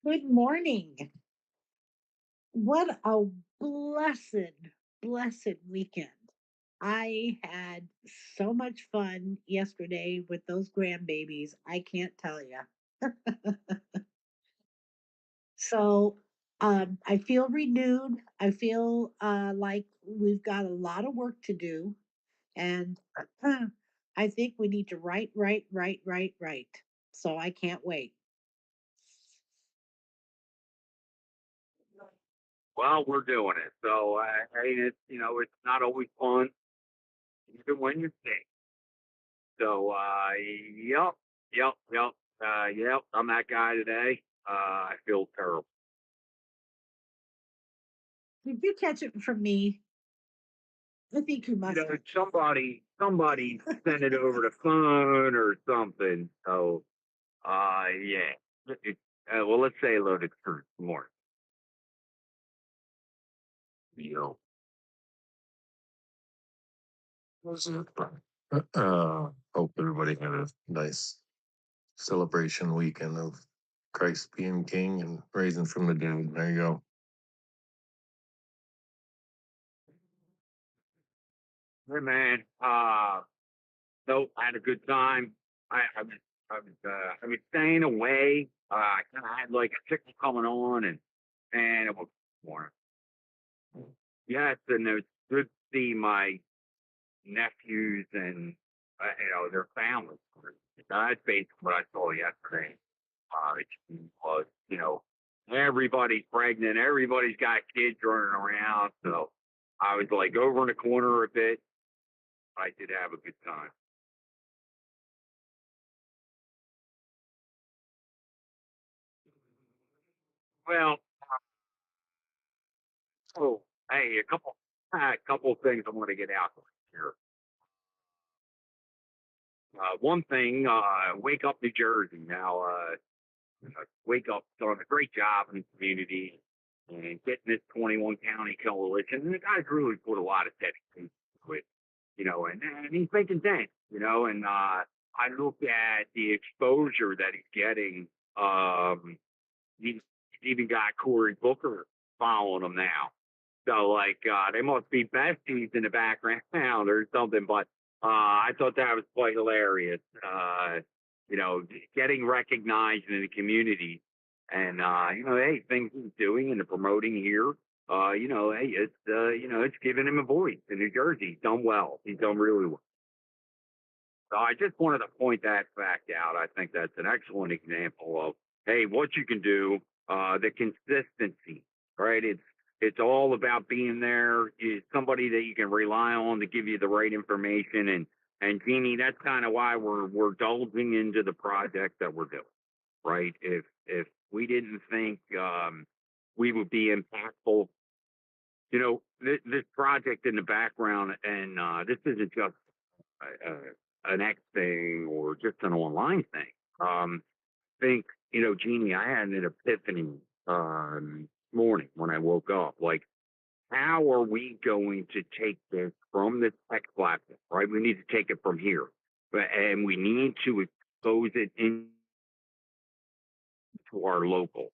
Good morning. What a blessed, blessed weekend. I had so much fun yesterday with those grandbabies. I can't tell you. So I feel renewed. I feel like we've got a lot of work to do. And I think we need to write. So I can't wait. Well, we're doing it. So, hey, it's not always fun, even when you think. So, yep. I'm that guy today. I feel terrible. Did you catch it from me? I think you must have. Somebody sent it over the phone or something. So, yeah. Well, let's say hello to Kurt more. You know, Was it? Hope everybody had a nice celebration weekend of Christ being King and raising from the dead. There you go. hey man. Nope, I had a good time. I was staying away. I kind of had like a tickle coming on, and it was more. Yes, and it was good to see my nephews and their families. That's basically what I saw yesterday. It was everybody's pregnant, everybody's got kids running around. So I was like over in the corner a bit. I did have a good time. Well, oh, hey, a couple of things I want to get out here. One thing, Wake Up New Jersey. Now, Wake Up's done a great job in the community and getting this 21 county coalition. And the guy's really put a lot of dedication to it, and he's making things, and I look at the exposure that he's getting. He's even got Cory Booker following him now. So like they must be besties in the background or something. But I thought that was quite hilarious. Getting recognized in the community, and hey, things he's doing and the promoting here. Hey, it's giving him a voice in New Jersey. He's done well. He's done really well. So I just wanted to point that fact out. I think that's an excellent example of hey, what you can do, the consistency, right? It's all about being there. Is somebody that you can rely on to give you the right information, and Jeannie, that's kind of why we're delving into the project that we're doing, right? If we didn't think we would be impactful, this project in the background, and this isn't just an X thing or just an online thing. Think, Jeannie, I had an epiphany morning when I woke up. Like, how are we going to take this from the tech platform, right? We need to take it from here, and we need to expose it into our local.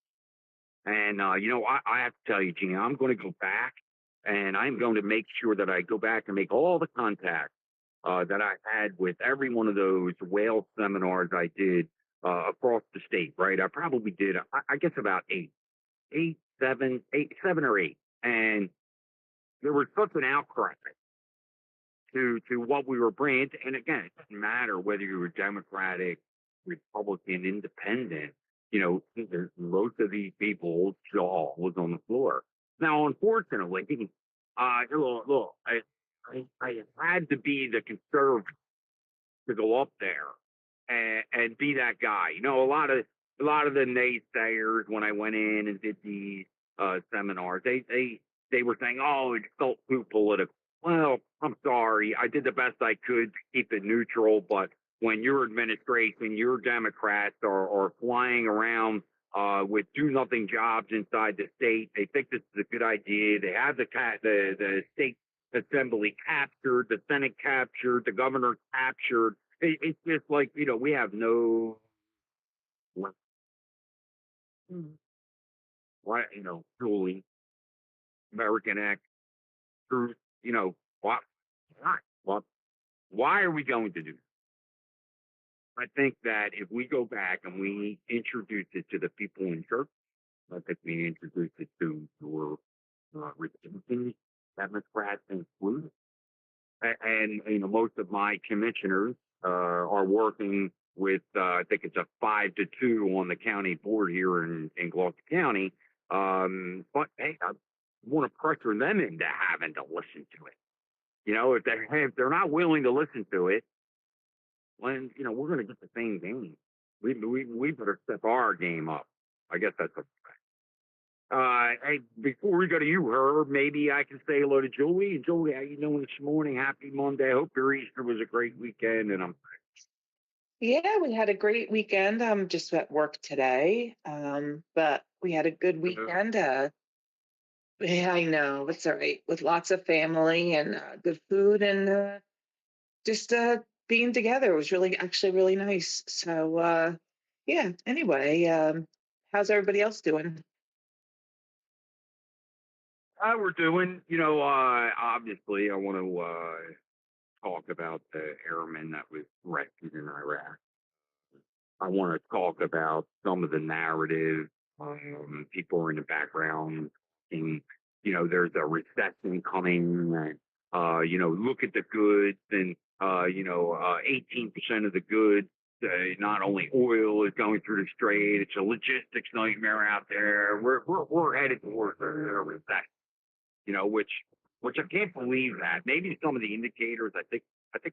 And, I have to tell you, Jeannie, I'm going to go back and I'm going to make sure that I go back and make all the contacts that I had with every one of those whale seminars I did across the state, right? I probably did, I guess, about seven or eight. And there was such an outcry to what we were bringing. And again, it doesn't matter whether you were Democratic, Republican, Independent. most of these people's jaw was on the floor. Now, unfortunately, look, I had to be the conservative to go up there and be that guy. A lot of the naysayers when I went in and did these seminars, they were saying, "Oh, it felt too political." Well, I'm sorry, I did the best I could to keep it neutral, but when your administration, your Democrats are flying around with do nothing jobs inside the state, they think this is a good idea. They have the state assembly captured, the Senate captured, the governor captured. It's just like we have no right, truly American act truth. What? Why? What? Why are we going to do? I think that if we go back and we introduce it to the people in church, I think we introduce it to your Republicans, Democrats, included. And most of my commissioners are working with I think it's a 5-2 on the county board here in Gloucester County. But hey, I want to pressure them into having to listen to it. If they're not willing to listen to it, then we're going to get the same game. We better step our game up. I guess that's a hey, before we go to you, Herb, maybe I can say hello to Julie. Julie, how you doing this morning? Happy Monday. I hope your Easter was a great weekend. And I'm Yeah, we had a great weekend. I'm just at work today, but we had a good weekend. Yeah, I know it's all right with lots of family and good food and just being together. It was really, actually, really nice. So, yeah. Anyway, how's everybody else doing? how we're doing. Obviously, I want to talk about the airman that was rescued in Iraq. I want to talk about some of the narrative. People are in the background. And, there's a recession coming. And, look at the goods. And, 18% of the goods, not only oil is going through the strait, it's a logistics nightmare out there. We're headed towards a recession, which I can't believe that. Maybe some of the indicators, I think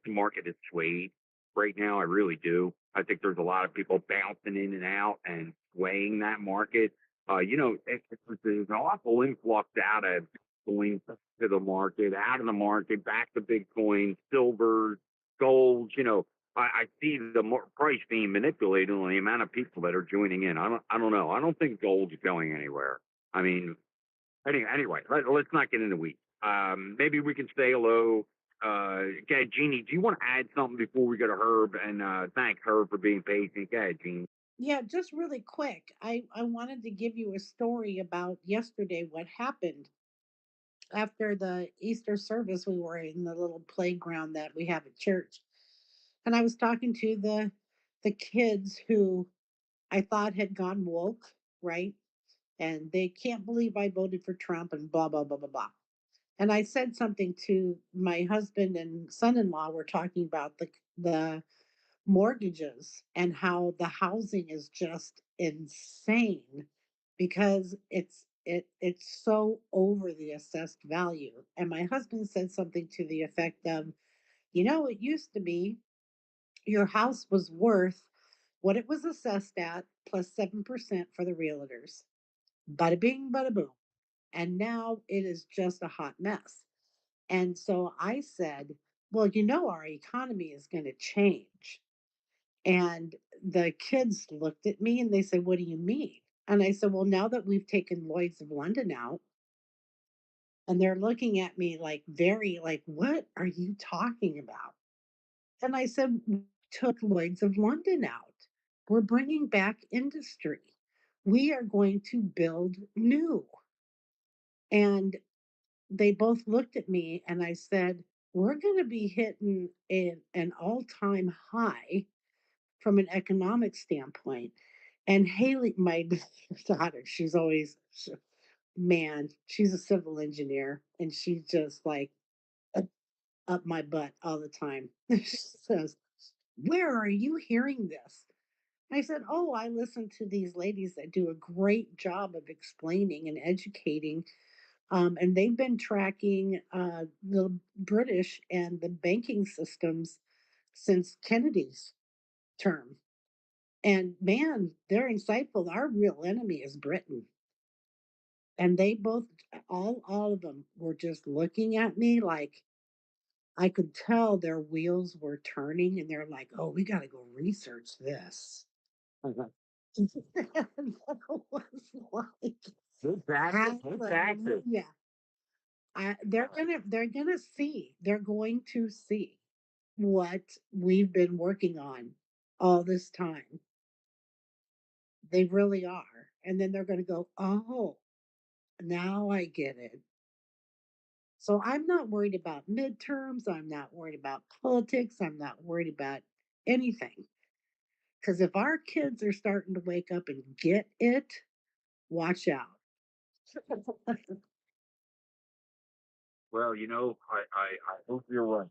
the market is swayed right now. I really do. I think there's a lot of people bouncing in and out and swaying that market. There's an awful influx out of Bitcoin to the market, out of the market, back to Bitcoin, silver, gold. I see the price being manipulated on the amount of people that are joining in. I don't know. I don't think gold is going anywhere. I mean, anyway, let's not get into weeds. Maybe we can say hello. Okay, Jeannie, do you want to add something before we go to Herb? And thank Herb for being patient. Go ahead, Jeannie. Yeah, just really quick. I wanted to give you a story about yesterday what happened after the Easter service. We were in the little playground that we have at church. And I was talking to the kids who I thought had gone woke, right? And they can't believe I voted for Trump and blah blah blah blah blah. And I said something to my husband and son-in-law. We're talking about the mortgages and how the housing is just insane because it's so over the assessed value. And my husband said something to the effect of, it used to be your house was worth what it was assessed at plus 7% for the realtors. Bada bing, bada boom. And now it is just a hot mess. And so I said, well, our economy is going to change. And the kids looked at me and they said, what do you mean? And I said, well, now that we've taken Lloyd's of London out, and they're looking at me like, very like, what are you talking about? And I said, we took Lloyd's of London out. We're bringing back industry. We are going to build new. And they both looked at me and I said, we're going to be hitting an all time high from an economic standpoint. And Haley, my daughter, man, she's a civil engineer and she's just like up, up my butt all the time. She says, where are you hearing this? I said, "Oh, I listen to these ladies that do a great job of explaining and educating, and they've been tracking the British and the banking systems since Kennedy's term. And man, they're insightful. Our real enemy is Britain." And they both, all of them, were just looking at me like I could tell their wheels were turning, and they're like, "Oh, we got to go research this." Mhm. And that was like, Good tactic. Good tactic. hallelujah. They're gonna see. They're going to see what we've been working on all this time. They really are. And then they're gonna go, "Oh, now I get it." So I'm not worried about midterms. I'm not worried about politics. I'm not worried about anything. Because if our kids are starting to wake up and get it, watch out. Well, I hope you're right.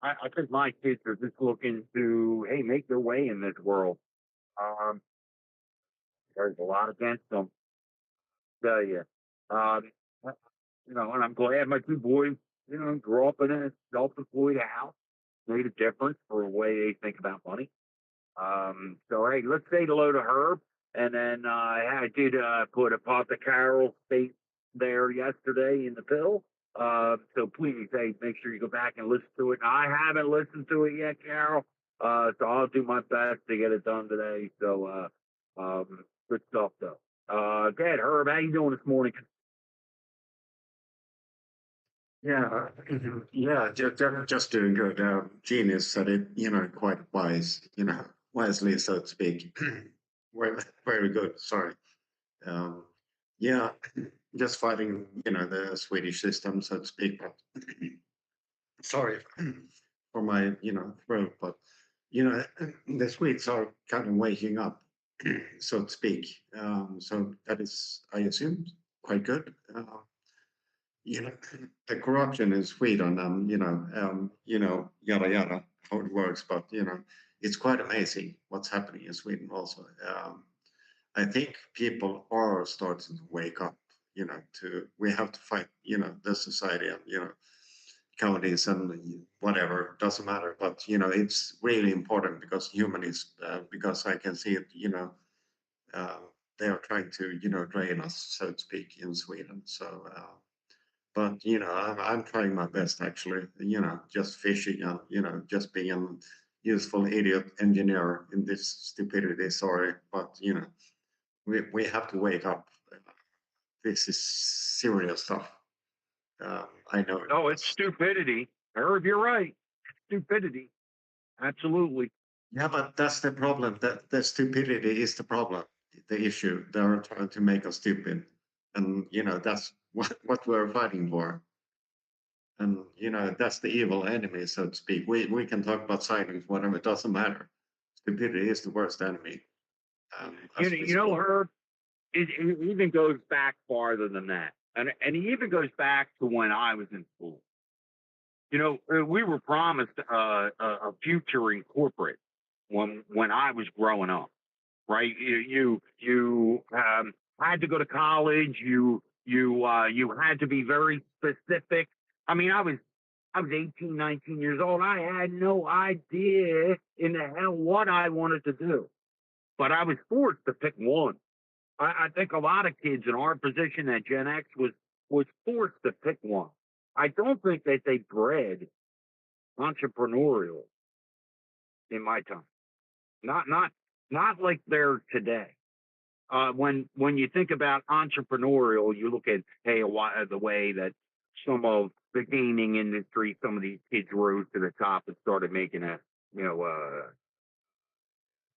I think my kids are just looking to, hey, make their way in this world. Um, there's a lot against them, tell you. Um, uh, and I'm glad my two boys, grew up in a self-employed house, made a difference for the way they think about money. So hey, let's say hello to Herb. And then I did put a Papa Carol space there yesterday in the pill. So please, hey, make sure you go back and listen to it. I haven't listened to it yet, Carol. So I'll do my best to get it done today. So good stuff though. Good, Herb. How you doing this morning? Yeah, yeah, just doing good. Genius said it, quite wise, wisely, so to speak. Very good. Sorry. Um, yeah, just fighting, the Swedish system, so to speak. But sorry for my, throat, but the Swedes are kind of waking up, so to speak. So that is, I assume, quite good. You know, the corruption in Sweden, yada yada, how it works, but it's quite amazing what's happening in Sweden also. I think people are starting to wake up, to we have to fight, the society and counties and whatever, doesn't matter. But it's really important because because I can see it, uh, they are trying to, drain us, so to speak, in Sweden. So but I'm trying my best actually, just fishing and just being a useful idiot engineer in this stupidity. Sorry, but we have to wake up. This is serious stuff. I know. No, it's stupidity. Herb, you're right. Stupidity. Absolutely. Yeah, but that's the problem. That the stupidity is the problem, the issue. They are trying to make us stupid, and that's what we're fighting for. And that's the evil enemy, so to speak. We can talk about science, whatever, it doesn't matter. Stupidity is the worst enemy. As we speak. Herb, it even goes back farther than that. And it even goes back to when I was in school. We were promised a future in corporate when I was growing up, right? You had to go to college. You had to be very specific. I mean, I was 18, 19 years old. I had no idea in the hell what I wanted to do, but I was forced to pick one. I think a lot of kids in our position at Gen X was forced to pick one. I don't think that they bred entrepreneurial in my time. Not like they're today. When you think about entrepreneurial, you look at the way that some of the gaming industry, some of these kids rose to the top and started making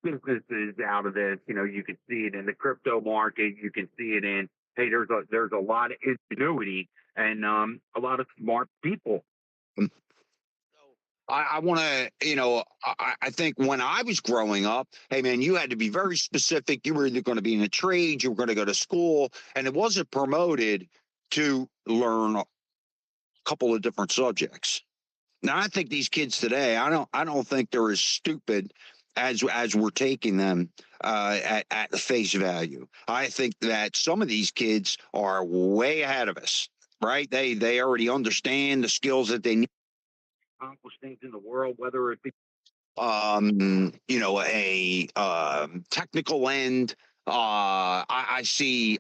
businesses out of this. You can see it in the crypto market. You can see it in there's a lot of ingenuity and a lot of smart people. I want to, I think when I was growing up, hey man, you had to be very specific. You were either going to be in a trade, you were going to go to school, and it wasn't promoted to learn a couple of different subjects. Now I think these kids today, I don't think they're as stupid as we're taking them at the face value. I think that some of these kids are way ahead of us, right? They already understand the skills that they need to accomplish things in the world, whether it be a technical end. I see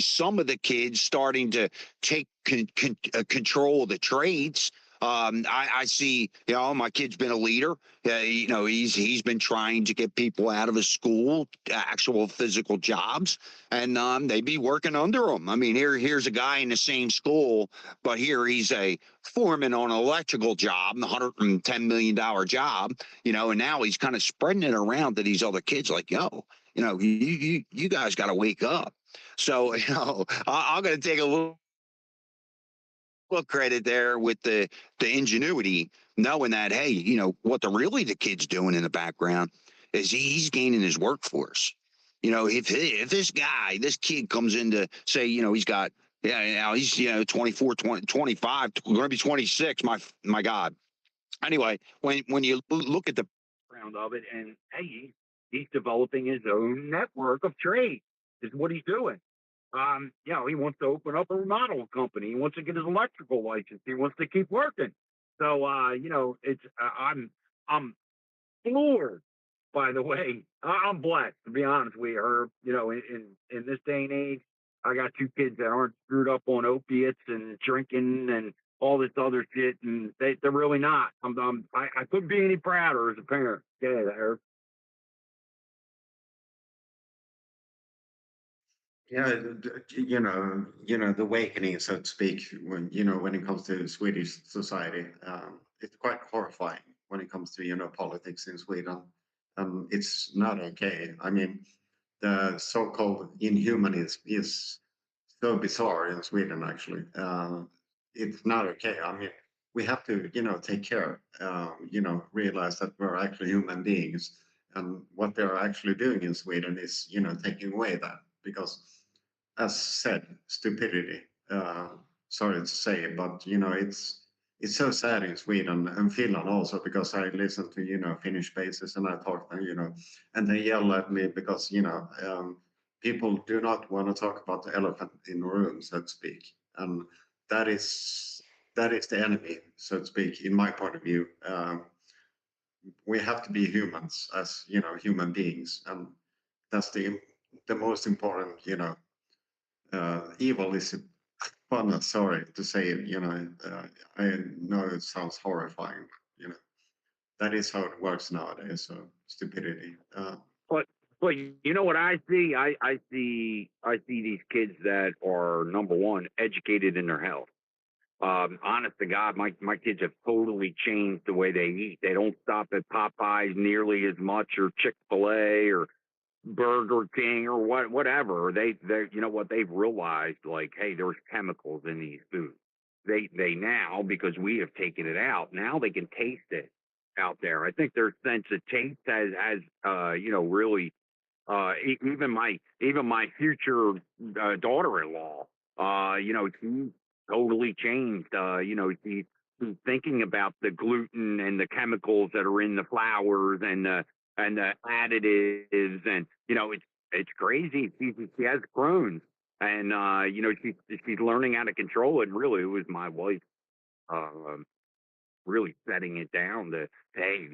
some of the kids starting to take control of the trades. I see, my kid's been a leader. He's been trying to get people out of his school, actual physical jobs, and they be working under him. I mean, here's a guy in the same school, but here he's a foreman on an electrical job, $110 million job, and now he's kind of spreading it around to these other kids like, you guys got to wake up. So, I'm going to take a little credit there with the ingenuity, knowing that, hey, what the kid's doing in the background is he's gaining his workforce. If this kid comes in to say, he's got, he's 24, 20, 25, going to be 26. My God. Anyway, when you look at the background of it, and hey, he's developing his own network of trade. Is what he's doing. He wants to open up a remodel company. He wants to get his electrical license. He wants to keep working. So, it's I'm floored. By the way, I'm blessed to be honest with you. Herb. In this day and age, I got two kids that aren't screwed up on opiates and drinking and all this other shit, and they're really not. I couldn't be any prouder as a parent. Yeah, Herb. Yeah, the awakening, so to speak, when it comes to Swedish society, it's quite horrifying when it comes to, politics in Sweden. It's not okay. I mean, the so-called inhumanism is so bizarre in Sweden, actually. It's not okay. I mean, we have to, take care, realize that we're actually human beings. And what they're actually doing in Sweden is, taking away that because, as said, stupidity. Sorry to say, but it's so sad in Sweden and Finland also because I listen to Finnish bases and I talk to them, and they yell at me because people do not want to talk about the elephant in the room, so to speak, and that is the enemy, so to speak, in my point of view. We have to be humans as human beings, and that's the most important. Evil is fun. Sorry to say it. I know it sounds horrifying. That is how it works nowadays. So stupidity. But you know what I see? I see these kids that are, number one, educated in their health. Honest to God, my kids have totally changed the way they eat. They don't stop at Popeyes nearly as much, or Chick-fil-A, or Burger King, or whatever. They you know what, they've realized, like, hey, there's chemicals in these foods. They now, because we have taken it out, now they can taste it out there. I think their sense of taste has really, even my future daughter-in-law, she totally changed. She's thinking about the gluten and the chemicals that are in the flours and the additives, and it's crazy. She has Crohn's, and she's learning how to control it. And really, it was my wife really setting it down to, hey,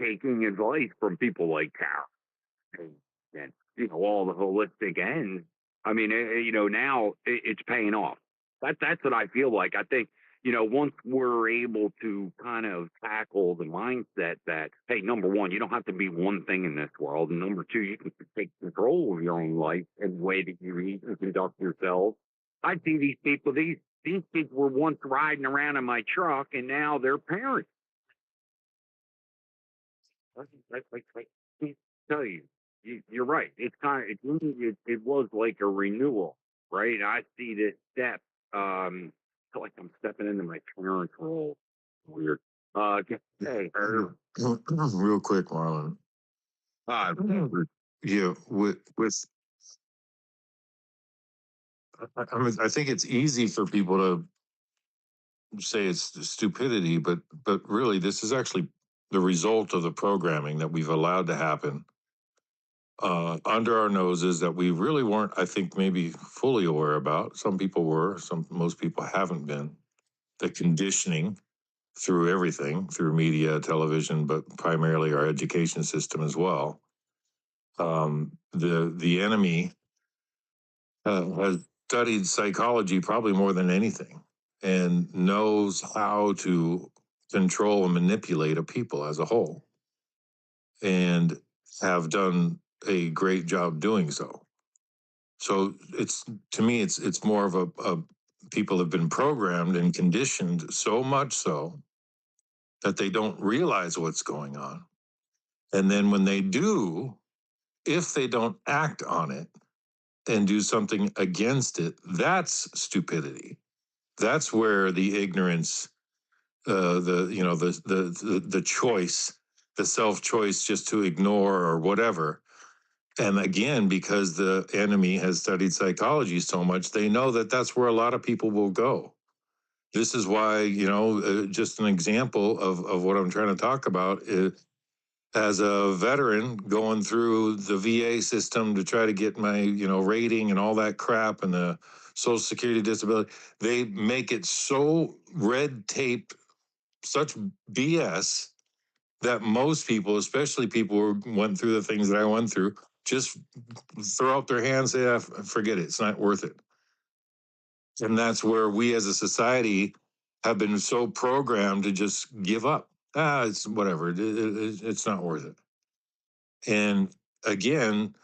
taking advice from people like Carol and all the holistic ends. I mean, now it's paying off. That's what I feel like. I think once we're able to kind of tackle the mindset that, hey, number one, you don't have to be one thing in this world, and number two, you can take control of your own life and the way that you eat and conduct yourself. I see these people. These kids were once riding around in my truck, and now they're parents. I can't tell you. You're right. It's kind of it was like a renewal, right? I see this step. Feel like I'm stepping into my parent role. Weird. Hey, Real quick, Marlon. uh, Yeah, with I mean, I think it's easy for people to say it's stupidity, but really, this is actually the result of the programming that we've allowed to happen under our noses that we really weren't, I think, maybe fully aware about. Some people were, most people haven't been. The conditioning through everything, through media, television, but primarily our education system as well. The enemy has studied psychology probably more than anything and knows how to control and manipulate a people as a whole, and have done a great job doing so. So it's, to me, it's more of a people have been programmed and conditioned so much so that they don't realize what's going on. And then when they do, if they don't act on it and do something against it, that's stupidity. That's where the ignorance, the choice, the self choice just to ignore or whatever. And again, because the enemy has studied psychology so much, they know that that's where a lot of people will go. This is why, just an example of what I'm trying to talk about is, as a veteran going through the VA system to try to get my, rating and all that crap and the Social Security disability, they make it so red tape, such BS, that most people, especially people who went through the things that I went through, just throw up their hands, say, forget it, it's not worth it. And that's where we as a society have been so programmed to just give up. It's whatever, it's not worth it. And again,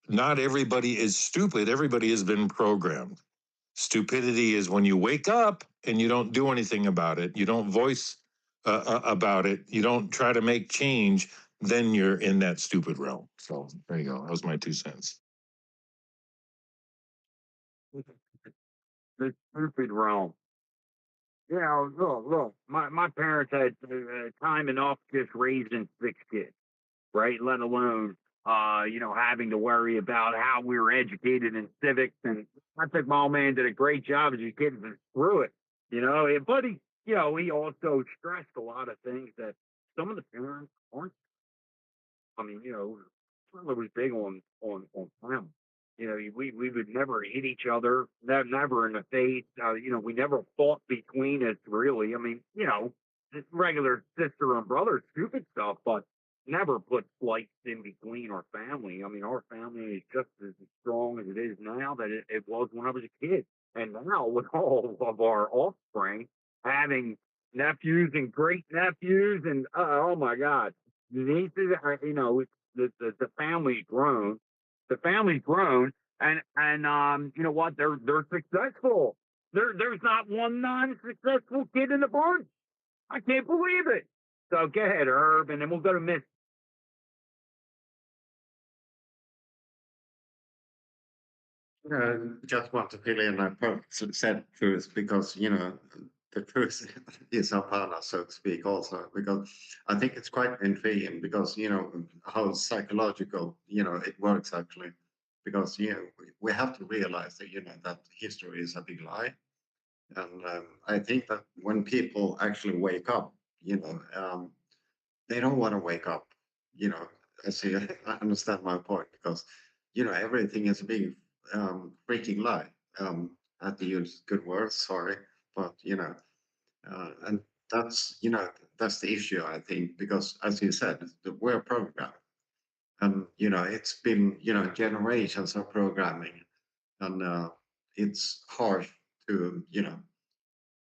not everybody is stupid. Everybody has been programmed. Stupidity is when you wake up and you don't do anything about it. You don't voice about it. You don't try to make change. Then you're in that stupid realm. So there you go. That was my 2 cents. The stupid realm. Yeah, look. My parents had time enough just raising 6 kids, right? Let alone, having to worry about how we were educated in civics. And I think my old man did a great job as a kid, and screw it, But he also stressed a lot of things that some of the parents aren't. I mean, Trump was big on family. We would never hit each other, never in the face. We never fought between us really. I mean, just regular sister and brother, stupid stuff, but never put slights in between our family. I mean, our family is just as strong as it is now that it was when I was a kid. And now with all of our offspring having nephews and great nephews, and oh my God, nieces, the family's grown. The family's grown, and you know what? They're successful. There's not one non-successful kid in the bunch. I can't believe it. So go ahead, Herb, and then we'll go to Miss. Just want to fill in a said truth, because the truth is upon us, so to speak, also, because I think it's quite intriguing, because how psychological it works actually, because we have to realize that that history is a big lie. And I think that when people actually wake up, they don't want to wake up. I see. I understand my point, because everything is a big freaking lie. I have to use good words. Sorry, but and that's the issue, I think, because as you said, we're programmed, and it's been generations of programming, and it's hard to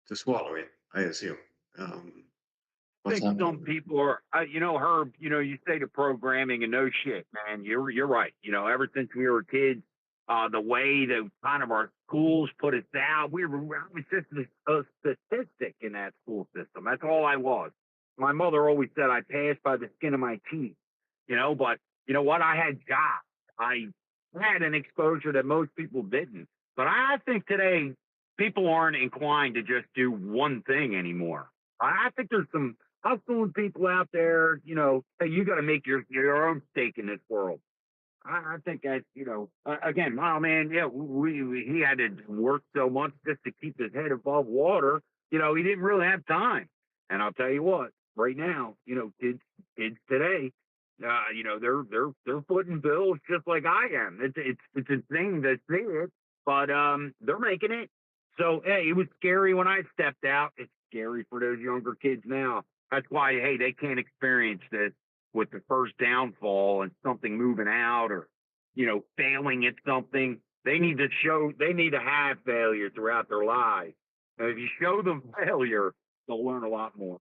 to swallow it, I assume. I What's think some happening? people are, Herb. You say the programming, and no shit, man. You're right. Ever since we were kids, the way that kind of our schools put us down, I was just a statistic in that school system. That's all I was. My mother always said I passed by the skin of my teeth. But you know what? I had jobs. I had an exposure that most people didn't. But I think today people aren't inclined to just do one thing anymore. I think there's some hustling people out there, hey, you got to make your own stake in this world. I think that, again, my man, yeah, he had to work so much just to keep his head above water. He didn't really have time. And I'll tell you what, right now, kids today, they're footing bills just like I am. It's insane to see it, but they're making it. So hey, it was scary when I stepped out. It's scary for those younger kids now. That's why hey, they can't experience this with the first downfall and something moving out or failing at something. They need to have failure throughout their lives. And if you show them failure, they'll learn a lot more.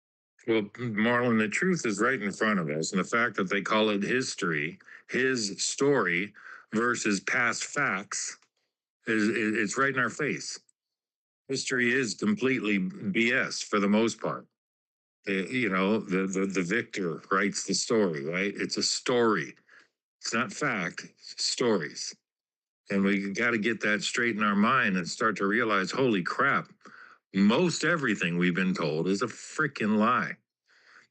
Well, Marlon, the truth is right in front of us. And the fact that they call it history, his story versus past facts, it's right in our face. History is completely BS for the most part. The victor writes the story, right? It's a story. It's not fact, it's stories. And we got to get that straight in our mind and start to realize, holy crap, most everything we've been told is a freaking lie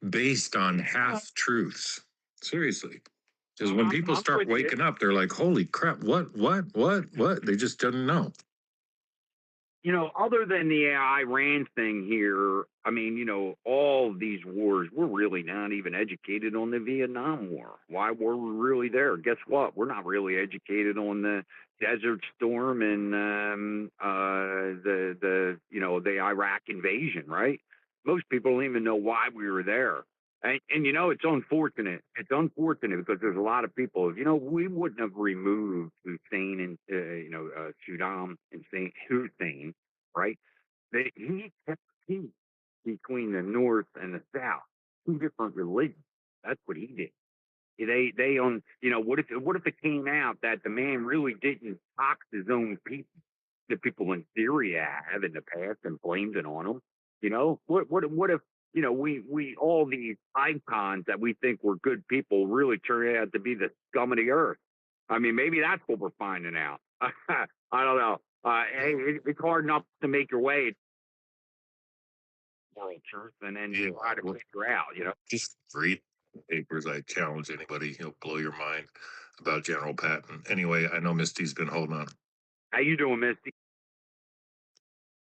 based on half truths. Seriously. Because when people start waking up, they're like, holy crap, what? They just don't know. Other than the Iran thing here, I mean, all these wars, we're really not even educated on the Vietnam War. Why were we really there? Guess what? We're not really educated on the Desert Storm and the Iraq invasion, right? Most people don't even know why we were there. And it's unfortunate. It's unfortunate because there's a lot of people. We wouldn't have removed Hussein and Saddam Hussein, right? He kept peace between the North and the South, two different religions. That's what he did. They on what if it came out that the man really didn't tox his own people, the people in Syria have in the past and blamed it on them? What if we all these icons that we think were good people really turn out to be the scum of the earth? I mean, maybe that's what we're finding out. I don't know. Hey, it's hard enough to make your way to moral truth and then Yeah. try to figure out. Just read the papers. I challenge anybody. He'll blow your mind about General Patton. Anyway, I know Misty's been holding on. How you doing, Misty?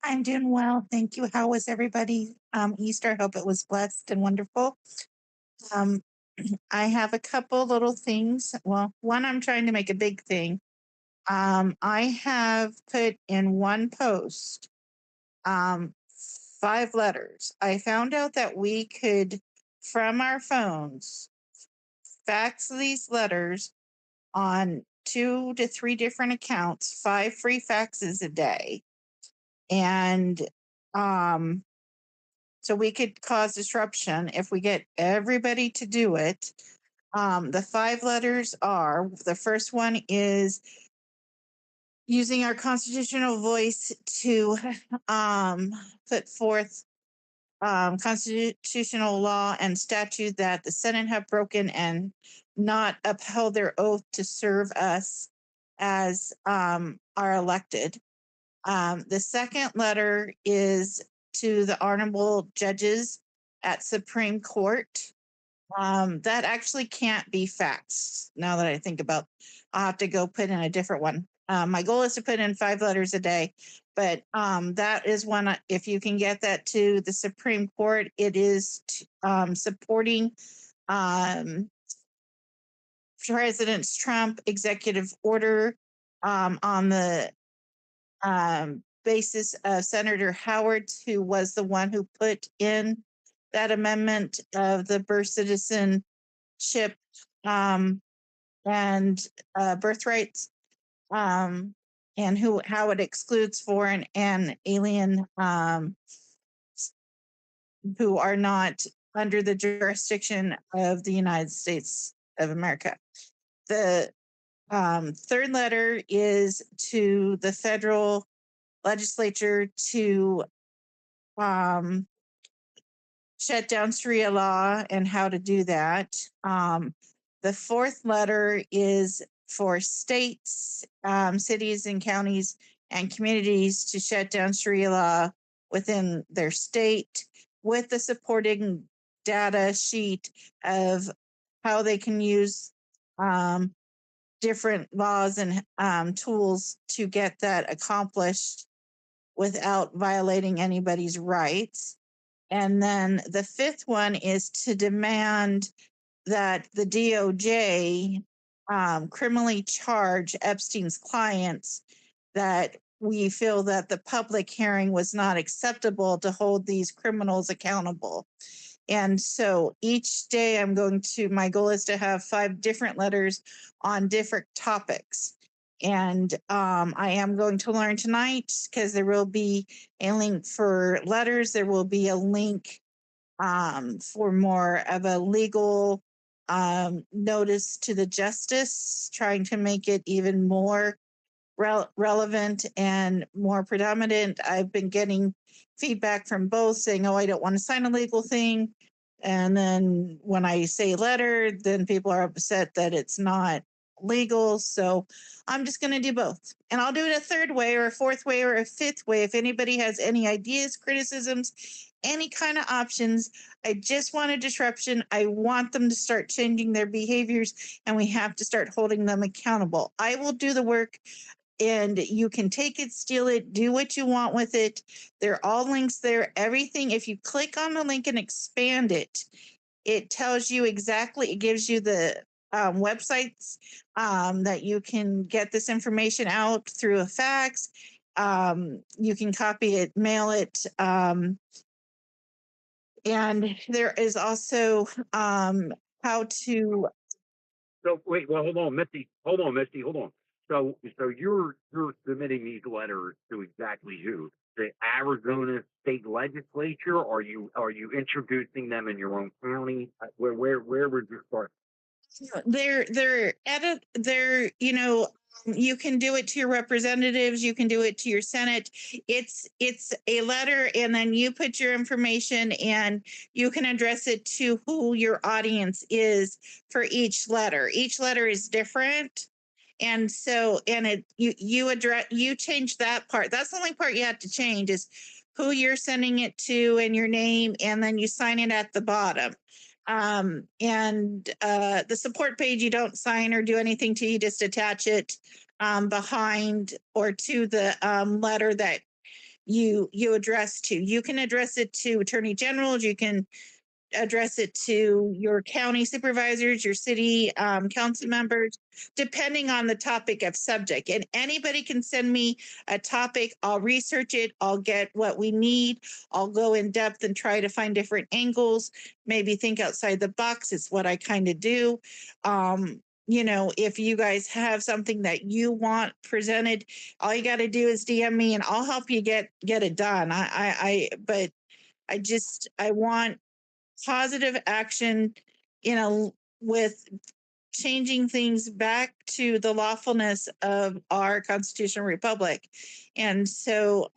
I'm doing well, thank you. How was everybody Easter? I hope it was blessed and wonderful. Um, I have a couple little things. Well, one, I'm trying to make a big thing. I have put in one post 5 letters. I found out that we could, from our phones, fax these letters on 2 to 3 different accounts, 5 free faxes a day. And so we could cause disruption if we get everybody to do it. The 5 letters are, the first one is using our constitutional voice to put forth constitutional law and statute that the Senate have broken and not upheld their oath to serve us as our elected. The second letter is to the honorable judges at Supreme Court. That actually can't be faxed. Now that I think about, I'll have to go put in a different one. My goal is to put in 5 letters a day, but that is one. If you can get that to the Supreme Court, it is supporting President Trump executive order on the basis of Senator Howard, who was the one who put in that amendment of the birth citizenship and birthrights, and how it excludes foreign and alien who are not under the jurisdiction of the United States of America. The third letter is to the federal legislature to shut down Sharia law and how to do that. The fourth letter is for states, cities and counties and communities to shut down Sharia law within their state with the supporting data sheet of how they can use different laws and tools to get that accomplished without violating anybody's rights. And then the fifth one is to demand that the DOJ criminally charge Epstein's clients, that we feel that the public hearing was not acceptable to hold these criminals accountable. And so each day my goal is to have 5 different letters on different topics. And I am going to learn tonight, because there will be a link for letters. There will be a link for more of a legal notice to the justice, trying to make it even more relevant and more predominant. I've been getting feedback from both saying, oh, I don't want to sign a legal thing. And then when I say letter, then people are upset that it's not legal. So I'm just going to do both. And I'll do it a third way or a fourth way or a fifth way. If anybody has any ideas, criticisms, any kind of options, I just want a disruption. I want them to start changing their behaviors, and we have to start holding them accountable. I will do the work, and you can take it, steal it, do what you want with it. They're all links there. Everything, if you click on the link and expand it, it tells you exactly, it gives you the websites that you can get this information out through a fax. You can copy it, mail it. And there is also how to. So wait, well, hold on, Misty. Hold on, Misty. Hold on. So you're submitting these letters to exactly who? The Arizona State Legislature? Are you introducing them in your own county? Where would you start? They're you can do it to your representatives, you can do it to your Senate. It's a letter, and then you put your information, and you can address it to who your audience is for each letter. Each letter is different. And so, and you change that part. That's the only part you have to change, is who you're sending it to and your name, and then you sign it at the bottom. And the support page, you don't sign or do anything to, you just attach it behind or to the letter that you address to. You can address it to attorney generals, you can address it to your county supervisors, your city council members, depending on the topic of subject. And anybody can send me a topic. I'll research it. I'll get what we need. I'll go in depth and try to find different angles, maybe think outside the box. It's what I kind of do. If you guys have something that you want presented, all you got to do is DM me, and I'll help you get it done. But I want positive action, with changing things back to the lawfulness of our constitutional republic. And so,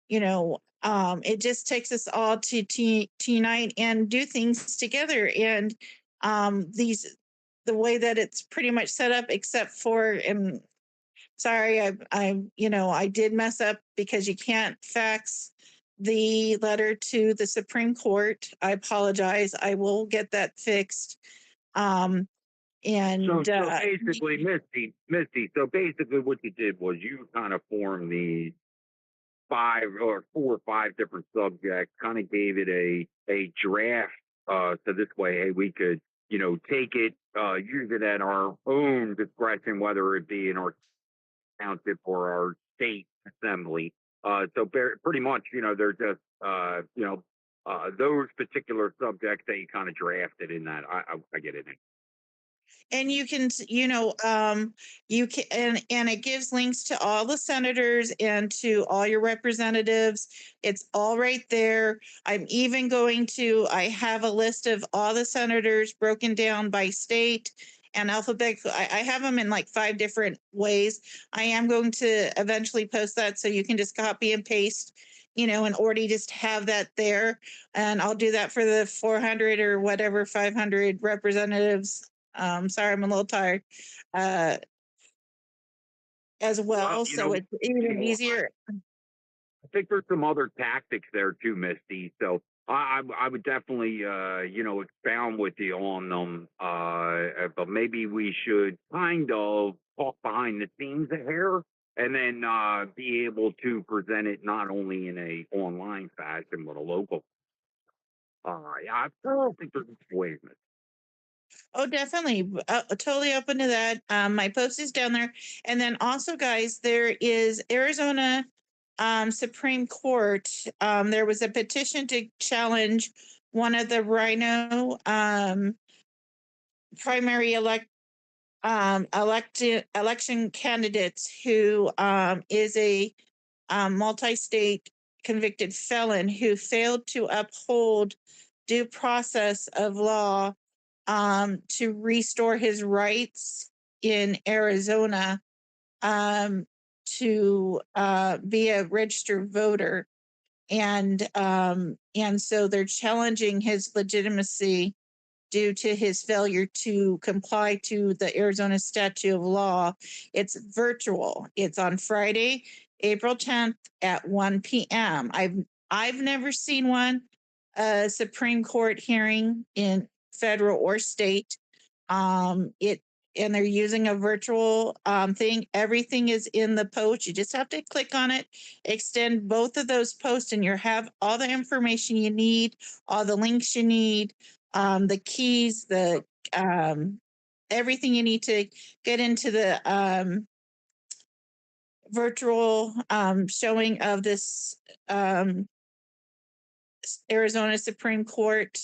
it just takes us all to unite and do things together. And the way that it's pretty much set up, except for, and sorry, I did mess up, because you can't fax the letter to the Supreme Court. I apologize. I will get that fixed. And So basically, Misty. So basically, what you did was you kind of formed these 4 or 5 different subjects, kind of gave it a draft. So this way, hey, we could take it, use it at our own discretion, whether it be in our township or our state assembly. So pretty much, they're just those particular subjects that you kind of drafted in that. I get it. and you can you can, and it gives links to all the senators and to all your representatives. It's all right there. I have a list of all the senators broken down by state and alphabetical. I have them in like 5 different ways. I am going to eventually post that, so you can just copy and paste, and already just have that there. And I'll do that for the 400 or whatever 500 representatives. Sorry, I'm a little tired. As well, so it's even easier. I think there's some other tactics there too, Misty. So I would definitely expound with you on them. But maybe we should kind of talk behind the scenes here and then be able to present it not only in a online fashion but a local. Yeah, I don't think there's ways. Oh, definitely. Totally open to that. My post is down there. And then also, guys, there is Arizona Supreme Court. There was a petition to challenge one of the Rhino primary election candidates who is a multi-state convicted felon who failed to uphold due process of law to restore his rights in Arizona to be a registered voter. And so they're challenging his legitimacy due to his failure to comply to the Arizona statute of law. It's virtual. It's on Friday, April 10th at 1 p.m. I've never seen one, Supreme Court hearing in federal or state. And they're using a virtual thing. Everything is in the post. You just have to click on it, extend both of those posts, and you have all the information you need, all the links you need, the keys, the everything you need to get into the virtual showing of this Arizona Supreme Court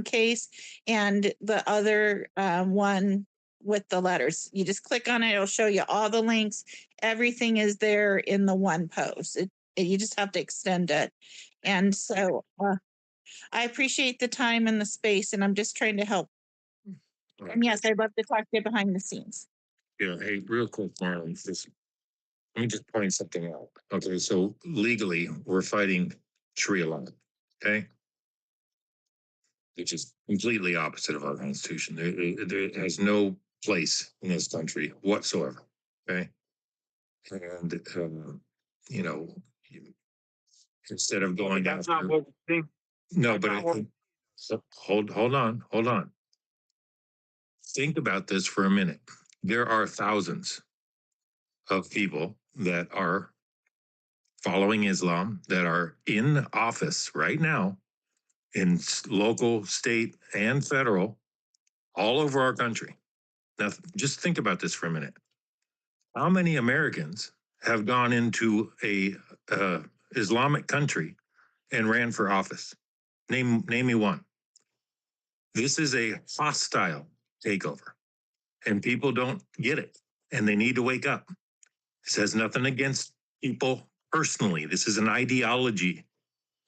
case, and the other one with the letters. You just click on it, it'll show you all the links. Everything is there in the one post. You just have to extend it. And so I appreciate the time and the space, and I'm just trying to help. And yes, I'd love to talk to you behind the scenes. Yeah, hey, real quick, Marlon, let me just point something out. Okay, so legally, we're fighting Sharia law, okay? Which is completely opposite of our constitution. There has no place in this country whatsoever, okay? And, you know, instead of going That's not after, what we think. no, That's but not I what- think, so hold on. Think about this for a minute. There are thousands of people that are following Islam that are in office right now in local, state, and federal all over our country. Now, just think about this for a minute. How many Americans have gone into a Islamic country and ran for office? Name me one. This is a hostile takeover, and people don't get it, and they need to wake up. This has nothing against people personally. This is an ideology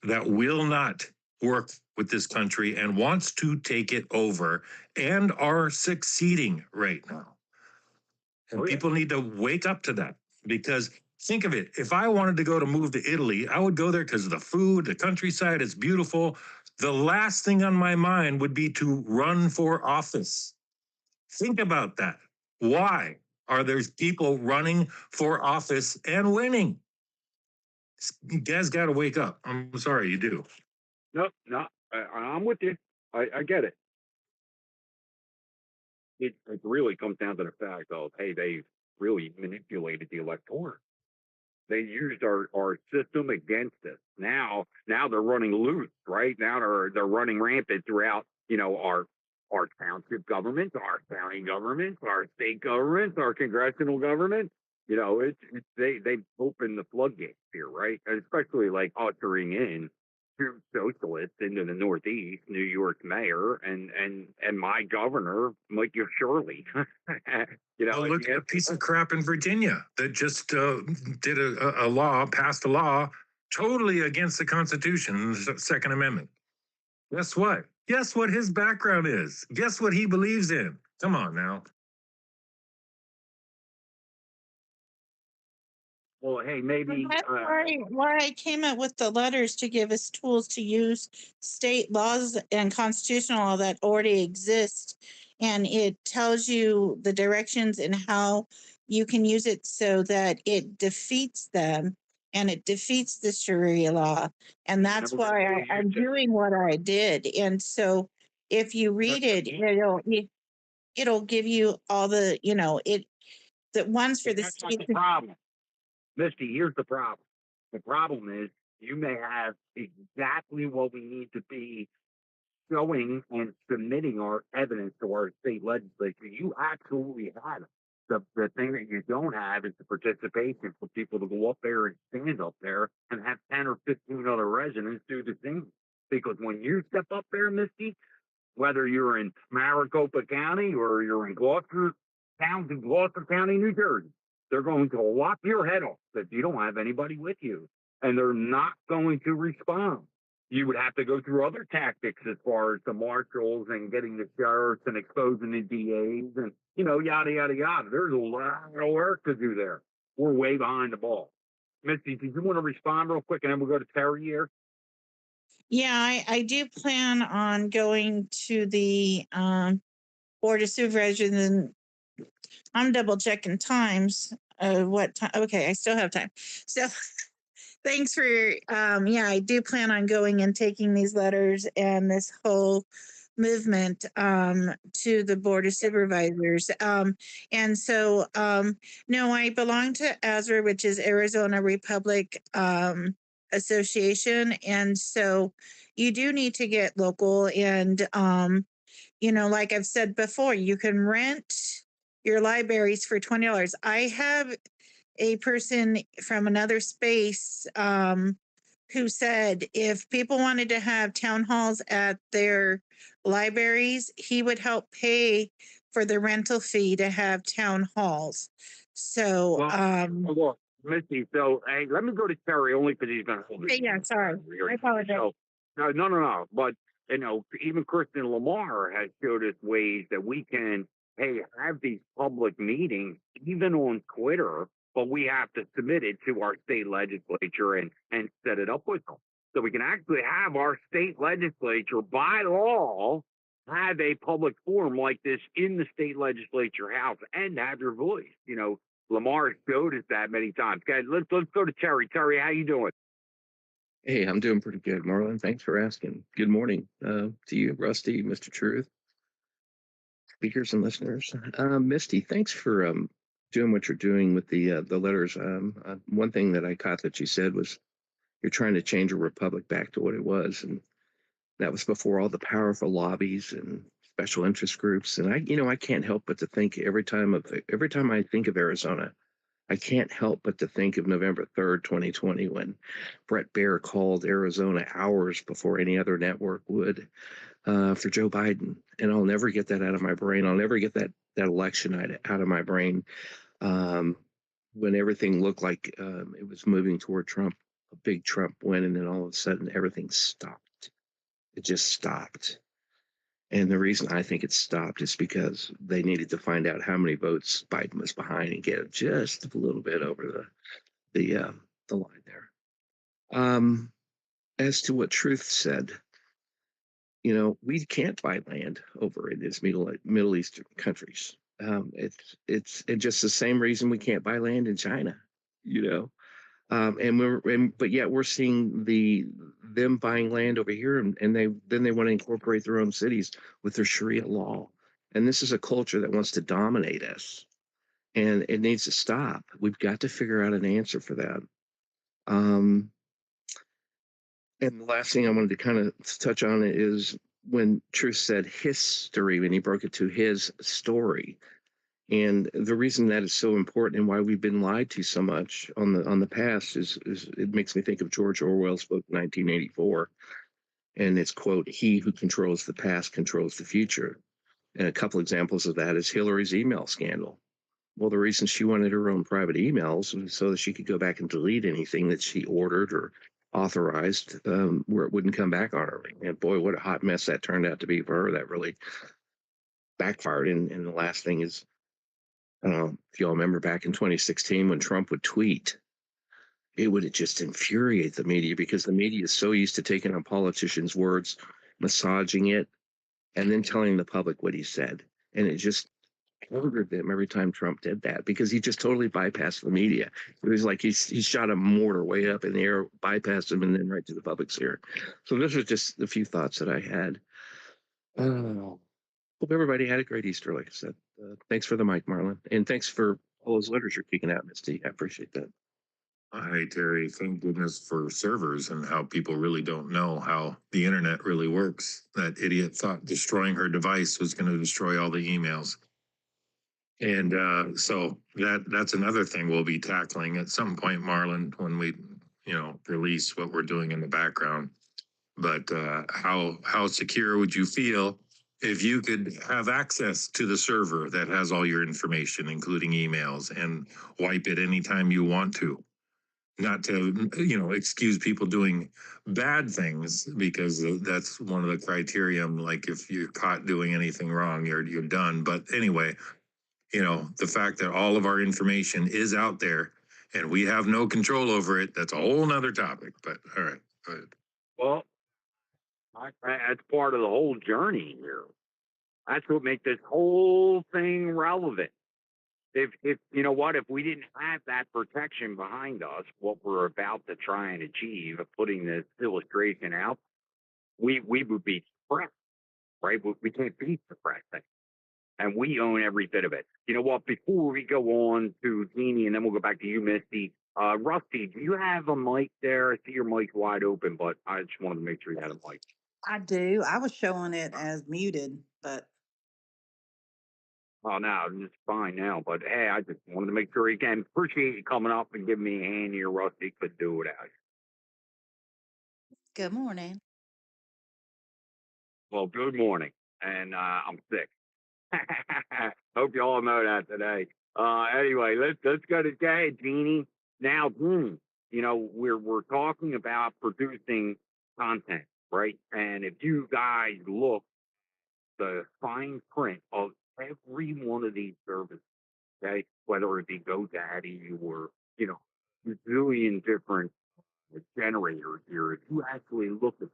that will not work with this country and wants to take it over and are succeeding right now. And people need to wake up to that, because think of it. If I wanted to move to Italy, I would go there because of the food, the countryside, it's beautiful. The last thing on my mind would be to run for office. Think about that. Why are there people running for office and winning? You guys got to wake up. I'm sorry, you do. No, I'm with you. I get it. It really comes down to the fact of, hey, they really manipulated the electorate. They used our system against us. Now they're running loose, right? Now they're running rampant throughout, our township governments, our county governments, our state governments, our congressional government. They open the floodgates here, right? And especially like ushering in two socialists into the Northeast, New York mayor and my governor, Michael Shirley. Oh, look at a piece of crap in Virginia that just did a law, passed a law totally against the Constitution, the Second Amendment. Guess what? Guess what his background is? Guess what he believes in? Come on now. Well, hey, maybe. That's why I came up with the letters, to give us tools to use state laws and constitutional law that already exist. And it tells you the directions and how you can use it so that it defeats them and it defeats the Sharia law. And that's why I'm doing what I did. And so if you read it, it'll give you all the, the ones for the That's not state. the problem. Misty, here's the problem. The problem is you may have exactly what we need to be showing and submitting our evidence to our state legislature. You absolutely have it. The thing that you don't have is the participation for people to go up there and stand up there and have 10 or 15 other residents do the same. Because when you step up there, Misty, whether you're in Maricopa County or you're in Gloucester, towns in Gloucester County, New Jersey, they're going to lop your head off if you don't have anybody with you. And they're not going to respond. You would have to go through other tactics as far as the marshals and getting the sheriffs and exposing the DAs and, yada, yada, yada. There's a lot of work to do there. We're way behind the ball. Misty, did you want to respond real quick and then we'll go to Terry here? Yeah, I do plan on going to the Board of Supervisors, and I'm double checking times. What time? Okay, I still have time. So thanks for yeah, I do plan on going and taking these letters and this whole movement to the Board of Supervisors. And so no, I belong to ASRA, which is Arizona Republic Association. And so you do need to get local, and like I've said before, you can rent your libraries for $20. I have a person from another space who said if people wanted to have town halls at their libraries, he would help pay for the rental fee to have town halls. So, Well, look, Misty, so hey, let me go to Terry only because he's going to hold it. yeah, sorry. I apologize. So, no. But, even Kristen Lamar has showed us ways that we can, have these public meetings, even on Twitter, but we have to submit it to our state legislature and set it up with them. So we can actually have our state legislature by law have a public forum like this in the state legislature house and have your voice. Lamar showed us that many times. Guys, let's go to Terry. Terry, how you doing? Hey, I'm doing pretty good, Marlon. Thanks for asking. Good morning to you, Rusty, Mr. Truth, speakers and listeners. Misty, thanks for doing what you're doing with the letters. One thing that I caught that you said was you're trying to change a republic back to what it was, and that was before all the powerful lobbies and special interest groups. And I can't help but to think every time I think of Arizona, I can't help but to think of November 3rd, 2020, when Brett Baer called Arizona hours before any other network would for Joe Biden. And I'll never get that out of my brain. I'll never get that election out of my brain when everything looked like it was moving toward Trump, a big Trump win, and then all of a sudden everything stopped. It just stopped. And the reason I think it stopped is because they needed to find out how many votes Biden was behind and get it just a little bit over the line there. As to what Truth said, we can't buy land over in these Middle Eastern countries. It's just the same reason we can't buy land in China. But yet we're seeing them buying land over here, and they want to incorporate their own cities with their Sharia law. And this is a culture that wants to dominate us, and it needs to stop. We've got to figure out an answer for that. And the last thing I wanted to kind of touch on is when Truth said history, when he broke it to his story. And the reason that is so important and why we've been lied to so much on the past is it makes me think of George Orwell's book 1984, and it's quote, "He who controls the past controls the future." And a couple examples of that is Hillary's email scandal. Well, the reason she wanted her own private emails was so that she could go back and delete anything that she ordered or authorized where it wouldn't come back on her. And boy, what a hot mess that turned out to be for her. That really backfired. And the last thing is, I don't know if y'all remember back in 2016 when Trump would tweet, it would just infuriate the media because the media is so used to taking on politicians' words, massaging it, and then telling the public what he said. And it just angered them every time Trump did that because he just totally bypassed the media. It was like he shot a mortar way up in the air, bypassed them, and then right to the public's ear. So those are just a few thoughts that I had. Hope everybody had a great Easter, like I said. Thanks for the mic, Marlon. And thanks for all those letters you're kicking out, Misty. I appreciate that. Hi, Terry. Thank goodness for servers and how people really don't know how the internet really works. That idiot thought destroying her device was going to destroy all the emails. And so that's another thing we'll be tackling at some point, Marlon, when we, release what we're doing in the background. But how secure would you feel if you could have access to the server that has all your information, including emails, and wipe it anytime you want to? Not to, excuse people doing bad things, because that's one of the criterion. Like if you're caught doing anything wrong, you're done. But anyway, the fact that all of our information is out there and we have no control over it, that's a whole nother topic. But all right, go ahead. Well, that's part of the whole journey here. That's what makes this whole thing relevant. If you know what, if we didn't have that protection behind us, what we're about to try and achieve of putting this illustration out, we would be suppressed, right? We can't be suppressed, and we own every bit of it. You know what? Before we go on to Jeannie, and then we'll go back to you, Misty. Rusty, do you have a mic there? I see your mic wide open, but I just wanted to make sure you had a mic. I do. I was showing it as muted, but Oh, no, it's fine now. But hey, I just wanted to make sure you can. Appreciate you coming up and giving me a hand here, Rusty. Could do without you. good morning. Well, good morning, and I'm sick. Hope you all know that today. Anyway, let's go to Jeannie. Now, Jeannie, we're talking about producing content, right? And if you guys look the fine print of every one of these services, okay, whether it be GoDaddy or bazillion different generators here, if you actually look at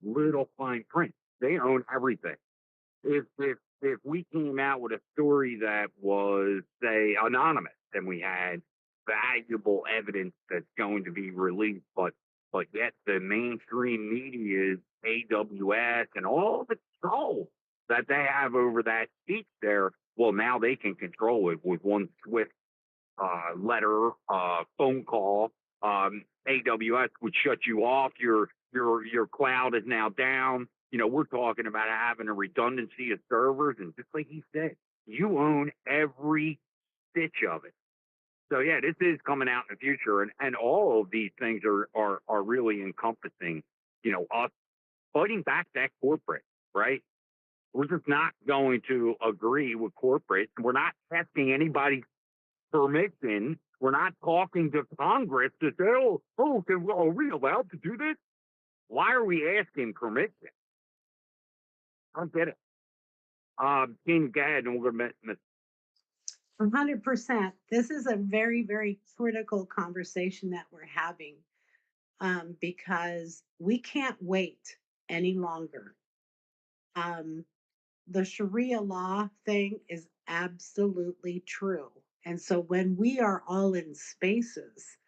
little fine print, they own everything. If we came out with a story that was, say, anonymous, and we had valuable evidence that's going to be released, but yet the mainstream media is AWS and all the control that they have over that speech there, well, now they can control it with one swift letter, phone call. AWS would shut you off. Your cloud is now down. We're talking about having a redundancy of servers, and just like he said, you own every stitch of it. So yeah, this is coming out in the future, and all of these things are really encompassing, us fighting back that corporate, right? We're just not going to agree with corporate. We're not testing anybody's permission. We're not talking to Congress to say, are we allowed to do this? Why are we asking permission? I don't get it. Jean, go ahead, and we're going to 100%. This is a very, very critical conversation that we're having, because we can't wait any longer. The Sharia law thing is absolutely true. And so when we are all in spaces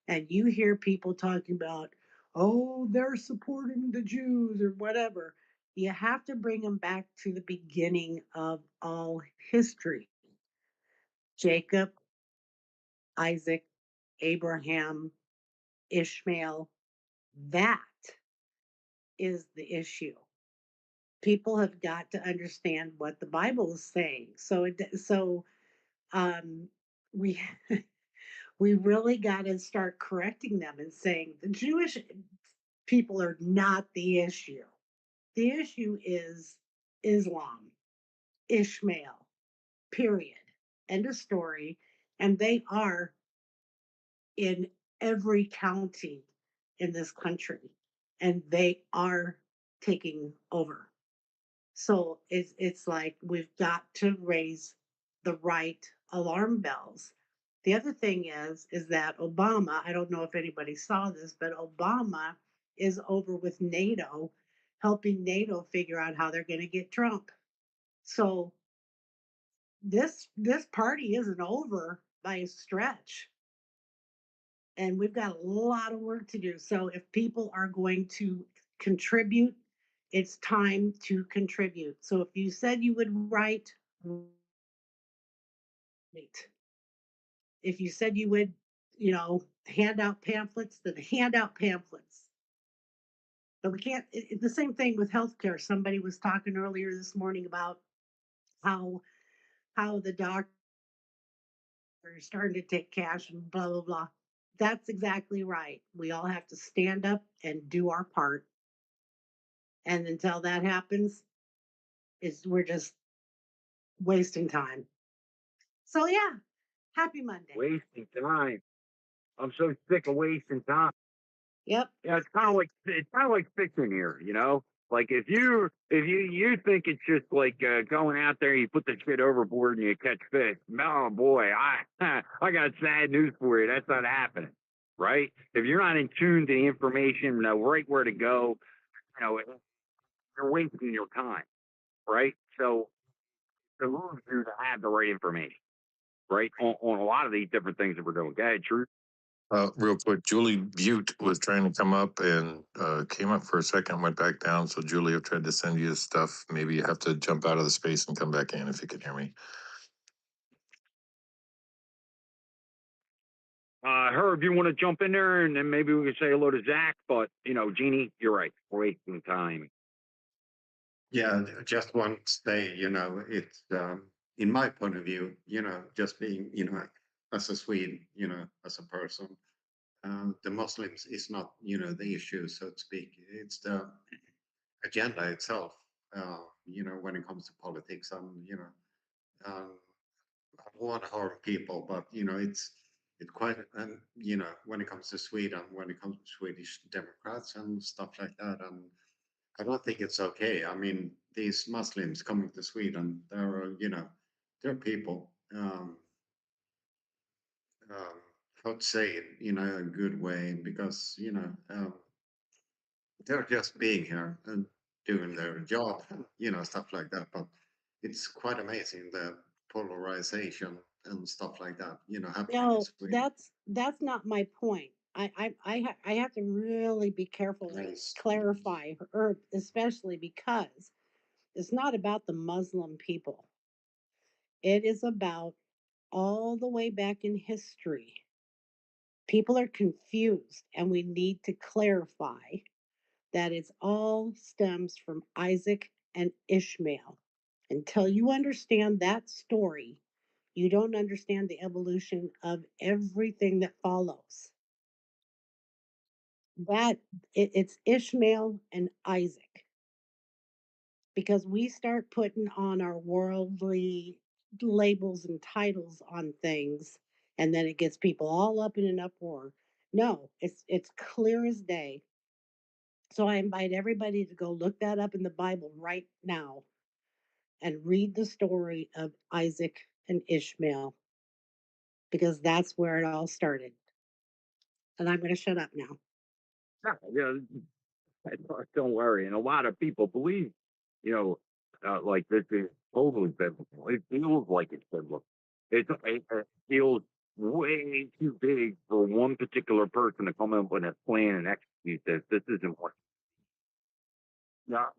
and you hear people talking about, oh, they're supporting the Jews or whatever, you have to bring them back to the beginning of all history. Jacob, Isaac, Abraham, Ishmael, that is the issue. People have got to understand what the Bible is saying. Um, we we really got to start correcting them and saying the Jewish people are not the issue. The issue is Islam, Ishmael, period. End of story. And they are in every county in this country, and they are taking over. So it's like we've got to raise the right alarm bells. The other thing is that Obama, I don't know if anybody saw this, but Obama is over with NATO, helping NATO figure out how they're going to get Trump. So this party isn't over by a stretch. And we've got a lot of work to do. So if people are going to contribute, it's time to contribute. So if you said you would write, if you said you would hand out pamphlets, then hand out pamphlets. But we can't, the same thing with healthcare. Somebody was talking earlier this morning about how, the doctors are starting to take cash and blah, blah, blah. That's exactly right. We all have to stand up and do our part. And until that happens, we're just wasting time. So yeah, happy Monday. Wasting time. I'm so sick of wasting time. Yep. Yeah, it's kind of like fiction here, you know. Like if you think it's just like going out there, you put the shit overboard and you catch fish. Oh boy, I got sad news for you. That's not happening, right? If you're not in tune to the information, know right where to go, you're wasting your time, right? So it behooves you to have the right information, right, on a lot of these different things that we're doing. Go ahead, Truth. Real quick, Julie Butte was trying to come up and came up for a second, went back down. So Julie, I've tried to send you stuff. Maybe you have to jump out of the space and come back in if you can hear me. Herb, you want to jump in there and then maybe we can say hello to Zach, but Jeannie, you're right. We're wasting time. Yeah, just one stay, it's in my point of view, just being, as a Swede, as a person, the Muslims is not, the issue, so to speak. It's the agenda itself, when it comes to politics. I don't want to harm people, but it's quite, and when it comes to Sweden, when it comes to Swedish Democrats and stuff like that, and I don't think it's okay. I mean, these Muslims coming to Sweden, they're people. How to say it, in a good way, because they're just being here and doing their job, stuff like that. But it's quite amazing the polarization and stuff like that, happening in No, Sweden. that's not my point. I have to really be careful and Yes. clarify, or especially because it's not about the Muslim people. It is about all the way back in history. People are confused, and we need to clarify that it's all stems from Isaac and Ishmael. Until you understand that story, you don't understand the evolution of everything that follows. That it's Ishmael and Isaac, because we start putting on our worldly labels and titles on things, and then it gets people all up in an uproar. No, it's clear as day. So I invite everybody to go look that up in the Bible right now and read the story of Isaac and Ishmael, because that's where it all started. And I'm going to shut up now. Yeah, don't worry. And a lot of people believe, like this is totally biblical. It feels like it's biblical. It feels way too big for one particular person to come up with a plan and execute this. This isn't what. Now,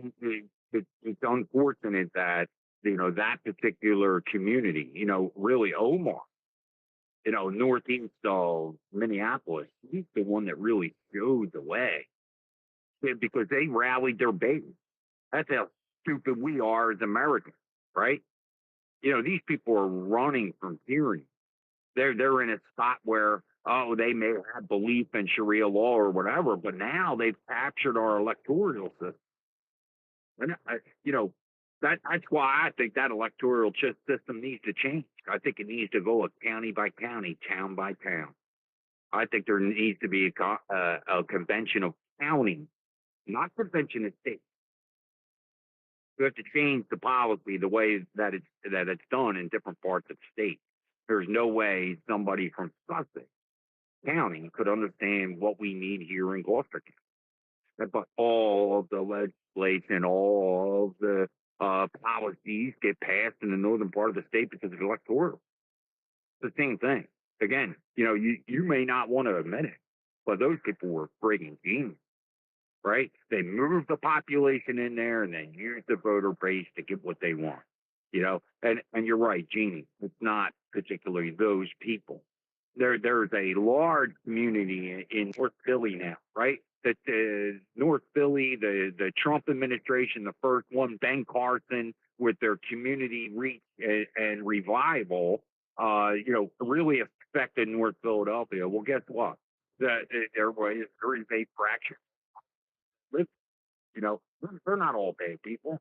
it's unfortunate that that particular community, really Omar, northeast of Minneapolis, he's the one that really showed the way. Because they rallied their base. That's how stupid we are as Americans, right? These people are running from tyranny. They're in a spot where they may have belief in Sharia law or whatever, but now they've captured our electoral system. And that's why I think that electoral system needs to change. I think it needs to go county by county, town by town. I think there needs to be a convention of counties, not convention of states. We have to change the policy the way that it's done in different parts of the state. There's no way somebody from Sussex County could understand what we need here in Gloucester County. But all of the legislation, all of the policies get passed in the northern part of the state because of electoral. It's the same thing. Again, you may not want to admit it, but those people were frigging genius. Right? They move the population in there and then use the voter base to get what they want. And you're right, Jeannie. It's not particularly those people. there's a large community in North Philly now, right? That North Philly, the Trump administration, the first one, Ben Carson, with their community reach and revival, really affected North Philadelphia. Well, guess what? There is a fraction. They're not all bad people.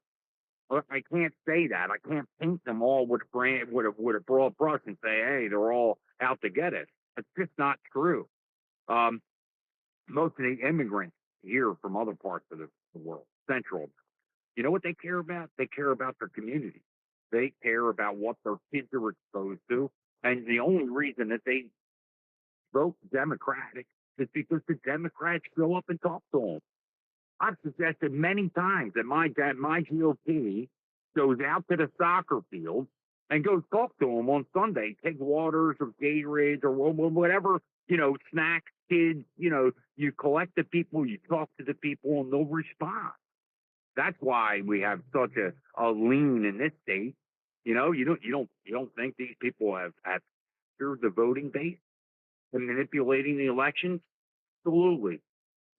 I can't say that. I can't paint them all with a broad brush and say, hey, they're all out to get us. It's just not true. Um, Most of the immigrants here from other parts of the world, central, you know what they care about? They care about their community. They care about what their kids are exposed to. And the only reason that they vote Democratic is because the Democrats go up and talk to them. I've suggested many times that my GOP goes out to the soccer field and goes talk to them on Sunday, take waters or Gatorades or whatever, snacks, kids, you collect the people, you talk to the people, and they'll respond. That's why we have such a lean in this state. You don't think these people have captured the voting base and manipulating the elections? Absolutely.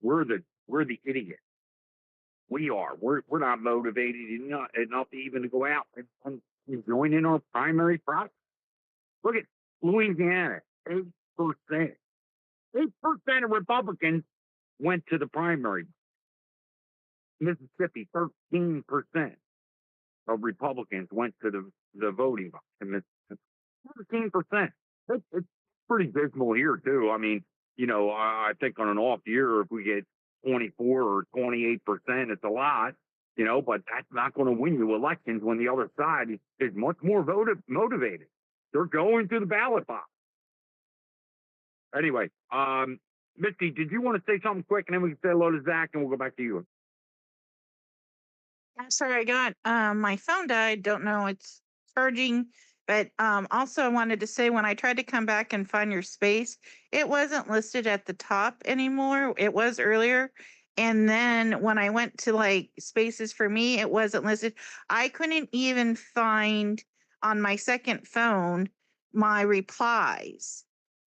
We're the idiots. We are. We're not motivated enough even to go out and join in our primary process. Look at Louisiana, 8%. 8% of Republicans went to the primary. Mississippi, 13% of Republicans went to the voting box in Mississippi. 13%. It's pretty dismal here too. I mean, I think on an off year, if we get 24 or 28%, it's a lot, but that's not going to win you elections when the other side is much more motivated. They're going to the ballot box. Anyway, Misty, did you want to say something quick, and then we can say hello to Zach, and we'll go back to you. I'm sorry, I got my phone died. Don't know it's charging. But also I wanted to say, when I tried to come back and find your space, it wasn't listed at the top anymore. It was earlier. And then when I went to like spaces for me, it wasn't listed. I couldn't even find on my second phone my replies.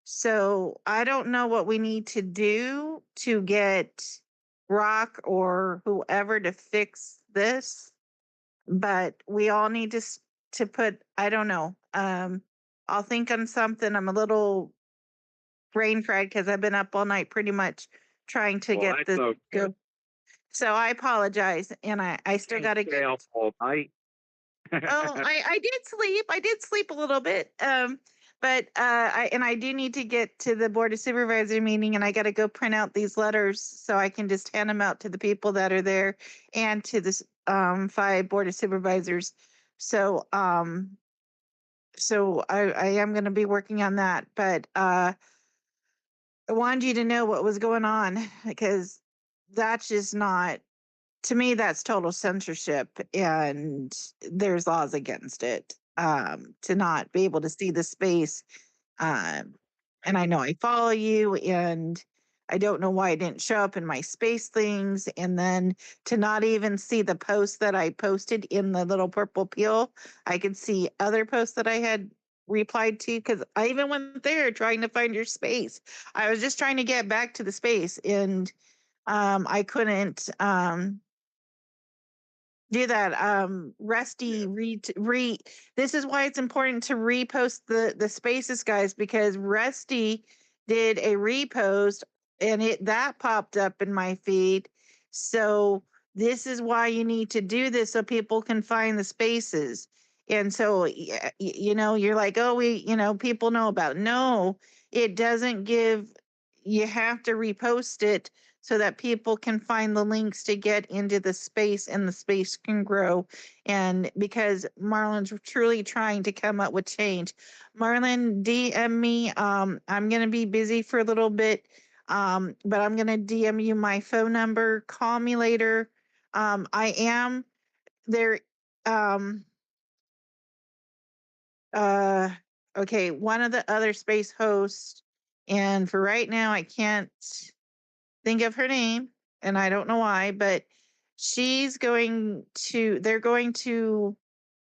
So I don't know what we need to do to get Rock or whoever to fix this, but we all need to put, I don't know. I'll think on something. I'm a little brain fried because I've been up all night pretty much trying to Well, get that's this okay. go. So I apologize, and I still got to Stay get. up all night. Oh, I did sleep. I did sleep a little bit. But I do need to get to the board of supervisor meeting, and I got to go print out these letters so I can just hand them out to the people that are there and to this 5 board of supervisors. So I am going to be working on that, but I wanted you to know what was going on, because that's just not, to me, that's total censorship, and there's laws against it, to not be able to see the space. And I know I follow you, and I don't know why it didn't show up in my space things. And then to not even see the post that I posted in the little purple peel, I could see other posts that I had replied to, because I even went there trying to find your space. I was just trying to get back to the space, and I couldn't do that. Rusty this is why it's important to repost the spaces, guys, because Rusty did a repost and that popped up in my feed. So this is why you need to do this, so people can find the spaces. And so you're like, oh, people know about it. No, it doesn't give, you have to repost it so that people can find the links to get into the space, and the space can grow. And because Marlon's truly trying to come up with change. Marlon, DM me. I'm going to be busy for a little bit, but I'm going to DM you my phone number. Call me later. I am there. Okay, one of the other space hosts, and for right now, I can't think of her name, and I don't know why, but they're going to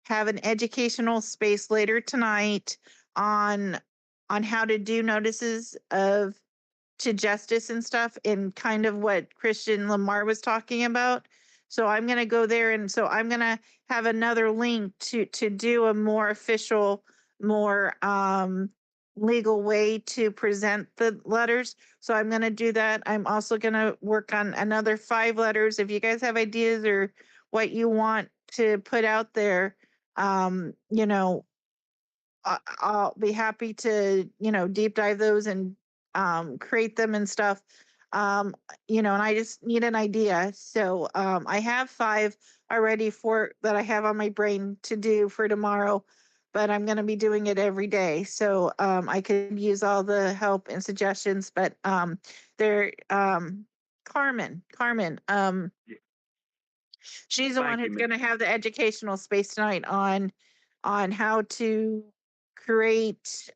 have an educational space later tonight on on how to do notices of to justice and stuff, and kind of what Christian Lamar was talking about. So I'm going to go there, and so I'm going to have another link to do a more official, more legal way to present the letters. So I'm going to do that. I'm also going to work on another 5 letters. If you guys have ideas or what you want to put out there, you know, I'll be happy to, you know, deep dive those and create them and stuff. You know, and I just need an idea. So I have 5 already for that I have on my brain to do for tomorrow, but I'm going to be doing it every day. So I could use all the help and suggestions. But they're Carmen. She's the one Thank you, who's man. going to have the educational space tonight on how to create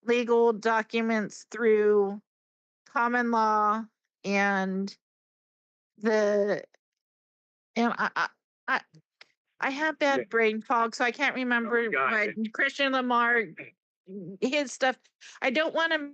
legal documents through common law and the and I I have Yeah, bad brain fog, so I can't no, remember you got what it. Christian Lamar his stuff. I don't want to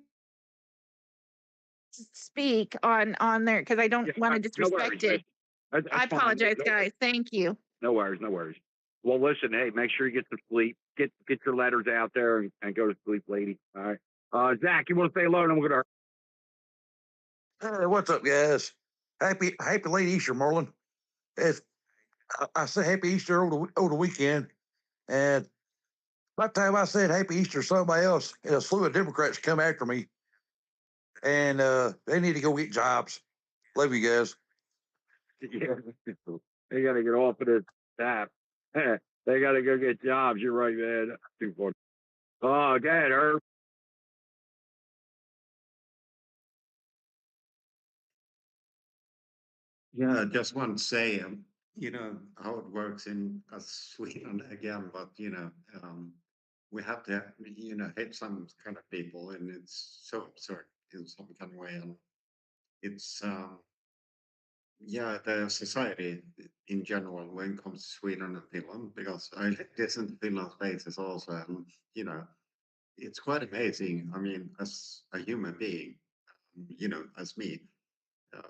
speak on there because I don't Yeah, want to no worries, disrespect miss. it. I That's fine. apologize, No worries. guys. Thank you. No worries, no worries. Well, listen, hey, make sure you get some sleep. Get your letters out there and go to sleep, lady. All right. Zach, you want to say hello? And I'm gonna. Hey, what's up, guys? Happy late Easter, Merlin. It's, I say happy Easter over the weekend, and by the time I said happy Easter, somebody else, a slew of Democrats come after me, and they need to go get jobs. Love you guys. Yeah, they got to get off of this tap. They got to go get jobs. You're right, man. That's too funny. Oh, go ahead, Herb. Yeah, I just want to say, how it works in Sweden again, but, we have to, hate some kind of people, and it's so absurd in some kind of way. And it's, yeah, the society in general when it comes to Sweden and Finland, because I listen to Finland's basis also, and, it's quite amazing. I mean, as a human being, as me,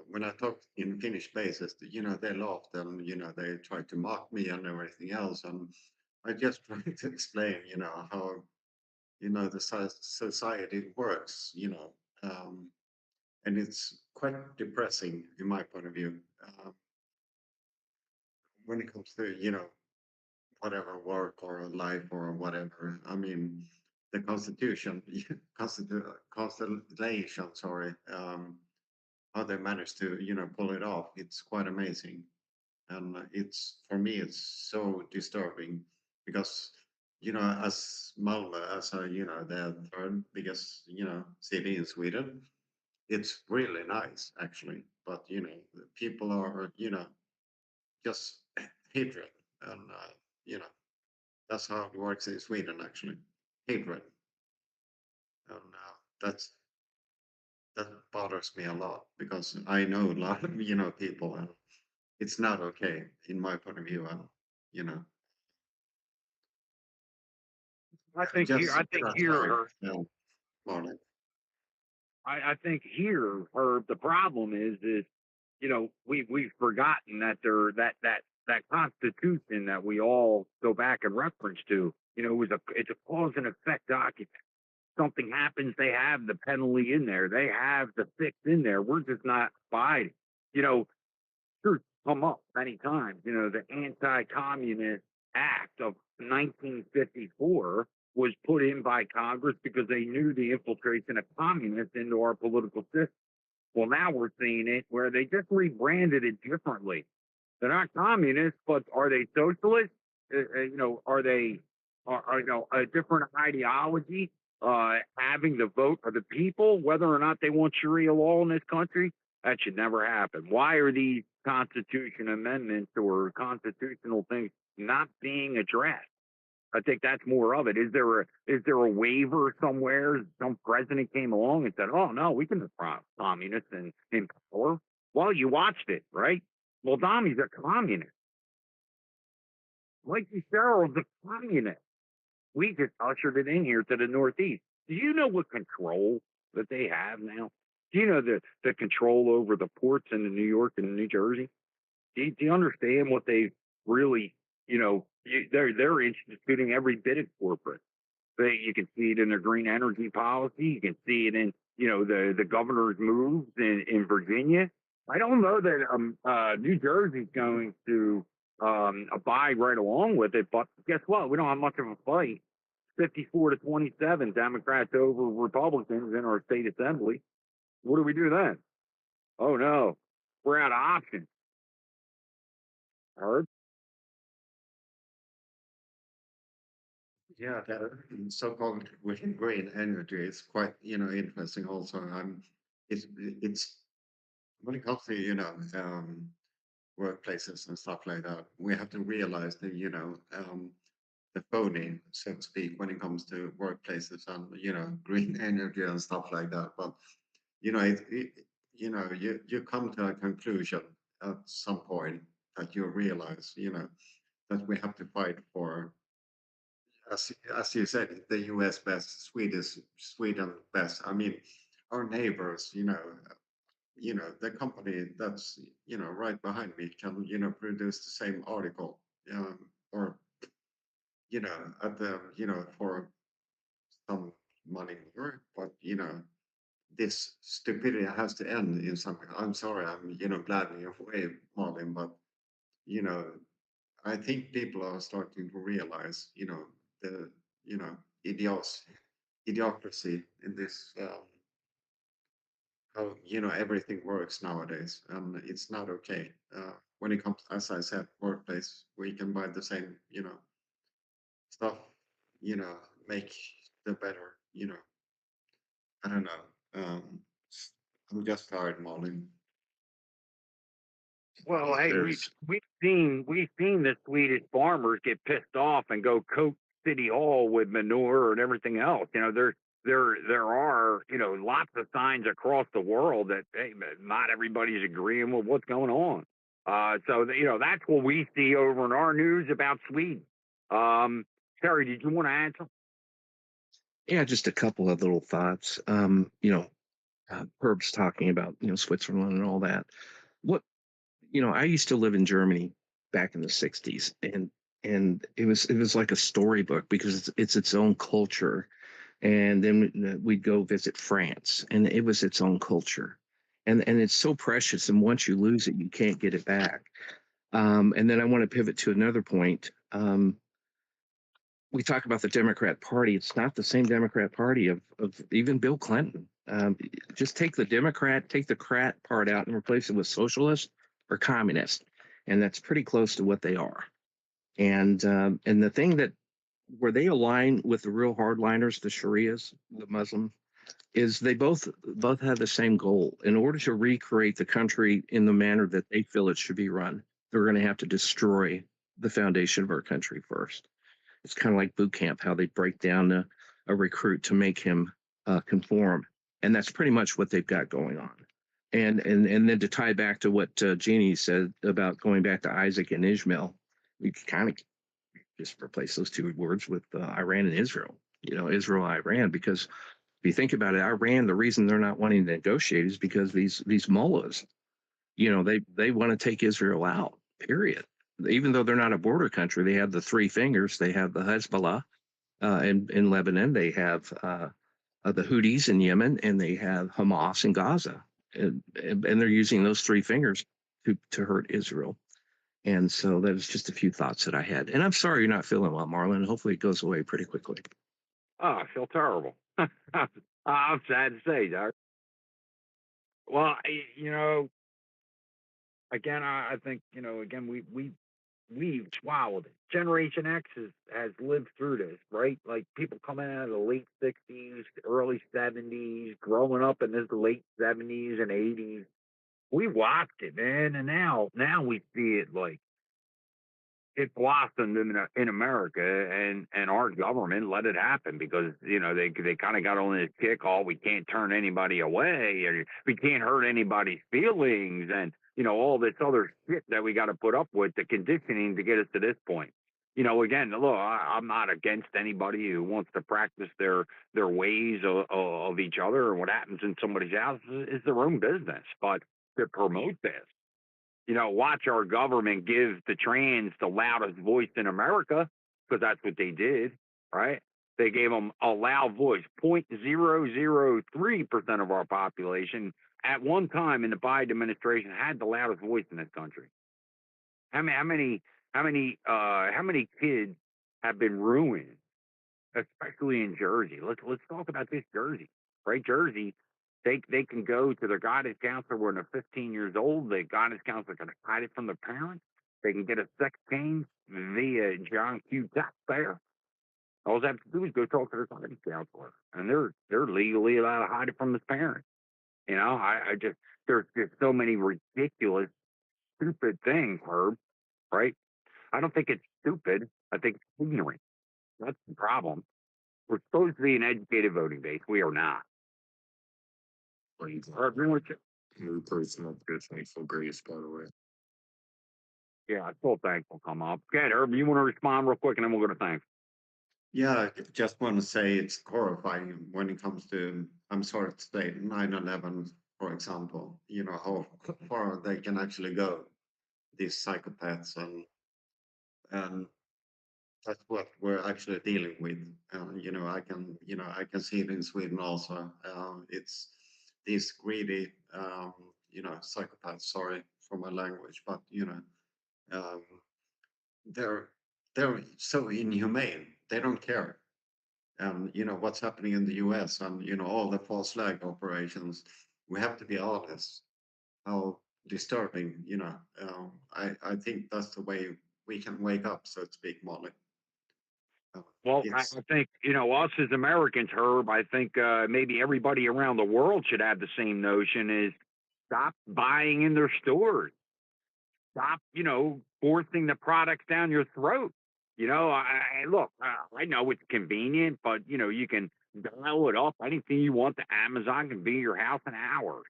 when I talk in Finnish basis, they laughed and, they tried to mock me and everything else. And I just try to explain, how, the society works, and it's quite depressing in my point of view. When it comes to, whatever work or life or whatever, I mean, the constitution, constellation, sorry, how they managed to pull it off, it's quite amazing. And it's, for me, it's so disturbing because as Malmö, as a, the third biggest city in Sweden, it's really nice actually, but the people are just hatred, and that's how it works in Sweden actually, hatred. And that bothers me a lot because I know a lot of people, and it's not okay in my point of view. And you know, I think here. just I think that's here, my Herb. morning. I think here, Herb. The problem is we've forgotten that that Constitution that we all go back and reference to. It's a cause and effect document. Something happens, they have the penalty in there. They have the fix in there. We're just not abiding. You know, sure, come up many times. The Anti-Communist Act of 1954 was put in by Congress because they knew the infiltration of communists into our political system. Well, now we're seeing it where they just rebranded it differently. They're not communists, but are they socialists? Are they a different ideology? Having the vote of the people, whether or not they want Sharia law in this country, that should never happen. Why are these constitution amendments or constitutional things not being addressed? I think that's more of it. Is there a waiver somewhere? Some president came along and said, "Oh no, we can deprive communists in power." Well, you watched it, right? Well, Dami's a communist. Mikey Sherrill's a communist. We just ushered it in here to the Northeast. Do you know what control that they have now? Do you know the control over the ports in New York and New Jersey? Do you understand what they really, they're instituting every bit of corporate. You can see it in their green energy policy. You can see it in, the governor's moves in Virginia. I don't know that New Jersey's going to abide right along with it, but guess what? We don't have much of a fight. 54-27, Democrats over Republicans in our state assembly. What do we do then? Oh no, we're out of options. Heard? Yeah, that so-called green energy is quite, interesting also. It's when it comes to, workplaces and stuff like that, we have to realize that, the phony, so to speak, when it comes to workplaces and, green energy and stuff like that. But, you come to a conclusion at some point that you realize, that we have to fight for, as you said, the US best, Sweden best. I mean, our neighbors, the company that's, right behind me can, produce the same article, or, at the, for some money more, but, this stupidity has to end in some. I'm sorry, I'm, blabbing your way, Martin, but, you know, I think people are starting to realize, the, idiocracy in this, how, everything works nowadays, and it's not okay. When it comes, as I said, workplace, we can buy the same, stuff, make the better, I don't know. I'm just tired, Marlin. Well, hey, There's we've seen the Swedish farmers get pissed off and go coat City Hall with manure and everything else. There are lots of signs across the world that hey, not everybody's agreeing with what's going on. That's what we see over in our news about Sweden. Terry, did you want to add something? Yeah, just a couple of little thoughts. Herb's talking about, Switzerland and all that. What, I used to live in Germany back in the 60s, and it was like a storybook because it's its own culture. And then we'd go visit France, and it was its own culture. And it's so precious, and once you lose it, you can't get it back. And then I want to pivot to another point. We talk about the Democrat Party. It's not the same Democrat Party of even Bill Clinton. Just take the crat part out and replace it with socialist or communist, and that's pretty close to what they are. And the thing that where they align with the real hardliners, the Sharias, the Muslim, is they both have the same goal. In order to recreate the country in the manner that they feel it should be run, they're going to have to destroy the foundation of our country first. It's kind of like boot camp, how they break down a recruit to make him conform, and that's pretty much what they've got going on. And then to tie back to what Jeannie said about going back to Isaac and Ishmael, we kind of just replace those two words with Iran and Israel. Israel, Iran, because if you think about it, Iran, the reason they're not wanting to negotiate is because these mullahs, they want to take Israel out. Period. Even though they're not a border country, they have the three fingers. They have the Hezbollah in Lebanon. They have the Houthis in Yemen, and they have Hamas in Gaza. And they're using those three fingers to hurt Israel. And so that was just a few thoughts that I had. And I'm sorry you're not feeling well, Marlon. Hopefully it goes away pretty quickly. Oh, I feel terrible. I'm sad to say, Doc. Well, again, I think again we've swallowed it. Generation X has lived through this, right? Like people coming out of the late '60s, early '70s, growing up in the late '70s and '80s. We watched it, man, and now we see it like it blossomed in America, and our government let it happen because they kind of got on this kick. Oh, we can't turn anybody away, or we can't hurt anybody's feelings, and all this other shit that we got to put up with, the conditioning to get us to this point. You know, again, look, I'm not against anybody who wants to practice their ways of each other, and what happens in somebody's house is their own business. But to promote this, you know, watch our government give the trans the loudest voice in America, because that's what they did, right? They gave them a loud voice. 0.003% of our population at one time in the Biden administration had the loudest voice in this country. How many kids have been ruined, especially in Jersey? Let's talk about this Jersey, right? Jersey, they can go to their guidance counselor when they're 15 years old. The guidance counselor can hide it from their parents. They can get a sex change via John Q. Taxpayer. All they have to do is go talk to their guidance counselor, and they're legally allowed to hide it from his parents. You know, I just there's just so many ridiculous, stupid things, Herb. Right? I don't think it's stupid. I think it's ignorant. That's the problem. We're supposed to be an educated voting base. We are not. Herb, you want to- New person up here, thankful grace, by the way. Yeah, I still thankful come up. Okay, Herb, you want to respond real quick, and then we'll go to thanks. Yeah, I just want to say it's horrifying when it comes to, I'm sorry to say, 9/11, for example, you know, how far they can actually go, these psychopaths, and that's what we're actually dealing with. You know, I can see it in Sweden also. It's these greedy, psychopaths. Sorry for my language, but um, they're so inhumane. They don't care. And you know what's happening in the U.S. and all the false flag operations. We have to be honest. How disturbing. I think that's the way we can wake up, so to speak, Molly. Well, I It's think, us as Americans, Herb, I think maybe everybody around the world should have the same notion is stop buying in their stores. Stop, forcing the products down your throat. Look, I know it's convenient, but you can dial it up. Anything you want, the Amazon can be in your house in hours.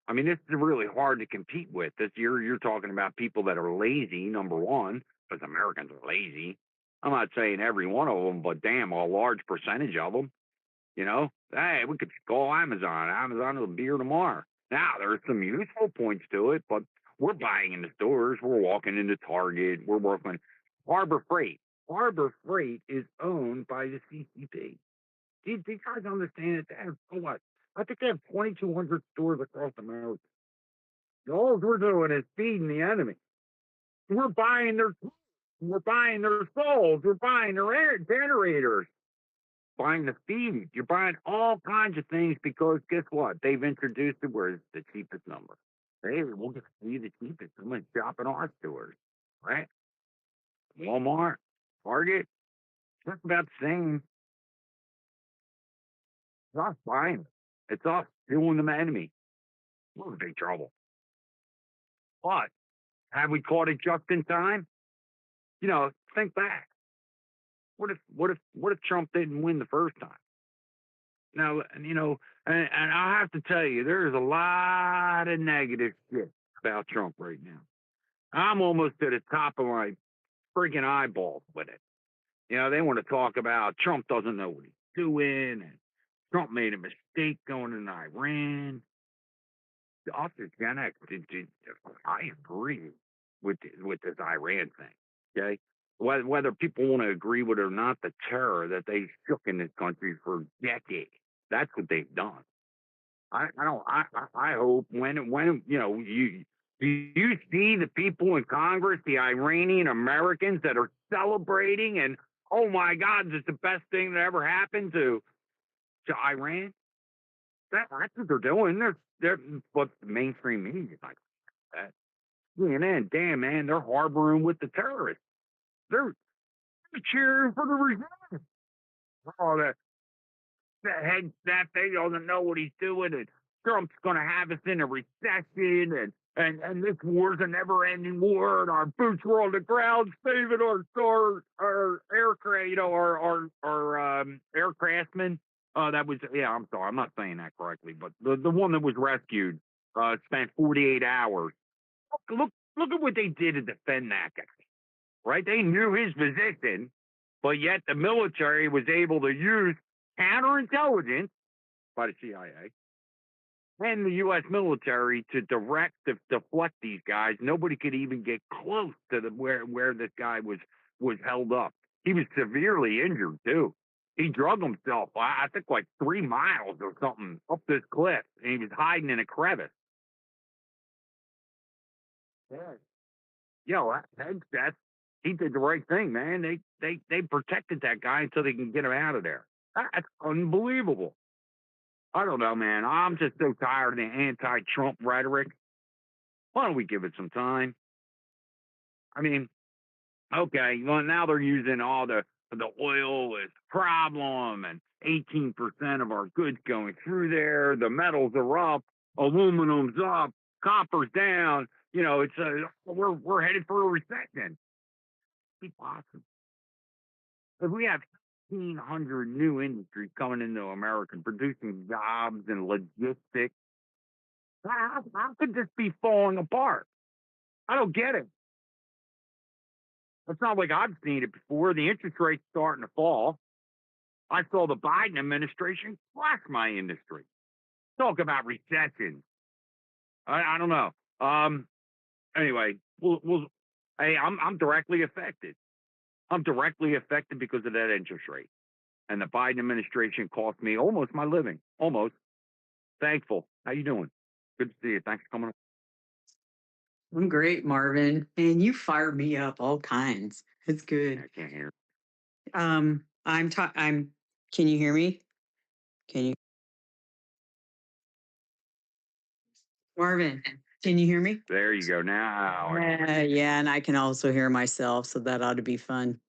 I mean, this is really hard to compete with. You're talking about people that are lazy, number one, because Americans are lazy. I'm not saying every one of them, but damn, a large percentage of them. Hey, we could call Amazon. Amazon will be here tomorrow. Now, there's some useful points to it, but we're buying in the stores. We're walking into Target. We're working Harbor Freight. Harbor Freight is owned by the CCP. Do you guys understand that? They have, what? I think they have 2,200 stores across America. All we're doing is feeding the enemy. We're buying their souls. We're buying their air generators, buying the feed. You're buying all kinds of things because guess what? They've introduced it where it's the cheapest number. Hey, we'll just see the cheapest. I'm going to shop in our stores, right? Walmart, Target, just about the same. It's us buying it. It's us fueling the enemy. We're in big trouble. But have we caught it just in time? Think back. What if Trump didn't win the first time? Now, and I have to tell you, there's a lot of negative shit about Trump right now. I'm almost to the top of my freaking eyeballs with it. They want to talk about Trump doesn't know what he's doing, and Trump made a mistake going in Iran. Officer Gen X, I agree with this Iran thing. Okay, whether people want to agree with it or not, the terror that they shook in this country for decades. That's what they've done. I don't. I hope when you do you see the people in Congress, the Iranian Americans that are celebrating and oh my God, this is the best thing that ever happened to Iran. That's what they're doing. They're but the mainstream media is like that. CNN, damn man, they're harboring with the terrorists. They're cheering for the regime. Oh, that head that they doesn't know what he's doing, and Trump's gonna have us in a recession, and this war's a never-ending war, and our boots are on the ground saving our aircraft, our aircraftsmen. That was I'm sorry, I'm not saying that correctly, but the one that was rescued spent 48 hours. Look at what they did to defend that guy. right? They knew his position, but yet the military was able to use counterintelligence by the CIA and the U.S. military to deflect these guys. Nobody could even get close to where this guy was held up. He was severely injured too. He drug himself, I think, like 3 miles or something up this cliff, and he was hiding in a crevice. Yeah, yo, that's he did the right thing, man. They protected that guy until they can get him out of there. That's unbelievable. I don't know, man. I'm just so tired of the anti-Trump rhetoric. Why don't we give it some time? I mean, okay, well, now they're using all the oil is problem and 18% of our goods going through there. The metals are up, aluminum's up, copper's down. You know, we're headed for a recession. Be possible. If we have 1,500 new industries coming into America, producing jobs and logistics, how could this be falling apart? I don't get it. It's not like I've seen it before. The interest rate's starting to fall. I saw the Biden administration crush my industry. Talk about recession. I don't know. Anyway, hey, I'm directly affected. I'm directly affected because of that interest rate. And the Biden administration cost me almost my living. Almost. Thankful. How you doing? Good to see you. Thanks for coming. I'm great, Marvin. And you fire me up all kinds. It's good. I can't hear. Can you hear me? Can you? Marvin, can you hear me? There you go. Now. Yeah, and I can also hear myself, so that ought to be fun.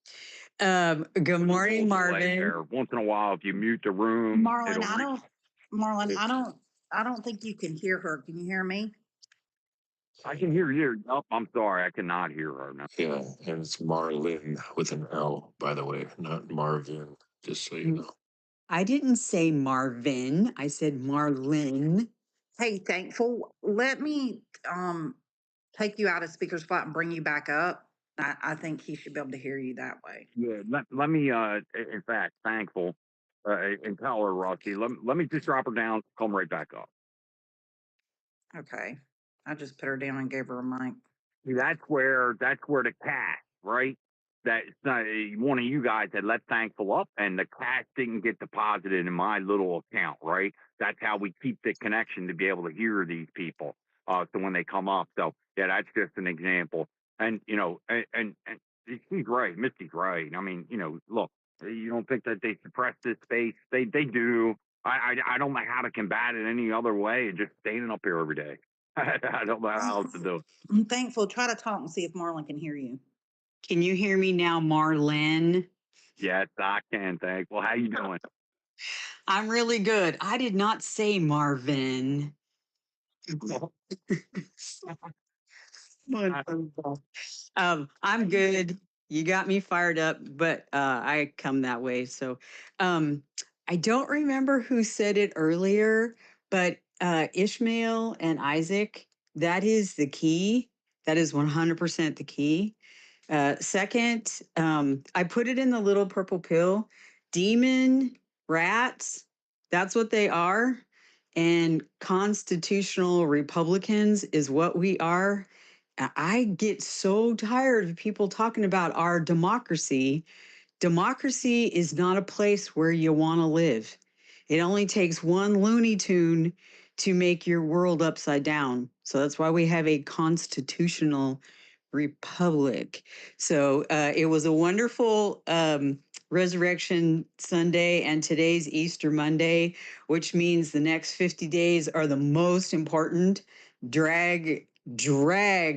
Good morning, Marvin. Once in a while, if you mute the room, Marlon, I don't think you can hear her. Can you hear me? I can hear you. Oh, I'm sorry. I cannot hear her now. Yeah, and it's Marlin with an L, by the way, not Marvin, just so you know. I didn't say Marvin. I said Marlin. Hey, Thankful, let me take you out of speaker spot and bring you back up. I think he should be able to hear you that way. Yeah, let me, in fact, Thankful, and tell her, Rusty, let me just drop her down, come right back up. Okay. I just put her down and gave her a mic. See, that's where the cash, right? That one of you guys had let Thankful up, and the cash didn't get deposited in my little account, right? That's how we keep the connection to be able to hear these people. So when they come up, so yeah, that's just an example. And you know, and she's right, Misty's right. I mean, you know, look, you don't think that they suppress this space? They do. I don't know how to combat it any other way. Just standing up here every day. I don't know how else to do. I'm Thankful. Try to talk and see if Marlon can hear you. Can you hear me now, Marlin? Yes, I can. Thankful. How you doing? I'm really good. I did not say Marvin. I'm good. You got me fired up, but I come that way. So I don't remember who said it earlier, but Ishmael and Isaac, that is the key. That is 100% the key. Second, I put it in the little purple pill. Demon rats, that's what they are. And constitutional Republicans is what we are. I get so tired of people talking about our democracy. Democracy is not a place where you want to live. It only takes one Looney Tune to make your world upside down. So that's why we have a constitutional republic. So it was a wonderful Resurrection Sunday, and today's Easter Monday, which means the next 50 days are the most important. Drag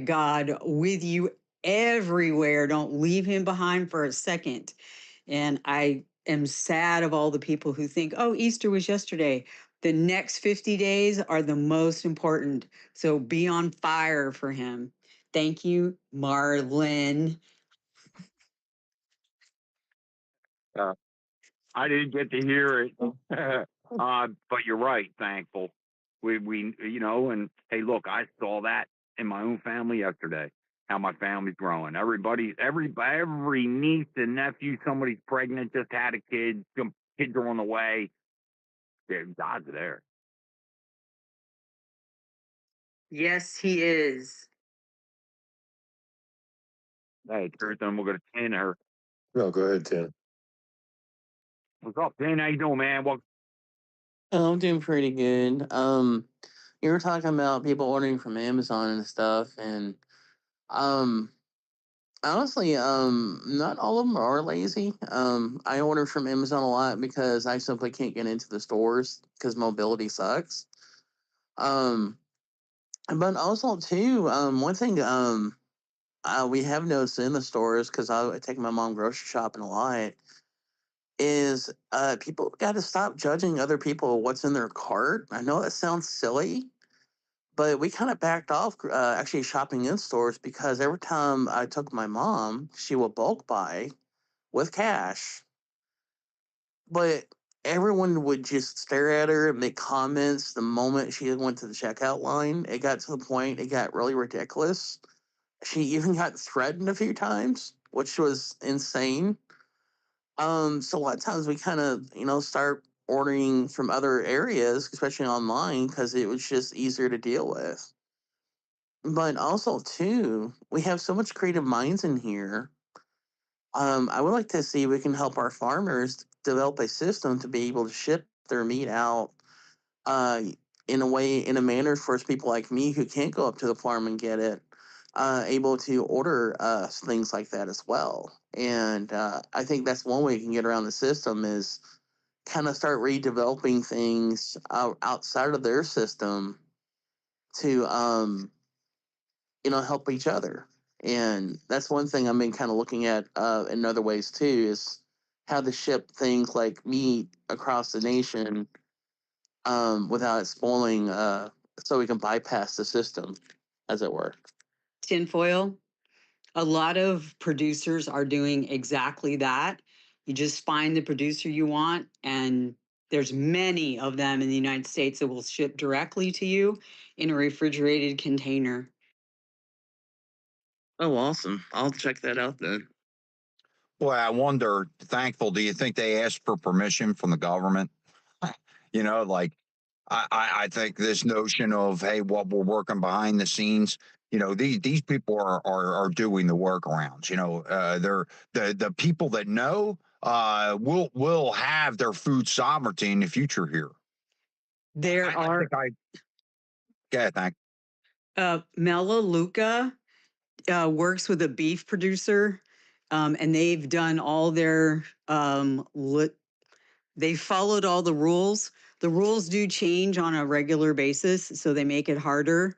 God with you everywhere. Don't leave him behind for a second. And I am sad of all the people who think, oh, Easter was yesterday. The next 50 days are the most important. So be on fire for him. Thank you, Marlin. I didn't get to hear it, but you're right. Thankful. We, you know, and hey, look, I saw that in my own family yesterday, how my family's growing. Every niece and nephew, somebody's pregnant, just had a kid, some kids are on the way. God's there. Yes, he is. Hey, truth, and we'll go to Tin. Her, No, go ahead, Tim. what's up, Tin? How you doing, man? Well, Oh, I'm doing pretty good. You were talking about people ordering from Amazon and stuff, and um, honestly, not all of them are lazy. I order from Amazon a lot because I simply can't get into the stores because mobility sucks. Um, but also too, one thing we have noticed in the stores because I take my mom grocery shopping a lot is people got to stop judging other people what's in their cart. I know that sounds silly, but we kind of backed off actually shopping in stores because every time I took my mom, she would bulk buy with cash, but everyone would just stare at her and make comments the moment she went to the checkout line. It got to the point it got really ridiculous. She even got threatened a few times, which was insane. So a lot of times we kind of, start ordering from other areas, especially online, because it was just easier to deal with. But also too, we have so much creative minds in here. I would like to see if we can help our farmers develop a system to be able to ship their meat out uh, in a manner for people like me who can't go up to the farm and get it, able to order things like that as well. And I think that's one way you can get around the system is kind of start redeveloping things outside of their system to help each other. And that's one thing I've been kind of looking at in other ways too is how to ship things like meat across the nation without it spoiling, so we can bypass the system, as it were. Tinfoil. A lot of producers are doing exactly that. You just find the producer you want, and there's many of them in the United States that will ship directly to you in a refrigerated container. Oh, awesome! I'll check that out then. Boy, I wonder, thankful, do you think they asked for permission from the government? Like I think this notion of, hey, what we're working behind the scenes, these people are doing the workarounds. They're the people that know will have their food sovereignty in the future here. There I are think I yeah, thank Melaleuca works with a beef producer, and they've done all their they followed all the rules. The rules do change on a regular basis, so they make it harder.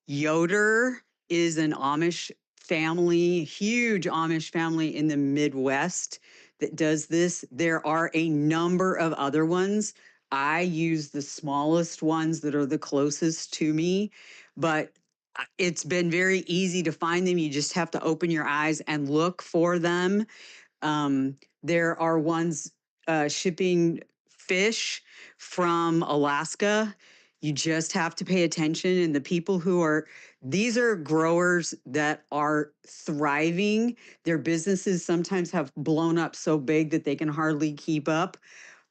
Yoder is an Amish family, huge Amish family in the Midwest that does this. There are a number of other ones. I use the smallest ones that are the closest to me, but it's been very easy to find them. You just have to open your eyes and look for them. There are ones shipping fish from Alaska. You just have to pay attention. And the people these are growers that are thriving. Their businesses sometimes have blown up so big that they can hardly keep up.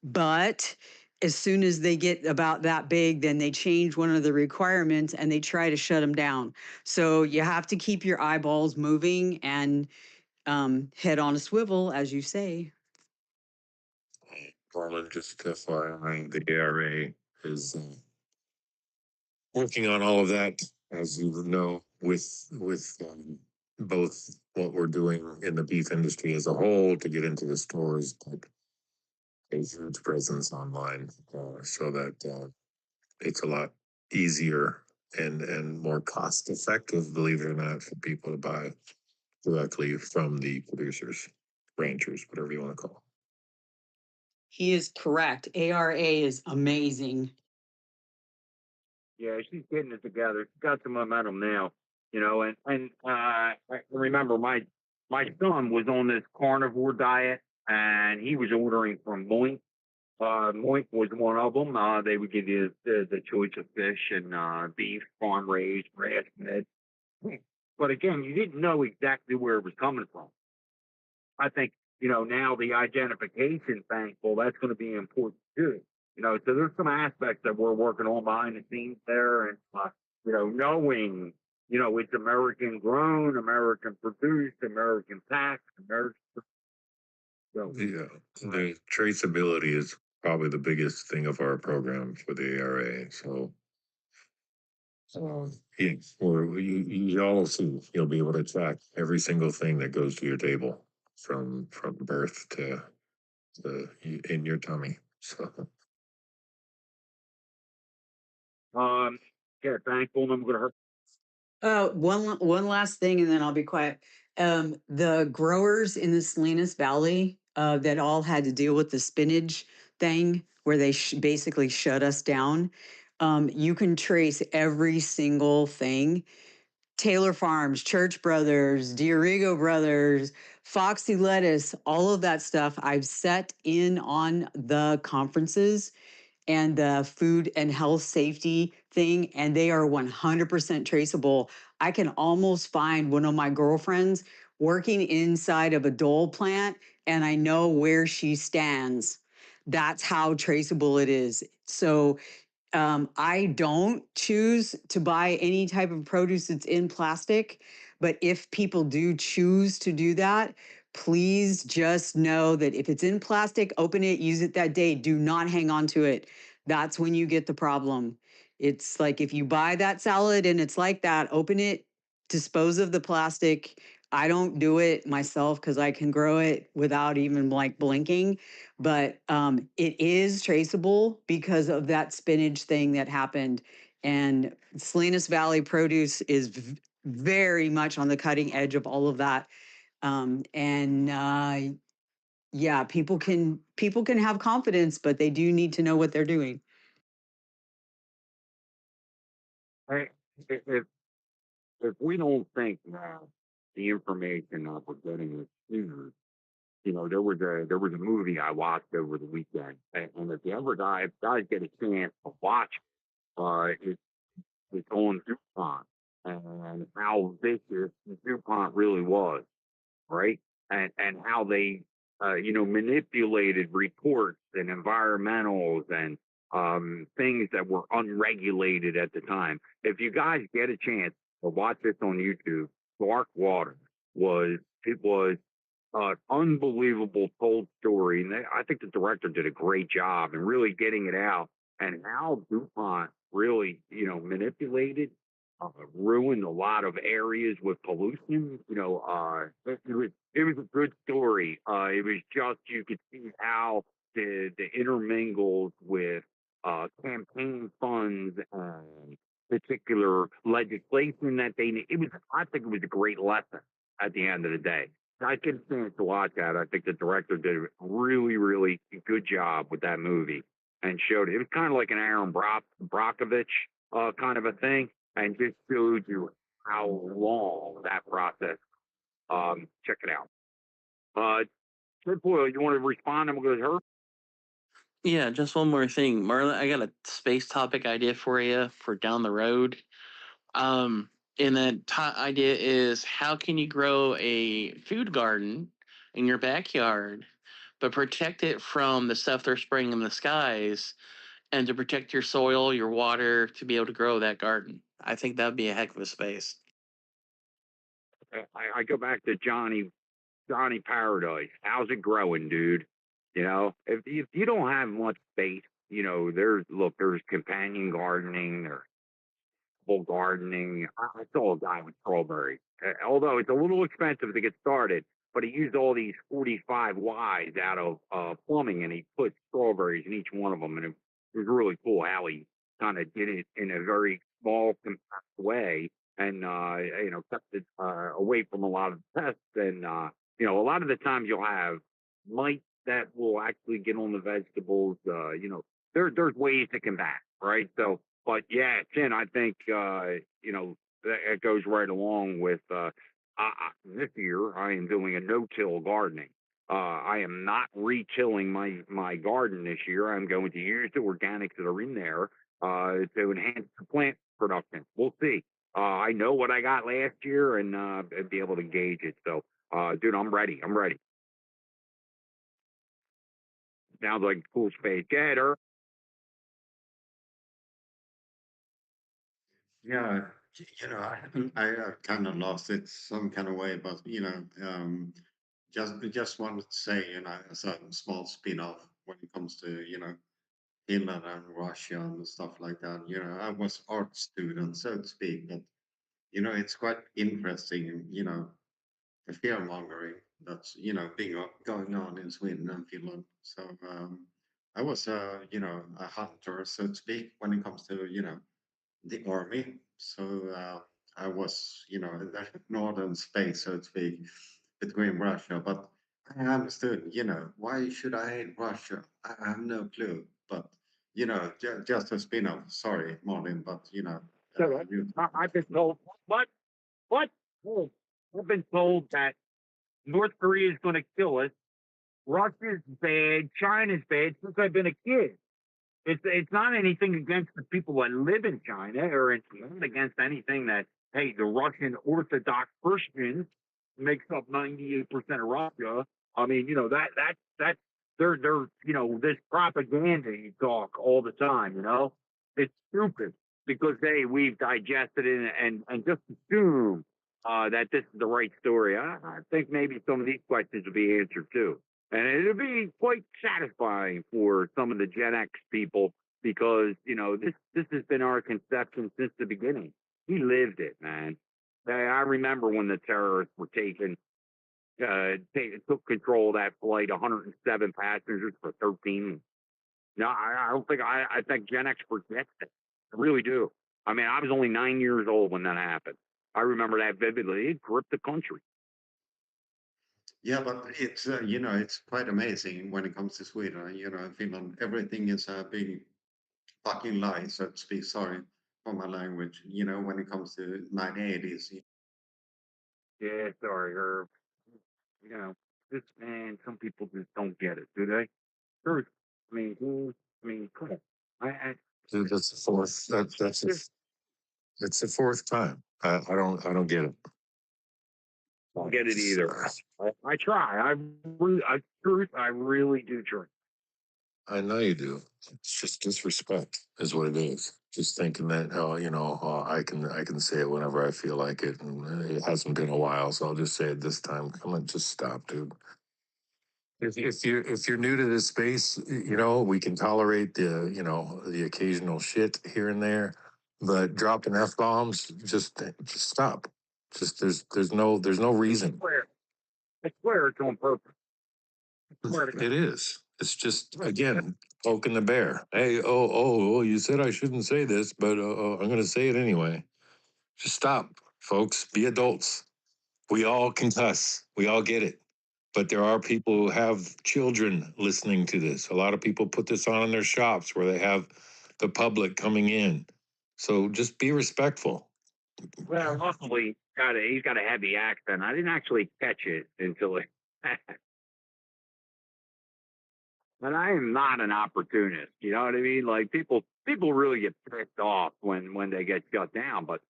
But as soon as they get about that big, then they change one of the requirements and they try to shut them down. So you have to keep your eyeballs moving and head on a swivel, as you say. Garland, just FYI, the ARA is working on all of that, as you know, with both what we're doing in the beef industry as a whole to get into the stores, but a huge presence online, so that it's a lot easier and more cost effective, believe it or not, for people to buy directly from the producers, ranchers, whatever you want to call them. He is correct. ARA is amazing. yeah, she's getting it together. She's got some momentum now, and I remember my son was on this carnivore diet, and he was ordering from Moink. Moink was one of them. They would give you the choice of fish and beef, farm raised, grass fed. but again, you didn't know exactly where it was coming from. I think, now the identification thing, well, that's going to be important too. So there's some aspects that we're working on behind the scenes there, and knowing, it's American grown, American produced, American packed, American. So, Yeah, the traceability is probably the biggest thing of our program for the ARA. So, yeah, or you all see, you'll be able to track every single thing that goes to your table from birth to in your tummy. So, yeah, thankful. I'm going to hurt. One last thing, and then I'll be quiet. The growers in the Salinas Valley that all had to deal with the spinach thing, where they basically shut us down. You can trace every single thing. Taylor Farms, Church Brothers, Diorigo Brothers, Foxy Lettuce, all of that stuff. I've set in on the conferences and the food and health safety thing, and they are 100% traceable. I can almost find one of my girlfriends working inside of a Dole plant, and I know where she stands. That's how traceable it is. So I don't choose to buy any type of produce that's in plastic, but if people do choose to do that, please just know that if it's in plastic, open it, use it that day. Do not hang on to it. That's when you get the problem. It's like if you buy that salad and it's like that, open it, dispose of the plastic. I don't do it myself because I can grow it without even like blinking, but it is traceable because of that spinach thing that happened. And Salinas Valley Produce is very much on the cutting edge of all of that. Yeah, people can have confidence, but they do need to know what they're doing. Hey, if we don't think now the information that we're getting is sooner, there was a movie I watched over the weekend, and if you ever guys get a chance to watch, it's on DuPont and how vicious DuPont really was, right? And how they manipulated reports and environmentals and things that were unregulated at the time. If you guys get a chance to watch this on YouTube, Dark Water was an unbelievable told story, and I think the director did a great job in really getting it out and how DuPont really manipulated, ruined a lot of areas with pollution. It was a good story. It was just you could see how the intermingled with campaign funds and particular legislation that they need. I think it was a great lesson at the end of the day. I get a chance to watch that. I think the director did a really, really good job with that movie and showed it. It was kind of like an Aaron Brockovich kind of a thing, and just showed you how long that process. Check it out. Boyle, you want to respond? I'm going to her. Yeah, just one more thing, Marlon. I got a space topic idea for you for down the road. And that idea is how can you grow a food garden in your backyard, but protect it from the stuff they're spraying in the skies, and to protect your soil, your water, to be able to grow that garden. I think that'd be a heck of a space. I go back to Johnny Paradise. How's it growing, dude? If you don't have much space, there's companion gardening or full gardening. I saw a guy with strawberries. Although it's a little expensive to get started, but he used all these 45 Ys out of plumbing, and he put strawberries in each one of them, and it was really cool how he kind of did it in a very small, compact way, and kept it away from a lot of pests. And a lot of the times you'll have mites that will actually get on the vegetables. There's ways to combat, right? So, but yeah, Tim, I think that it goes right along with this year. I am doing a no-till gardening. I am not re-tilling my garden this year. I'm going to use the organics that are in there to enhance the plant production. We'll see. I know what I got last year and be able to gauge it. So, dude, I'm ready. I'm ready. Sounds like a cool space. Get her. Yeah, I kind of lost it some kind of way, but just wanted to say, as a small spin-off when it comes to, Finland and Russia and stuff like that. I was art student, so to speak, but it's quite interesting, the fear mongering that's going on in Sweden and Finland. So I was a hunter, so to speak, when it comes to the army. So I was in the northern space, so to speak, between Russia. But I understood, why should I hate Russia? I have no clue. But just a spin-off. Sorry, Martin, but So I've been told what? What? Oh, I've been told that North Korea is going to kill us. Russia's bad. China's bad since I've been a kid. It's not anything against the people that live in China, or it's not against anything that, hey, the Russian Orthodox Christians makes up 98% of Russia. I mean, that they're this propaganda you talk all the time. It's stupid because hey, we've digested it and just assume that this is the right story. I think maybe some of these questions will be answered too. And it'll be quite satisfying for some of the Gen X people because, this has been our conception since the beginning. We lived it, man. I remember when the terrorists were took control of that flight, 107 passengers for 13. No, I don't think, I think Gen X forgets it. I really do. I mean, I was only 9 years old when that happened. I remember that vividly. It gripped the country. Yeah, but it's quite amazing when it comes to Sweden, Finland. Everything is a big fucking lie, so to speak. Sorry for my language. When it comes to 1980s. Yeah, sorry, Herb. This man, some people just don't get it, do they? Truth. Come on. Dude, that's the fourth. That's the fourth time. I don't get it. Don't get it either. I try. Truth, I really do try. I know you do. It's just disrespect, is what it is. Just thinking that, I can say it whenever I feel like it, and it hasn't been a while, so I'll just say it this time. Come on, just stop, dude. If you're new to this space, we can tolerate the occasional shit here and there, but dropping f bombs, just stop. Just there's no reason. I swear it's on purpose. I swear to God. It is. It's just again poking the bear. Hey, oh, you said I shouldn't say this, but I'm going to say it anyway. Just stop, folks. Be adults. We all can cuss. We all get it. But there are people who have children listening to this. A lot of people put this on in their shops where they have the public coming in. So just be respectful. Well, luckily, he's got a heavy accent. I didn't actually catch it until it. But I am not an opportunist. You know what I mean? Like people really get pissed off when they get shut down. But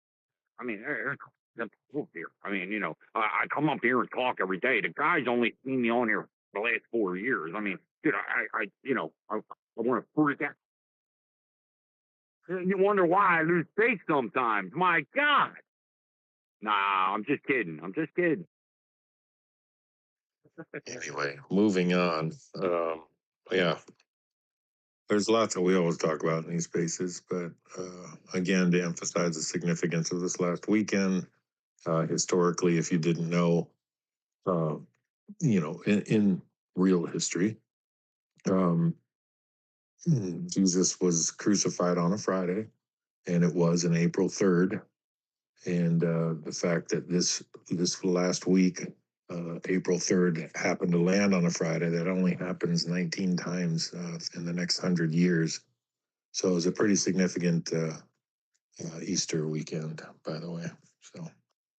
I mean, there's proof here. I mean, I come up here and talk every day. The guy's only seen me on here for the last 4 years. I mean, dude, I want to freak out. You wonder why I lose faith sometimes. My God. Nah, I'm just kidding. I'm just kidding. Anyway, moving on. Yeah. There's lots that we always talk about in these spaces, but again, to emphasize the significance of this last weekend, historically, if you didn't know, uh, in real history, Jesus was crucified on a Friday, and it was on April 3rd. And the fact that this last week, April 3rd, happened to land on a Friday, that only happens 19 times in the next 100 years. So it was a pretty significant Easter weekend, by the way. So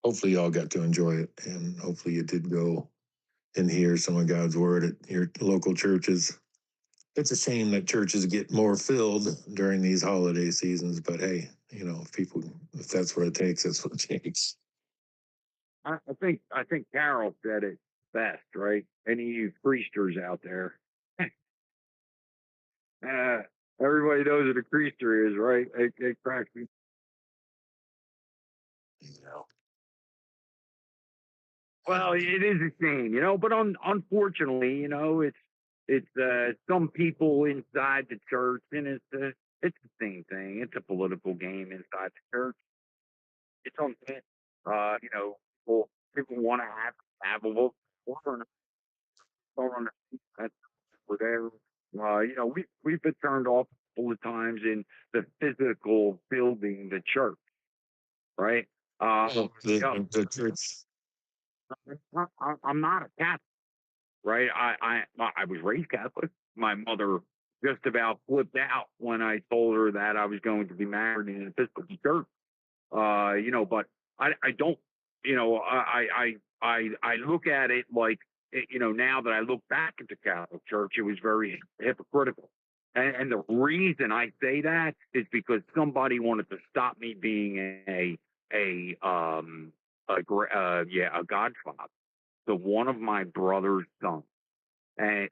hopefully y'all got to enjoy it, and hopefully you did go and hear some of God's word at your local churches. it's a shame that churches get more filled during these holiday seasons, but hey, if that's what it takes, that's what it takes. I think Carol said it best, right? Any of you priesters out there, uh, everybody knows what a priester is, right? It cracks me. Well, it is a shame, but unfortunately, it's some people inside the church, and it's the same thing. It's a political game inside the church. It's unfair. People want to have a vote for it, don't understand that we're there. We've been turned off a couple of times in the physical building, the church, right? Well, Yeah, the church, I'm not a Catholic, right? I was raised Catholic. My mother just about flipped out when I told her that I was going to be married in an Episcopal church. But I don't, I look at it like, now that I look back at the Catholic Church, it was very hypocritical. And the reason I say that is because somebody wanted to stop me being a godfather to one of my brother's sons. And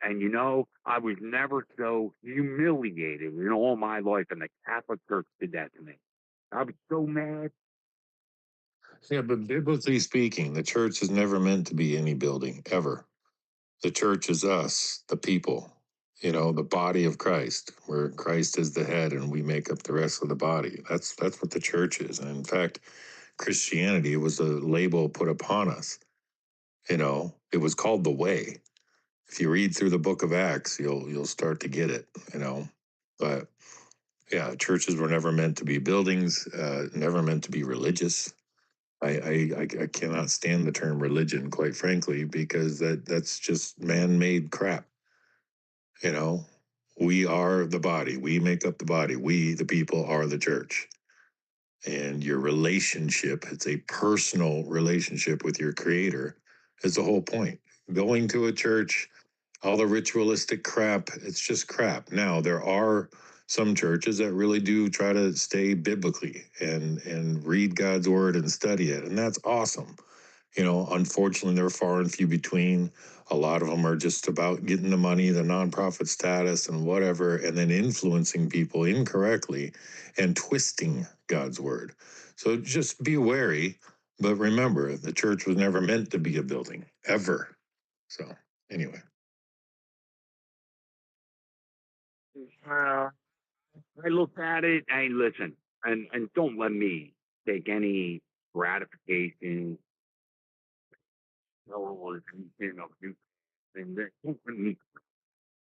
I was never so humiliated in all my life, and the Catholic Church did that to me. I was so mad. yeah, but biblically speaking, the church is never meant to be any building ever. The church is us, the people, the body of Christ, where Christ is the head and we make up the rest of the body. That's what the church is. And in fact, Christianity was a label put upon us. It was called the way. If you read through the book of Acts, you'll start to get it, But yeah, churches were never meant to be buildings, never meant to be religious. I cannot stand the term religion, quite frankly, because that's just man-made crap. We are the body. We make up the body. We, the people, are the church. And your relationship, it's a personal relationship with your creator, is the whole point. Going to a church, all the ritualistic crap, it's just crap. Now, there are some churches that really do try to stay biblically and read God's word and study it. And that's awesome. Unfortunately, they're far and few between. A lot of them are just about getting the money, the nonprofit status, and whatever, and then influencing people incorrectly and twisting God's word. So just be wary. But remember, the church was never meant to be a building, ever. So, anyway. Uh, I looked at it. Hey, listen, and don't let me take any gratification or you and don't let me,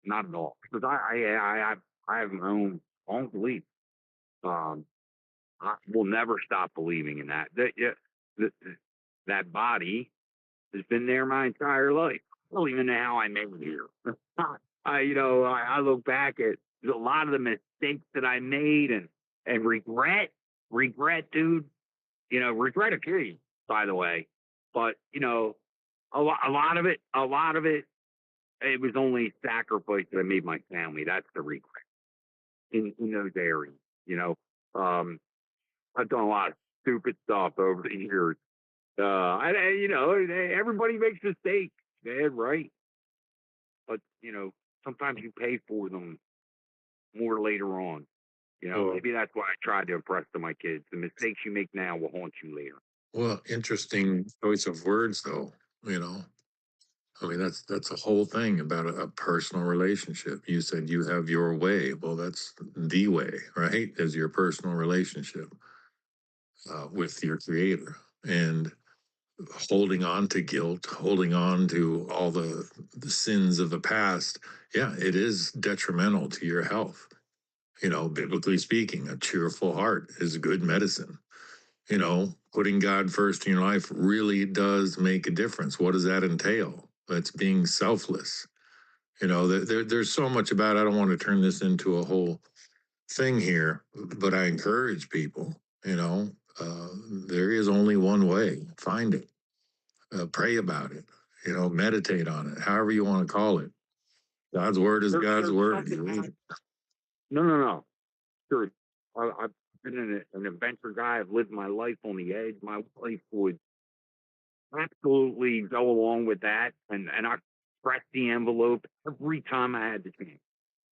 not at all, because I have my own belief. Um, I will never stop believing in that. That that body has been there my entire life. I don't even know how I made it here. I look back at a lot of the mistakes that I made and regret, dude. Regret a key, by the way. But a lot of it, it was only sacrifice that I made my family. That's the regret in those areas. You know, um, I've done a lot of stupid stuff over the years. Everybody makes mistakes, man, right? But sometimes you pay for them more later on. Well, Maybe that's what I tried to impress to my kids. The mistakes you make now will haunt you later. well, interesting choice of words, though. You know, I mean, that's a whole thing about a personal relationship. You said you have your way. Well, that's the way, right? Is your personal relationship with your creator. And holding on to guilt, holding on to all the sins of the past, yeah, it is detrimental to your health. Biblically speaking, a cheerful heart is good medicine. Putting God first in your life really does make a difference. What does that entail? It's being selfless. There's so much about it. I don't want to turn this into a whole thing here, but I encourage people, there is only one way. Find it, pray about it, meditate on it, however you want to call it. God's word is God's There's word. something You read about it. no. Sure. I've been an adventure guy. I've lived my life on the edge. My wife would absolutely go along with that, and I pressed the envelope every time I had the chance.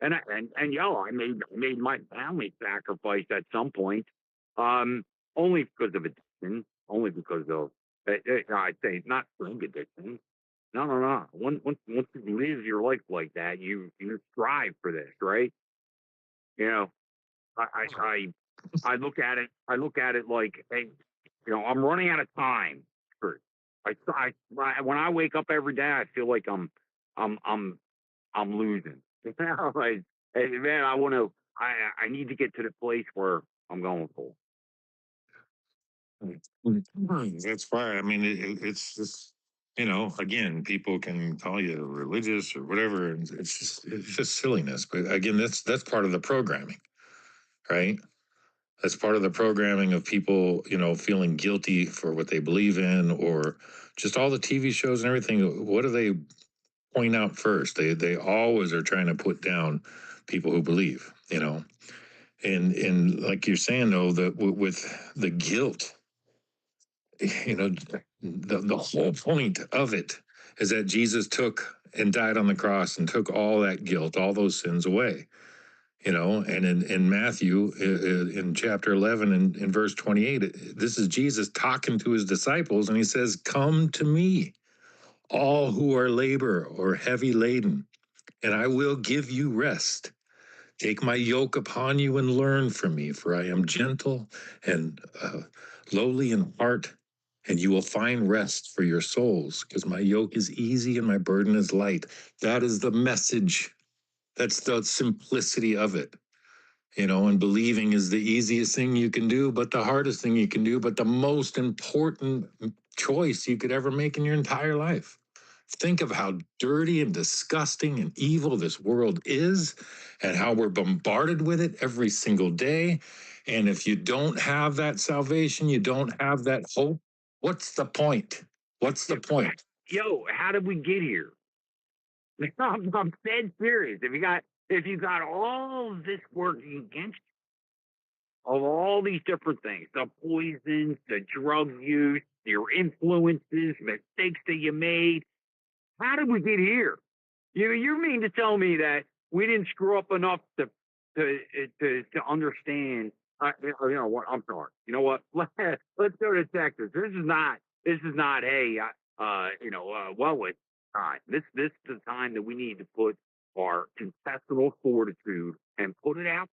And yo, I made my family sacrifice at some point, um, only because of addiction, only because of I'd say not drug addiction. No. Once you live your life like that, you strive for this, right? You know, I I I look at it. I look at it like, hey, I'm running out of time. For when I wake up every day, I feel like I'm I'm I'm losing. Like, hey, man, I want to. I need to get to the place where I'm going for. That's fine. I mean, it's just, again, people can call you religious or whatever. And it's just silliness. But again, that's part of the programming, right? That's part of the programming of people, feeling guilty for what they believe in, or just all the TV shows and everything. What do they point out first? They always are trying to put down people who believe, and like you're saying though, that with the guilt, the whole point of it is that Jesus took and died on the cross and took all that guilt, all those sins away. And in Matthew, in chapter 11 and in verse 28, this is Jesus talking to his disciples, and he says, "Come to me, all who are labor or heavy laden, and I will give you rest. Take my yoke upon you and learn from me, for I am gentle and lowly in heart, and you will find rest for your souls, because my yoke is easy and my burden is light." That is the message. That's the simplicity of it. And believing is the easiest thing you can do, but the hardest thing you can do, but the most important choice you could ever make in your entire life. Think of how dirty and disgusting and evil this world is, and how we're bombarded with it every single day. And if you don't have that salvation, you don't have that hope, what's the point? What's the point? Yo, how did we get here? I'm dead serious. If you got all this working against you, of all these different things, the poisons, the drug use, your influences, mistakes that you made, how did we get here? You mean to tell me that we didn't screw up enough to understand? You know what? I'm sorry. You know what? Let's go to Texas. This is not. This is not. Hey, well, it's time. This is the time that we need to put our intestinal fortitude and put it out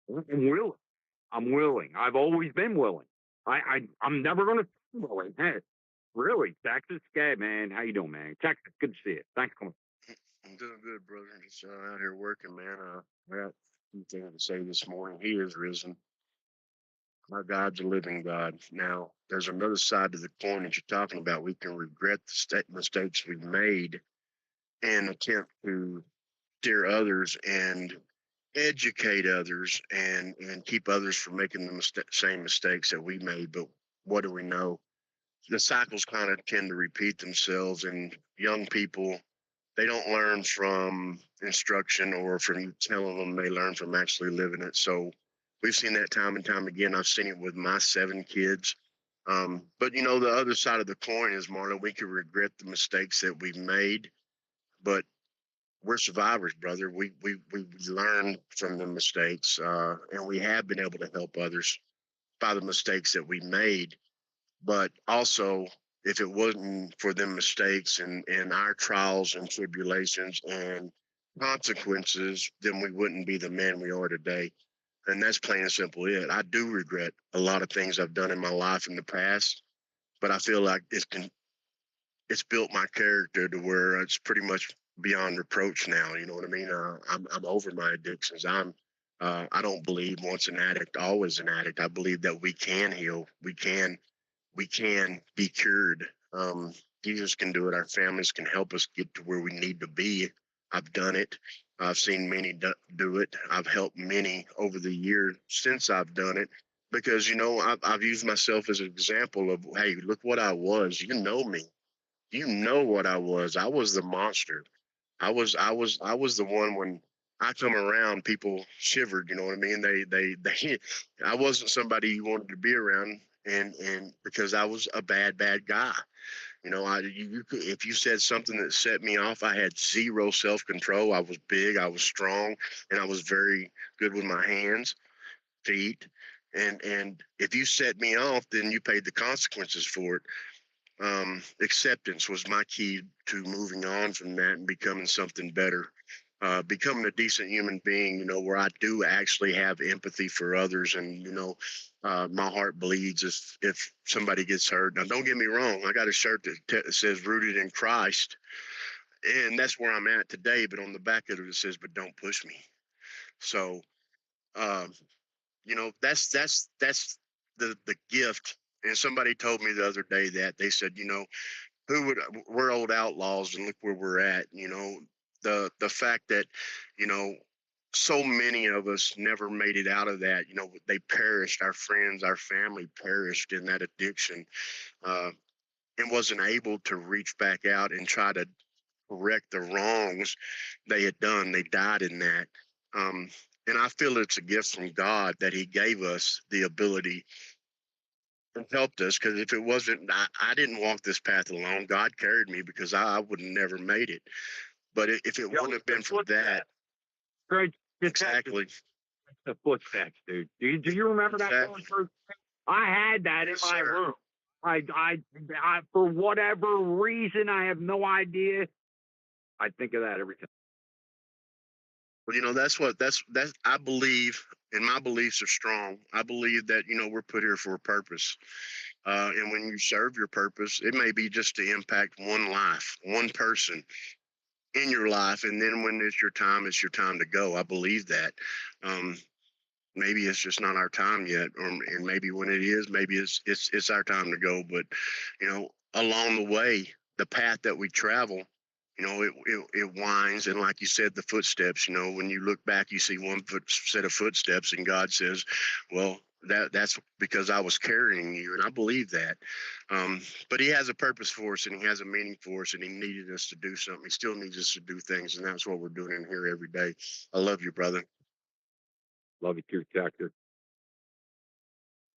there. I'm willing. I'm willing. I've always been willing. I'm never going to be willing. Hey, really, Texas? Okay, man. How you doing, man? Texas, good to see you. Thanks for coming. I'm doing good, brother. Just out here working, man. I got a few things to say this morning. He is risen. Our God's a living God. Now, there's another side to the coin that you're talking about. We can regret the mistakes we've made and attempt to steer others and educate others and keep others from making the same mistakes that we made. But what do we know? The cycles kind of tend to repeat themselves, and young people, they don't learn from instruction or from telling them. They learn from actually living it. So we've seen that time and time again. I've seen it with my 7 kids. But the other side of the coin is, Marlon, we can regret the mistakes that we've made, but we're survivors, brother. We learn from the mistakes, and we have been able to help others by the mistakes that we made. But also, if it wasn't for them mistakes and our trials and tribulations and consequences, then we wouldn't be the men we are today. And that's plain and simple it. I do regret a lot of things I've done in my life in the past, but I feel like it's built my character to where it's pretty much beyond reproach now. You know what I mean? I'm over my addictions. I don't believe once an addict, always an addict. I believe that we can heal. We can be cured. Jesus can do it. Our families can help us get to where we need to be. I've done it. I've seen many do it. I've helped many over the years since I've done it, because I've used myself as an example of, hey, look what I was. You know me. You know what I was. I was the monster. I was the one when I come around, people shivered. You know what I mean? They. I wasn't somebody you wanted to be around, and because I was a bad guy. You know, if you said something that set me off, I had zero self control. I was big, I was strong, and I was very good with my hands, feet, and if you set me off, then you paid the consequences for it. Acceptance was my key to moving on from that and becoming something better. Becoming a decent human being, where I do actually have empathy for others, and my heart bleeds if somebody gets hurt. Now, don't get me wrong, I got a shirt that says "Rooted in Christ," and that's where I'm at today. But on the back of it, it says, "But don't push me." So, um, that's the gift. And somebody told me the other day that they said, we're old outlaws and look where we're at. The fact that, you know, so many of us never made it out of that. They perished. Our friends, our family perished in that addiction, uh, and wasn't able to reach back out and try to correct the wrongs they had done. They died in that. Um, and I feel it's a gift from God that He gave us the ability and helped us, because if it wasn't, I didn't walk this path alone. God carried me, because I would have never made it. But if it wouldn't have been for that, Right. exactly, The footsteps, dude. Do you remember that exactly, first? I had that in yes, my sir. room. I, for whatever reason, I have no idea. I think of that every time. Well, that's I believe, and my beliefs are strong. I believe that we're put here for a purpose, and when you serve your purpose, it may be just to impact one life, one person in your life, and then when it's your time to go. I believe that. Um, Maybe it's just not our time yet, and maybe when it is, maybe it's our time to go. But along the way, the path that we travel, it winds, and like you said, the footsteps. When you look back, you see one set of footsteps, and God says, "Well, that's because I was carrying you," and I believe that. But He has a purpose for us, and He has a meaning for us, and He needed us to do something. He still needs us to do things, and that's what we're doing in here every day. I love you, brother. Love you too, Texas.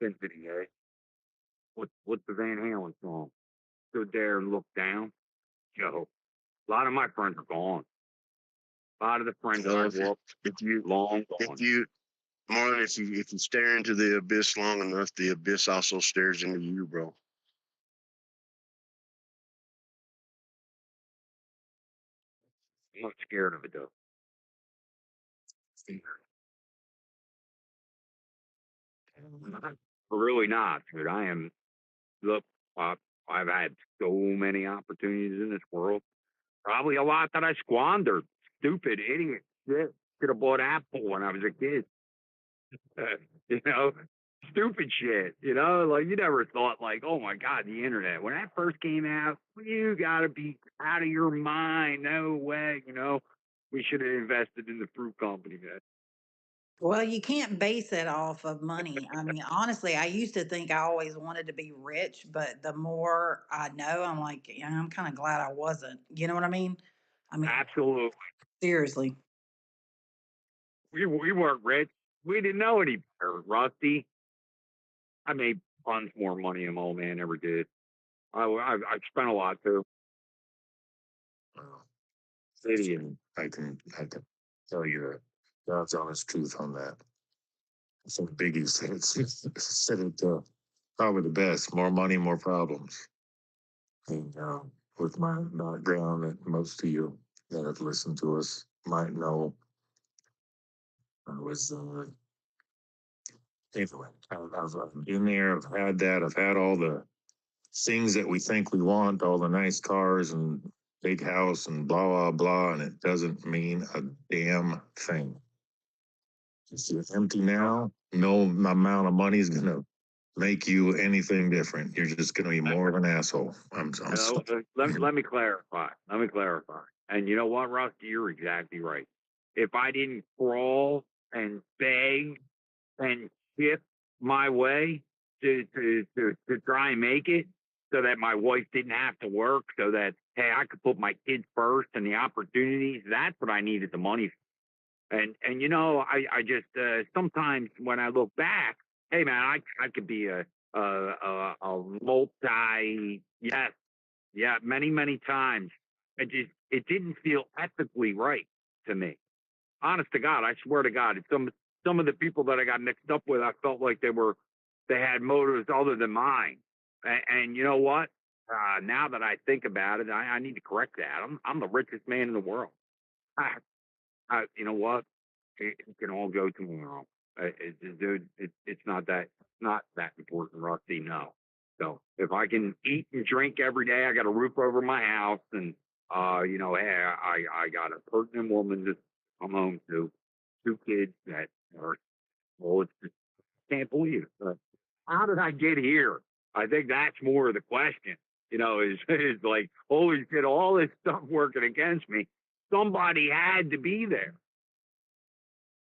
Symphony, eh? What's the Van Halen song? Stood there and looked down. Joe. A lot of my friends are gone. A lot of the friends that Well, I grew up if you long if gone. you Marlon, if you stare into the abyss long enough, the abyss also stares into you, bro. I'm not scared of it though. I'm really not, dude. I am. Look, uh, I've had so many opportunities in this world. Probably a lot that I squandered. Stupid idiot shit. Could have bought Apple when I was a kid. you know, stupid shit. Like you never thought, like, oh my god, the internet. When that first came out, you gotta be out of your mind. No way. We should have invested in the fruit company, man. Well, you can't base it off of money. I mean, honestly, I used to think I always wanted to be rich, but the more I know, I'm like, yeah, I'm kind of glad I wasn't. You know what I mean? I mean, Absolutely. seriously. We weren't rich. We didn't know any better, Rusty. I made tons more money than my old man ever did. I spent a lot too. Well, Idiot. I can tell you the God's honest truth on that. Some Biggie said it probably the best. More money, more problems. And with my background, that most of you that have listened to us might know, I was anyway. I've been there. I've had that. I've had all the things that we think we want, all the nice cars and big house and blah blah blah, and it doesn't mean a damn thing. It's empty now. No amount of money is gonna make you anything different. You're just gonna be more of an asshole. I'm sorry. Let me clarify. Let me clarify. And you know what, Rusty? You're exactly right. If I didn't crawl and beg and chip my way to try and make it, so that my wife didn't have to work, so that, hey, I could put my kids first and the opportunities. That's what I needed the money for. And you know, I just sometimes when I look back, hey man, I could be a multi, yes, yeah, many times. It didn't feel ethically right to me. Honest to God, I swear to God, some of the people that I got mixed up with, I felt like they had motives other than mine. And you know what? Now that I think about it, I need to correct that. I'm the richest man in the world. You know what? It can all go tomorrow. Dude, it's not that important, Rusty. No. So if I can eat and drink every day, I got a roof over my house, and you know, hey, I got a pertinent woman to come home to, 2 kids that are, well, it's just, can't believe it. How did I get here? I think that's more of the question. You know, is like, holy shit, all this stuff working against me. Somebody had to be there.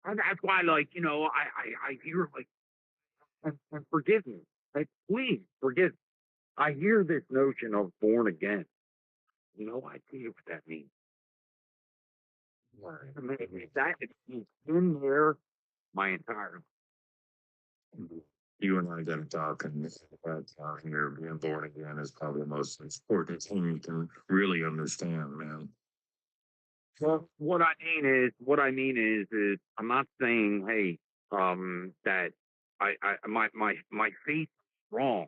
And that's why, like, you know, I hear like, and forgive me, like, please forgive me. I hear this notion of born again. No idea what that means. That it's been there my entire life. You and I got to talk, and about here being born again is probably the most important thing you can really understand, man. Well, what I mean is I'm not saying, hey, that my faith is wrong.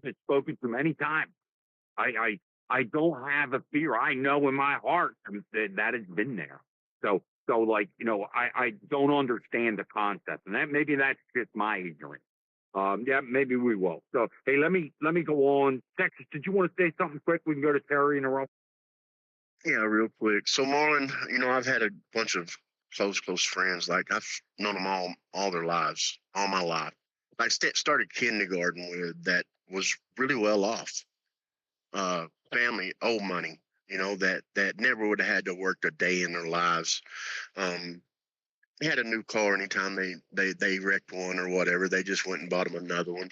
It's spoken to many times. I don't have a fear. I know in my heart that has been there. So like, you know, I don't understand the concept, and maybe that's just my ignorance. Yeah, maybe we will. So hey, let me go on. Texas, did you want to say something quick? We can go to Terry in a row. Yeah, real quick. So Marlon, I've had a bunch of close friends. Like I've known them all their lives, all my life. I started kindergarten with that was really well off. Family, old money, that never would have had to work a day in their lives. Um, they had a new car anytime they wrecked one or whatever. They just went and bought them another one.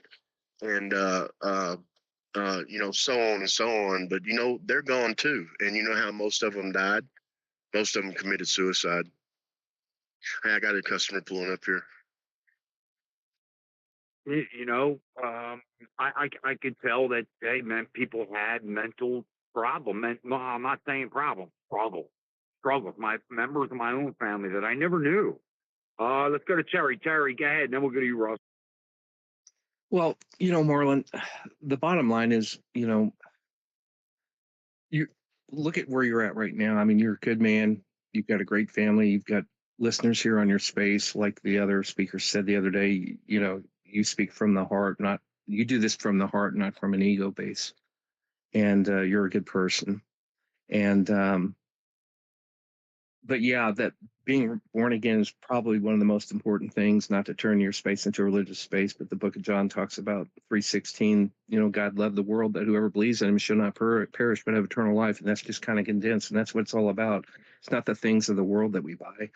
And so on and so on. But they're gone too. And you know how most of them died? Most of them committed suicide. Hey, I got a customer pulling up here. You know, I could tell that, hey man, people had mental problem. No, I'm not saying problem, struggle. My members of my own family that I never knew. Let's go to Terry. Terry, go ahead, and then we'll go to you, Russ. Well, Marlon, the bottom line is, you look at where you're at right now. I mean, you're a good man. You've got a great family. You've got listeners here on your space. Like the other speaker said the other day, you speak from the heart, you do this from the heart, not from an ego base. And you're a good person. And, but yeah, that being born again is probably one of the most important things, not to turn your space into a religious space, but the book of John talks about 3:16, God loved the world that whoever believes in him shall not perish, but have eternal life. And that's just kind of condensed. And that's what it's all about. It's not the things of the world that we buy.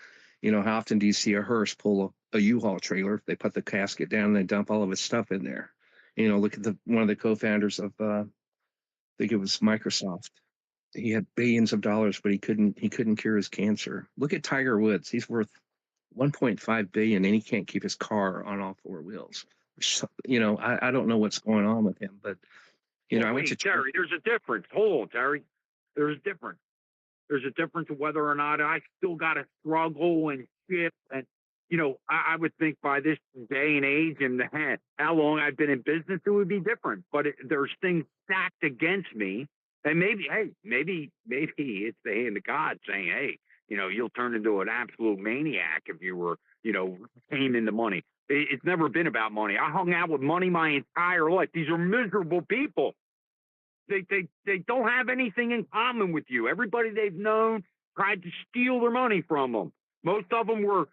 How often do you see a hearse pull a U-Haul trailer? They put the casket down and they dump all of his stuff in there. Look at one of the co-founders of, I think it was Microsoft. He had billions of dollars, but he couldn't cure his cancer. Look at Tiger Woods. He's worth 1.5 billion and he can't keep his car on all four wheels. I don't know what's going on with him, but I went to Terry, there's a difference. Hold on, Terry. There's a difference. There's a difference of whether or not I still got to struggle and shit. And, I would think by this day and age and how long I've been in business, it would be different. But there's things stacked against me. And maybe it's the hand of God saying, hey, you'll turn into an absolute maniac if you were, aiming the money. It's never been about money. I hung out with money my entire life. These are miserable people. They don't have anything in common with you. Everybody they've known tried to steal their money from them. Most of them were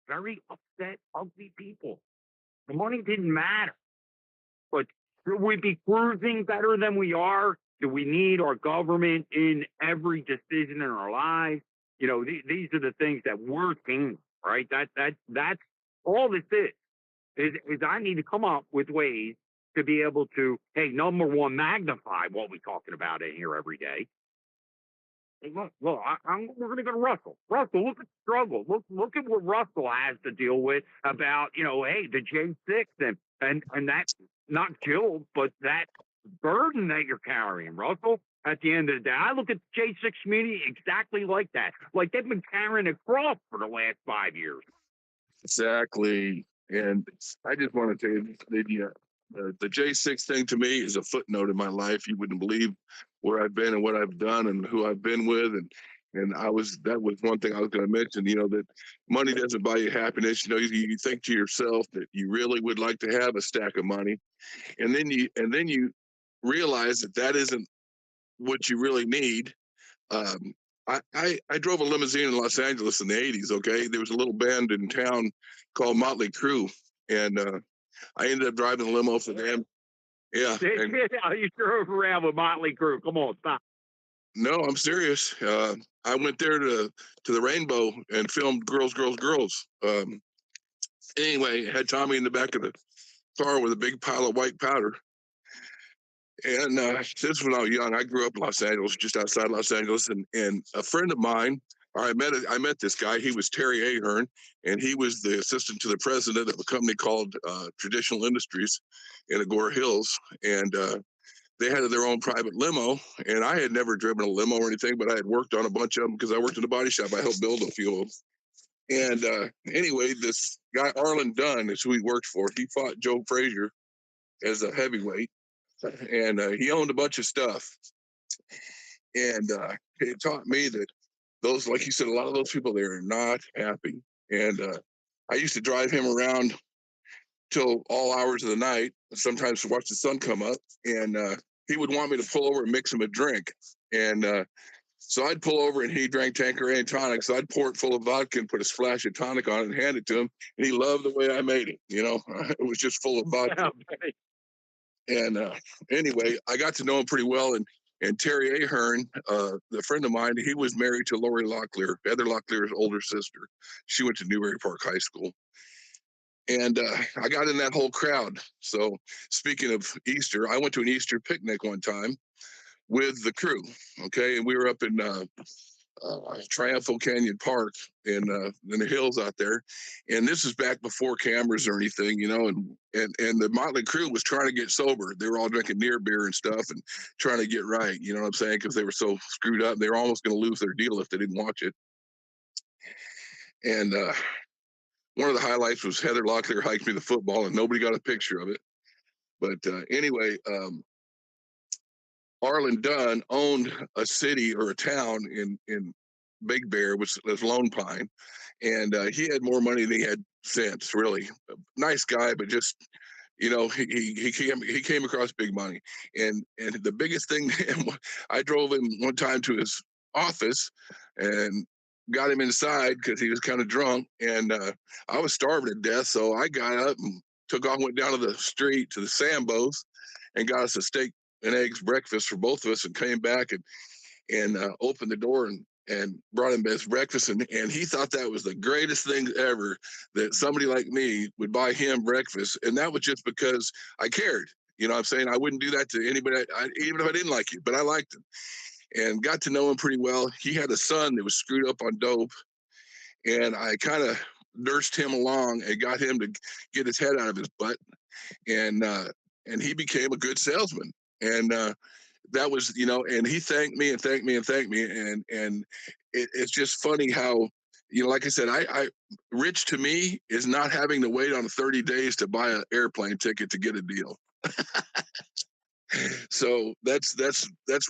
very upset, ugly people. The money didn't matter. But should we be cruising better than we are? Do we need our government in every decision in our lives? These are the things that we're seeing, right? That's all this is I need to come up with ways to be able to, hey, number one, magnify what we're talking about in here every day. Hey, look, we're going to go to Russell. Russell, look at the struggle. Look at what Russell has to deal with about, hey, the J6 and that's not killed, but that burden that you're carrying, Russell. At the end of the day, I look at the J6 community exactly like that. Like they've been carrying a cross for the last 5 years. Exactly. And I just want to tell you, the J6 thing to me is a footnote in my life. You wouldn't believe where I've been and what I've done and who I've been with. And that was one thing I was going to mention, that money doesn't buy you happiness. You think to yourself that you really would like to have a stack of money. And then you realize that isn't what you really need. I drove a limousine in Los Angeles in the 80s. Okay. There was a little band in town called Motley Crue. And, I ended up driving a limo for them. Yeah. And, You drove around with Motley Crue. Come on, stop. no, I'm serious. I went there to the Rainbow and filmed Girls, Girls, Girls. Anyway, had Tommy in the back of the car with a big pile of white powder. And this when I was young. I grew up in Los Angeles, just outside Los Angeles, and a friend of mine. I met this guy. He was Terry Ahern, and he was the assistant to the president of a company called Traditional Industries in Agora Hills, and they had their own private limo. And I had never driven a limo or anything, but I had worked on a bunch of them because I worked in the body shop. I helped build a few of them. And anyway, this guy Arlen Dunn is who he worked for. He fought Joe Frazier as a heavyweight, and he owned a bunch of stuff. And it taught me that those, like you said, a lot of those people there are not happy. And I used to drive him around till all hours of the night, sometimes to watch the sun come up. And he would want me to pull over and mix him a drink. And so I'd pull over and he drank Tanqueray and tonic. So I'd pour it full of vodka and put a splash of tonic on it and hand it to him. And he loved the way I made it. It was just full of vodka. And anyway, I got to know him pretty well. And Terry Ahern, the friend of mine, he was married to Lori Locklear, Heather Locklear's older sister. She went to Newbury Park High School. And I got in that whole crowd. So speaking of Easter, I went to an Easter picnic one time with the crew. Okay. And we were up in Triumphal Canyon Park in the hills out there. And this is back before cameras or anything, and the Motley Crue was trying to get sober. They were all drinking near beer and stuff and trying to get right. You know what I'm saying? Because they were so screwed up. They were almost going to lose their deal if they didn't watch it. And one of the highlights was Heather Locklear hiked me the football and nobody got a picture of it. But anyway, Arlen Dunn owned a city or a town in Big Bear, which was Lone Pine, and he had more money than he had sense. Really nice guy, but just he came across big money, and the biggest thing, I drove him one time to his office, and got him inside because he was kind of drunk, and I was starving to death, so I got up and took off, went down to the street to the Sambos, and got us a steak and eggs breakfast for both of us, and came back and opened the door and brought him his breakfast, and he thought that was the greatest thing ever, that somebody like me would buy him breakfast, and that was just because I cared. You know what I'm saying? I wouldn't do that to anybody, even if I didn't like you, but I liked him and got to know him pretty well. He had a son that was screwed up on dope, and I kind of nursed him along and got him to get his head out of his butt, and he became a good salesman. And that was, and he thanked me and thanked me and thanked me. And it's just funny how, like I said, I rich to me is not having to wait on 30 days to buy an airplane ticket to get a deal. So that's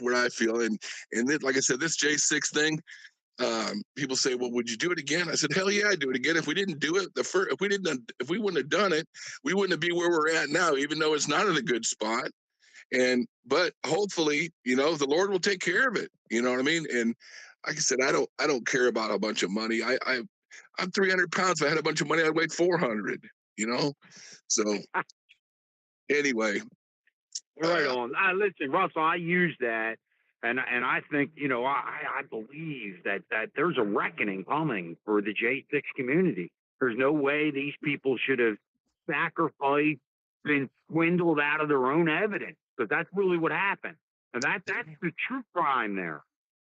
what I feel. And then, like I said, this J6 thing, people say, well, would you do it again? I said, hell yeah, I'd do it again. If we didn't do it, if we wouldn't have done it, we wouldn't be where we're at now, even though it's not in a good spot. But hopefully, the Lord will take care of it. You know what I mean? And like I said, I don't care about a bunch of money. I'm 300 pounds. If I had a bunch of money, I'd weigh 400, So anyway. Right on. Listen, Russell, I use that. And I think, I believe that there's a reckoning coming for the J6 community. There's no way these people should have sacrificed been swindled out of their own evidence, because that's really what happened. And that's the true crime there.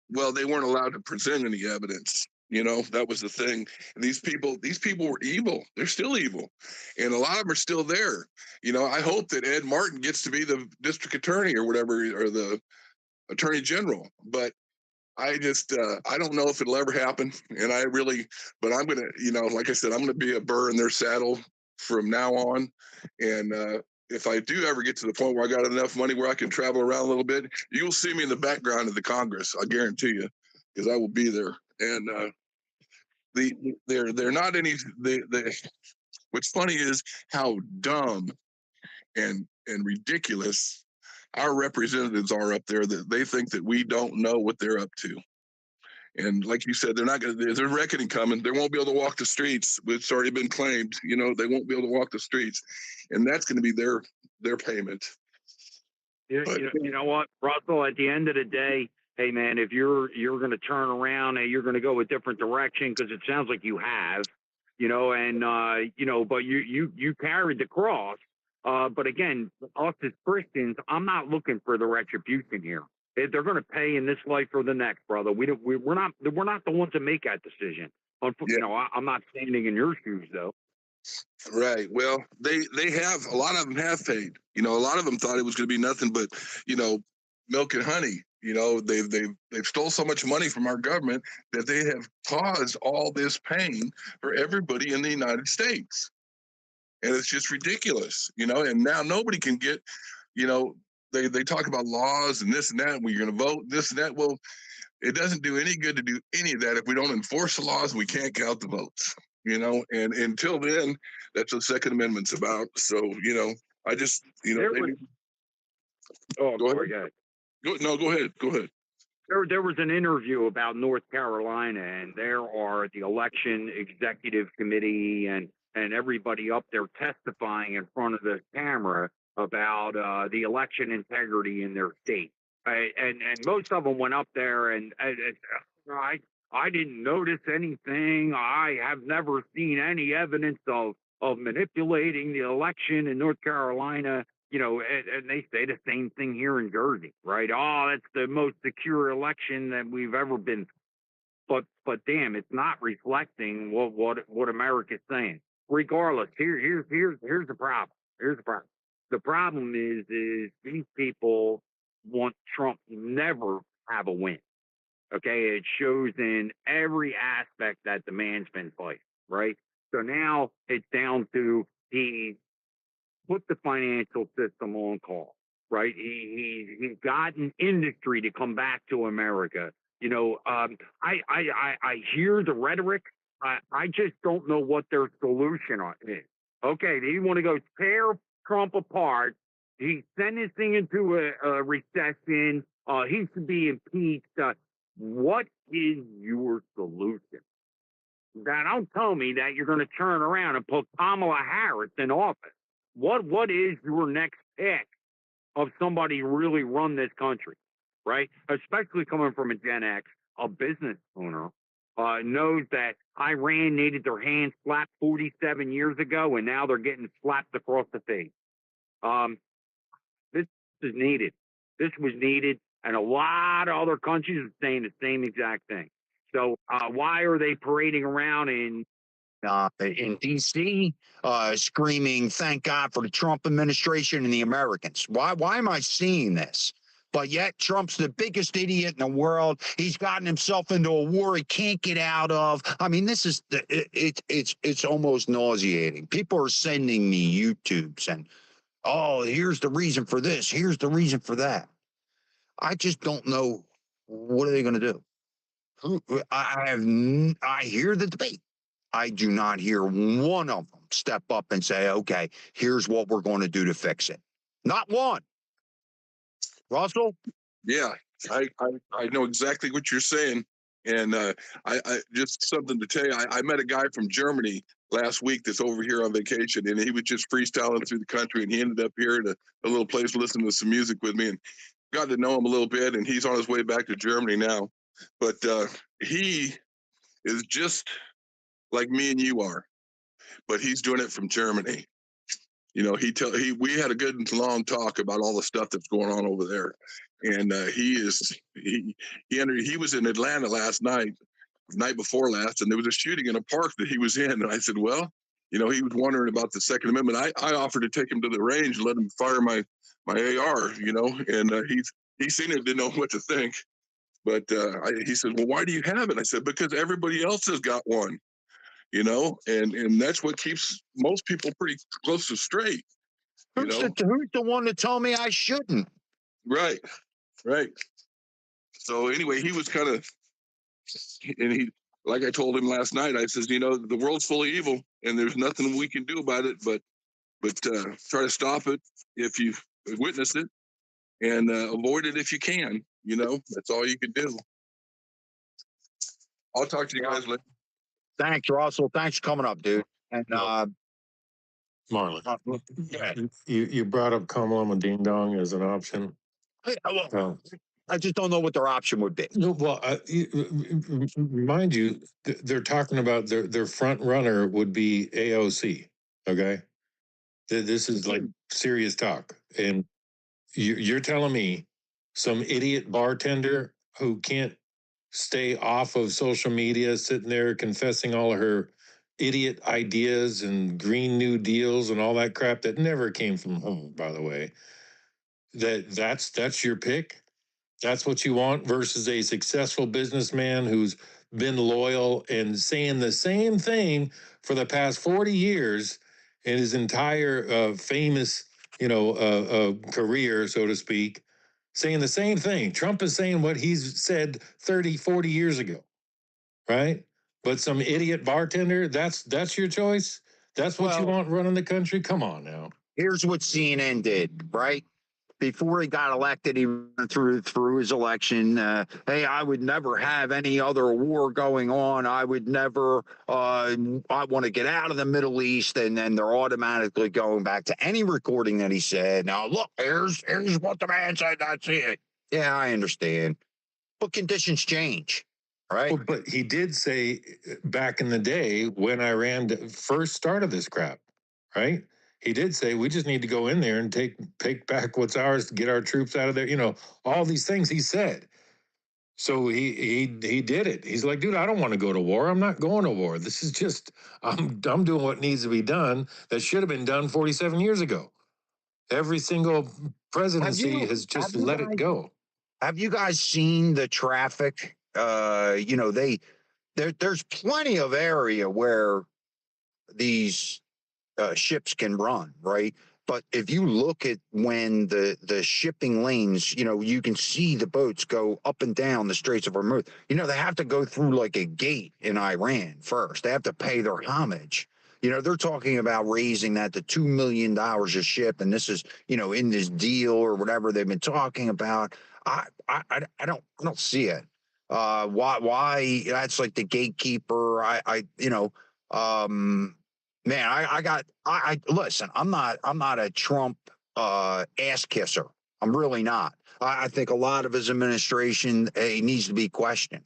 Well, they weren't allowed to present any evidence. You know, that was the thing. These people were evil. They're still evil. And a lot of them are still there. You know, I hope that Ed Martin gets to be the district attorney or whatever, or the attorney general. But I just, I don't know if it'll ever happen. And but I'm going to, you know, like I said, I'm going to be a burr in their saddle from now on. And if I do ever get to the point where I got enough money where I can travel around a little bit, you'll see me in the background of the Congress. I guarantee you, because I will be there. And they're not any. What's funny is how dumb and ridiculous our representatives are up there, that they think that we don't know what they're up to. And like you said, they're not going to, there's a reckoning coming. They won't be able to walk the streets. It's already been claimed, you know, they won't be able to walk the streets, and that's going to be their payment. You know what, Russell, at the end of the day, hey man, if you're going to turn around and you're going to go a different direction, because it sounds like you have, you know, and you know, but you carried the cross. But again, us as Christians, I'm not looking for the retribution here. They're going to pay in this life or the next, brother. We're not the ones that make that decision. You know, I'm not standing in your shoes though. Right. Well, they have, a lot of them have paid. You know, a lot of them thought it was going to be nothing but, you know, milk and honey. You know, they've stole so much money from our government that they have caused all this pain for everybody in the United States. And it's just ridiculous, you know, and now nobody can get, you know, they talk about laws and this and that, and we're going to vote this and that. Well, it doesn't do any good to do any of that if we don't enforce the laws and we can't count the votes, you know, and until then, that's what the Second Amendment's about. So, you know, I just, you know, Go ahead. Go ahead. There was an interview about North Carolina, and there are the election executive committee and everybody up there testifying in front of the camera about the election integrity in their state. And most of them went up there and I didn't notice anything. I have never seen any evidence of manipulating the election in North Carolina. You know, and they say the same thing here in Jersey, right? Oh, that's the most secure election that we've ever been. But damn, it's not reflecting what America's saying. Regardless, here's the problem. Here's the problem. The problem is these people want Trump to never have a win. Okay, it shows in every aspect that the man's been fighting, right? So now it's down to he put the financial system on call, right? He's gotten industry to come back to America. You know, I hear the rhetoric. I just don't know what their solution is. Okay, they want to go tear Trump apart. He's sent this thing into a recession. He should be impeached. What is your solution? Now, don't tell me that you're going to turn around and put Kamala Harris in office. What is your next pick of somebody who really run this country, right? Especially coming from a Gen X, a business owner, knows that Iran needed their hands slapped 47 years ago, and now they're getting slapped across the face. This is needed. This was needed, and a lot of other countries are saying the same exact thing. So why are they parading around in DC, screaming, "Thank God for the Trump administration and the Americans"? Why am I seeing this? But yet Trump's the biggest idiot in the world. He's gotten himself into a war he can't get out of. I mean, this is it's almost nauseating. People are sending me YouTubes and, oh, here's the reason for this. Here's the reason for that. I just don't know. What are they going to do? I hear the debate. I do not hear one of them step up and say, okay, here's what we're going to do to fix it. Not one. Russell? Yeah, I know exactly what you're saying. And I just something to tell you, I met a guy from Germany last week that's over here on vacation, and he was just freestyling through the country, and he ended up here at a little place listening to some music with me, and got to know him a little bit, and he's on his way back to Germany now. But he is just like me and you are, but he's doing it from Germany. You know, we had a good long talk about all the stuff that's going on over there, and he was in Atlanta last night before last, and there was a shooting in a park that he was in, and I said, well, you know, he was wondering about the Second Amendment. I offered to take him to the range and let him fire my AR, you know, and he's seen it, didn't know what to think. But he said, well, why do you have it? I said, because everybody else has got one, you know, and that's what keeps most people pretty close to straight. Who's the one that told me I shouldn't? Right. So anyway, he was kind of, and he, like I told him last night, I says, you know, the world's full of evil, and there's nothing we can do about it, but try to stop it if you witness it, and avoid it if you can. You know, that's all you can do. I'll talk to you guys later. Thanks, Russell. Thanks for coming up, dude. And Marlon, you brought up Kamala Ding Dong as an option. I just don't know what their option would be. No, well, mind you, they're talking about their front runner would be AOC. Okay, this is like serious talk, and you're telling me some idiot bartender who can't stay off of social media, sitting there confessing all of her idiot ideas and Green New Deals and all that crap that never came from home, by the way. That's your pick. That's what you want versus a successful businessman who's been loyal and saying the same thing for the past 40 years in his entire famous, career, so to speak, saying the same thing. Trump is saying what he's said 30, 40 years ago, right? But some idiot bartender, that's your choice? That's what you want running the country? Come on now. Here's what CNN did, right? Before he got elected, he went through his election. Hey, I would never have any other war going on. I would never. I want to get out of the Middle East, and then they're automatically going back to any recording that he said. Now look, here's what the man said. That's it. Yeah, I understand, but conditions change, right? Well, but he did say back in the day when Iran first started this crap, right? He did say we just need to go in there and take back what's ours to get our troops out of there. You know, all these things he said. So he did it. He's like, dude, I don't want to go to war. I'm not going to war. This is just I'm doing what needs to be done that should have been done 47 years ago. Every single presidency has just let it go. Have you guys seen the traffic? You know, there's plenty of area where these ships can run, right? But if you look at when the shipping lanes, you know, you can see the boats go up and down the Straits of Hormuz. You know, they have to go through like a gate in Iran first. They have to pay their homage. You know, they're talking about raising that to $2 million a ship, and this is, you know, in this deal or whatever they've been talking about. I don't see it. Why that's like the gatekeeper. Man, I listen, I'm not a Trump ass kisser. I'm really not. I think a lot of his administration needs to be questioned,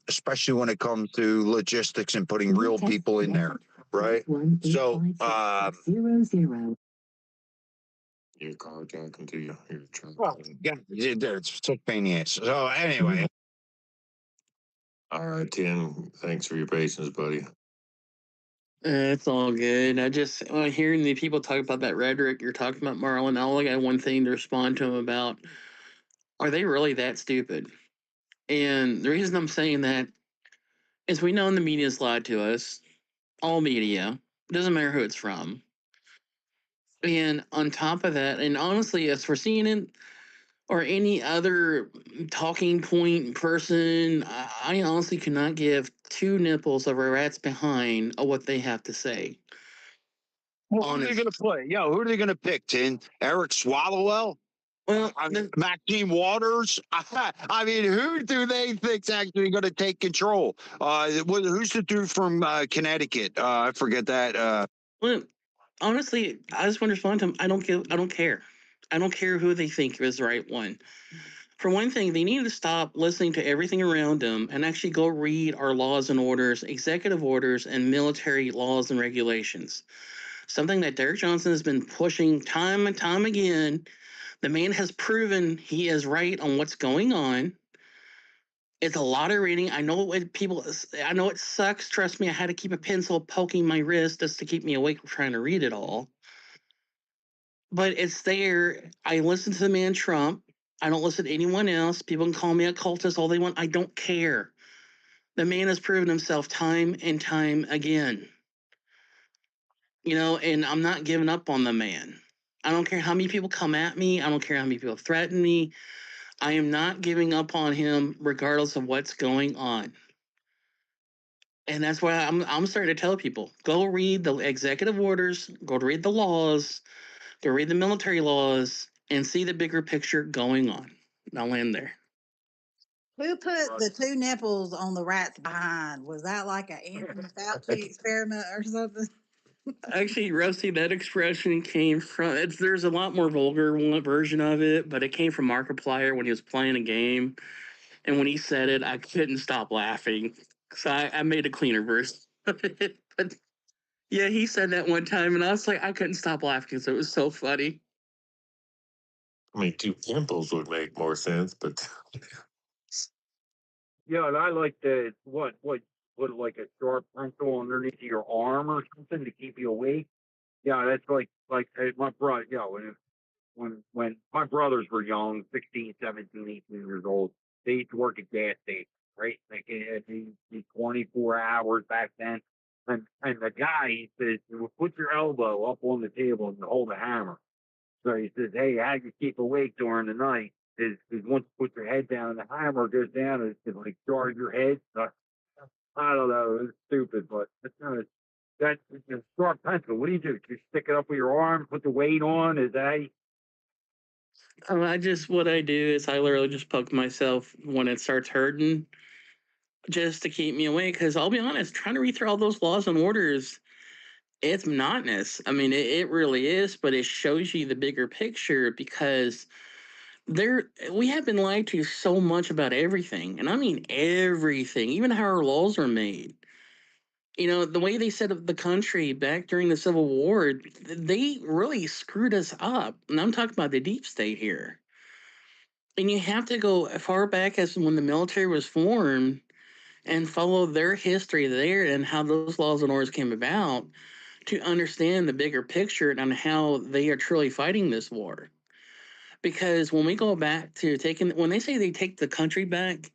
especially when it comes to logistics and putting real people in there, right? So, Your car talking to you. Your Trump. well, yeah, it's so pain in the ass. So anyway. All right, Tim. Thanks for your patience, buddy. It's all good. I just hearing the people talk about that rhetoric you're talking about, Marlon. I only got one thing to respond to them about. Are they really that stupid? And the reason I'm saying that is we know the media's lied to us. All media. It doesn't matter who it's from. And on top of that, and honestly, as for CNN or any other talking point person, I honestly cannot give two nipples of a rat's behind of what they have to say. Well, who are they going to play? Yo, who are they going to pick, Tin? Eric Swallowell? Well, Maxine Waters? I mean, who do they think's actually going to take control? Who's the dude from Connecticut? I forget that. Well, honestly, I just want to respond to them. I don't care. I don't care who they think is the right one. For one thing, they need to stop listening to everything around them and actually go read our laws and orders, executive orders, and military laws and regulations. something that Derek Johnson has been pushing time and time again. The man has proven he is right on what's going on. It's a lot of reading. I know I know it sucks. Trust me, I had to keep a pencil poking my wrist just to keep me awake trying to read it all. But it's there. I listen to the man Trump. I don't listen to anyone else. People can call me a cultist all they want. I don't care. The man has proven himself time and time again. And I'm not giving up on the man. I don't care how many people come at me. I don't care how many people threaten me. I am not giving up on him regardless of what's going on. And that's why I'm starting to tell people, go read the executive orders, go read the laws, go read the military laws, and see the bigger picture going on. I'll land there. Who put the two nipples on the rat's behind? Was that like an Anthony Fauci experiment or something? Actually, Rusty, that expression came from there's a lot more vulgar version of it, but it came from Markiplier when he was playing a game. And when he said it, I couldn't stop laughing. So I made a cleaner version of it. But yeah, he said that one time, and I was like, I couldn't stop laughing because it was so funny. I mean, two pimples would make more sense, but Yeah, and I like the what like a sharp pencil underneath your arm or something to keep you awake. Yeah, that's my brother. Yeah, when my brothers were young, 16, 17, 18 years old, they used to work at gas stations, right? Like it had these 24 hours back then. And the guy, he says, "Well, put your elbow up on the table and hold a hammer." So he says, "Hey, how you keep awake during the night is once you put your head down, the hammer goes down and it's like charge your head." So, I don't know, it's stupid, but that's a sharp pencil. What do? You stick it up with your arm, put the weight on? Is that What I do is I literally just poke myself when it starts hurting just to keep me awake. Because I'll be honest, trying to read through all those laws and orders, it's monotonous. I mean, it really is, but it shows you the bigger picture because we have been lied to so much about everything. And I mean everything, even how our laws are made. The way they set up the country back during the Civil War, they really screwed us up. And I'm talking about the deep state here. And you have to go as far back as when the military was formed and follow their history there and how those laws and orders came about to understand the bigger picture and on how they are truly fighting this war. Because when we go back to when they say they take the country back,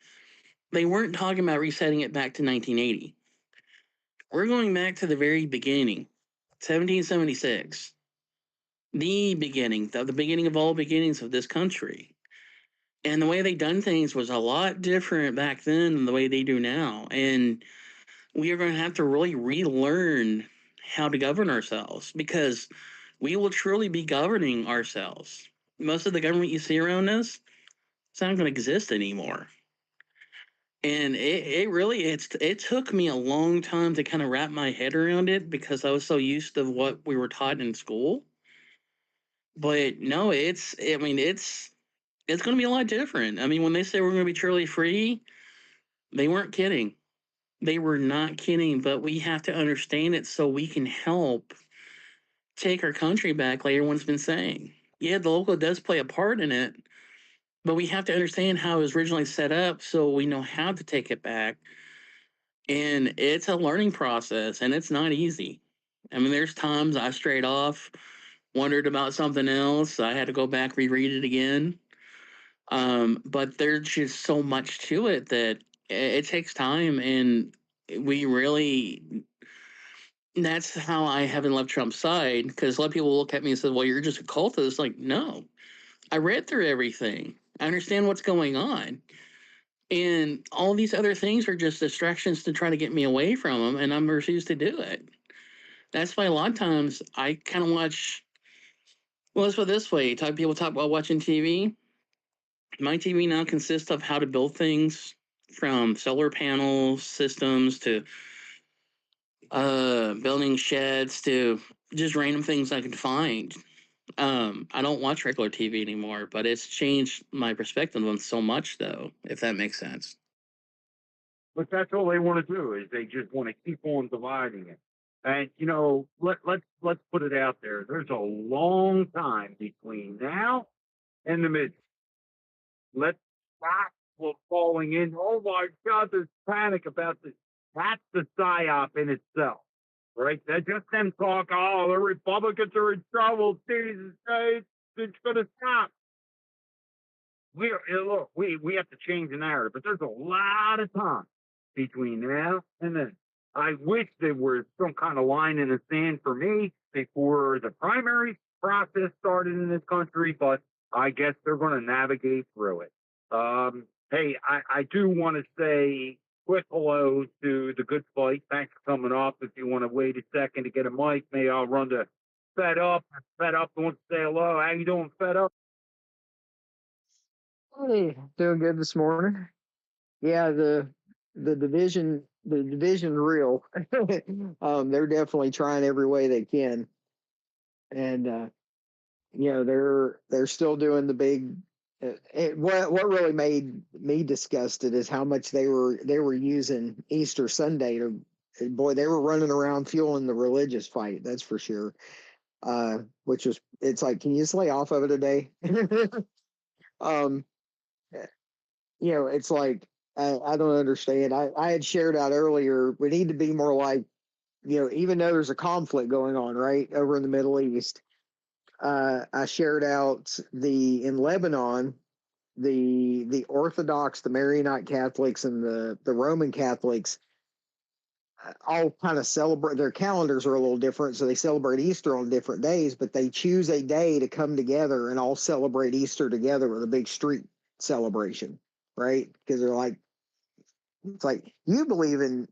they weren't talking about resetting it back to 1980. We're going back to the very beginning, 1776, the beginning of all beginnings of this country. And the way they done things was a lot different back then than the way they do now. And we are going to have to really relearn how to govern ourselves because we will truly be governing ourselves. Most of the government you see around us, it's not going to exist anymore. And it took me a long time to kind of wrap my head around it because I was so used to what we were taught in school. But no, it's going to be a lot different. I mean, when they say we're going to be truly free, they weren't kidding. They were not kidding, but we have to understand it so we can help take our country back, like everyone's been saying. Yeah, the local does play a part in it, but we have to understand how it was originally set up so we know how to take it back. And it's a learning process, and it's not easy. I mean, there's times I strayed off, wondered about something else. I had to go back, reread it again. But there's just so much to it that it takes time, and we really that's how I haven't left Trump's side because a lot of people look at me and say, well, you're just a cultist. Like, no, I read through everything. I understand what's going on. And all these other things are just distractions to try to get me away from them, and I'm refused to do it. That's why a lot of times I kind of watch. Well, let's put it this way: people talk about watching TV. My TV now consists of how to build things, from solar panel systems to building sheds to just random things I can find. I don't watch regular TV anymore, but it's changed my perspective on so much, though, if that makes sense. But that's all they want to do is they just want to keep on dividing it. And you know, let's put it out there. There's a long time between now and the mid. Let's stop falling in. Oh my God, there's panic about this. That's the psyop in itself, right? That just them talk. Oh, the Republicans are in trouble. Jesus, it's going to stop. Look, we have to change the narrative, but there's a lot of time between now and then. I wish there was some kind of line in the sand for me before the primary process started in this country, but I guess they're going to navigate through it. Hey, I do want to say quick hello to the Good Fight. Thanks for coming up. If you want to wait a second to get a mic, maybe I'll run to Fed Up. Fed Up wants to say hello. How you doing, Fed Up? Hey, doing good this morning. Yeah, the division real. They're definitely trying every way they can, and they're still doing the big. What really made me disgusted is how much they were using Easter Sunday to. Boy, they were running around fueling the religious fight. That's for sure. Which was it's like, can you just lay off of it a day? um it's like I don't understand. I had shared out earlier. We need to be more like, even though there's a conflict going on right over in the Middle East. I shared out in Lebanon, the Orthodox, the Maronite Catholics, and the Roman Catholics all kind of celebrate. Their calendars are a little different, so they celebrate Easter on different days, but they choose a day to come together and all celebrate Easter together with a big street celebration, right? Because they're like, it's like, you believe in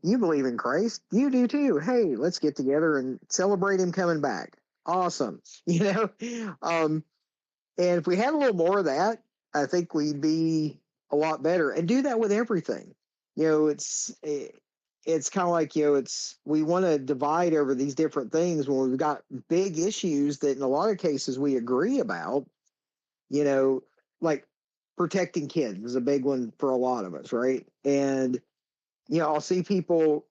Christ, you do too. Hey, let's get together and celebrate him coming back. Awesome. And if we had a little more of that, I think we'd be a lot better, and do that with everything. It's kind of like, we want to divide over these different things when we've got big issues that in a lot of cases we agree about, like protecting kids is a big one for a lot of us, right? And I'll see people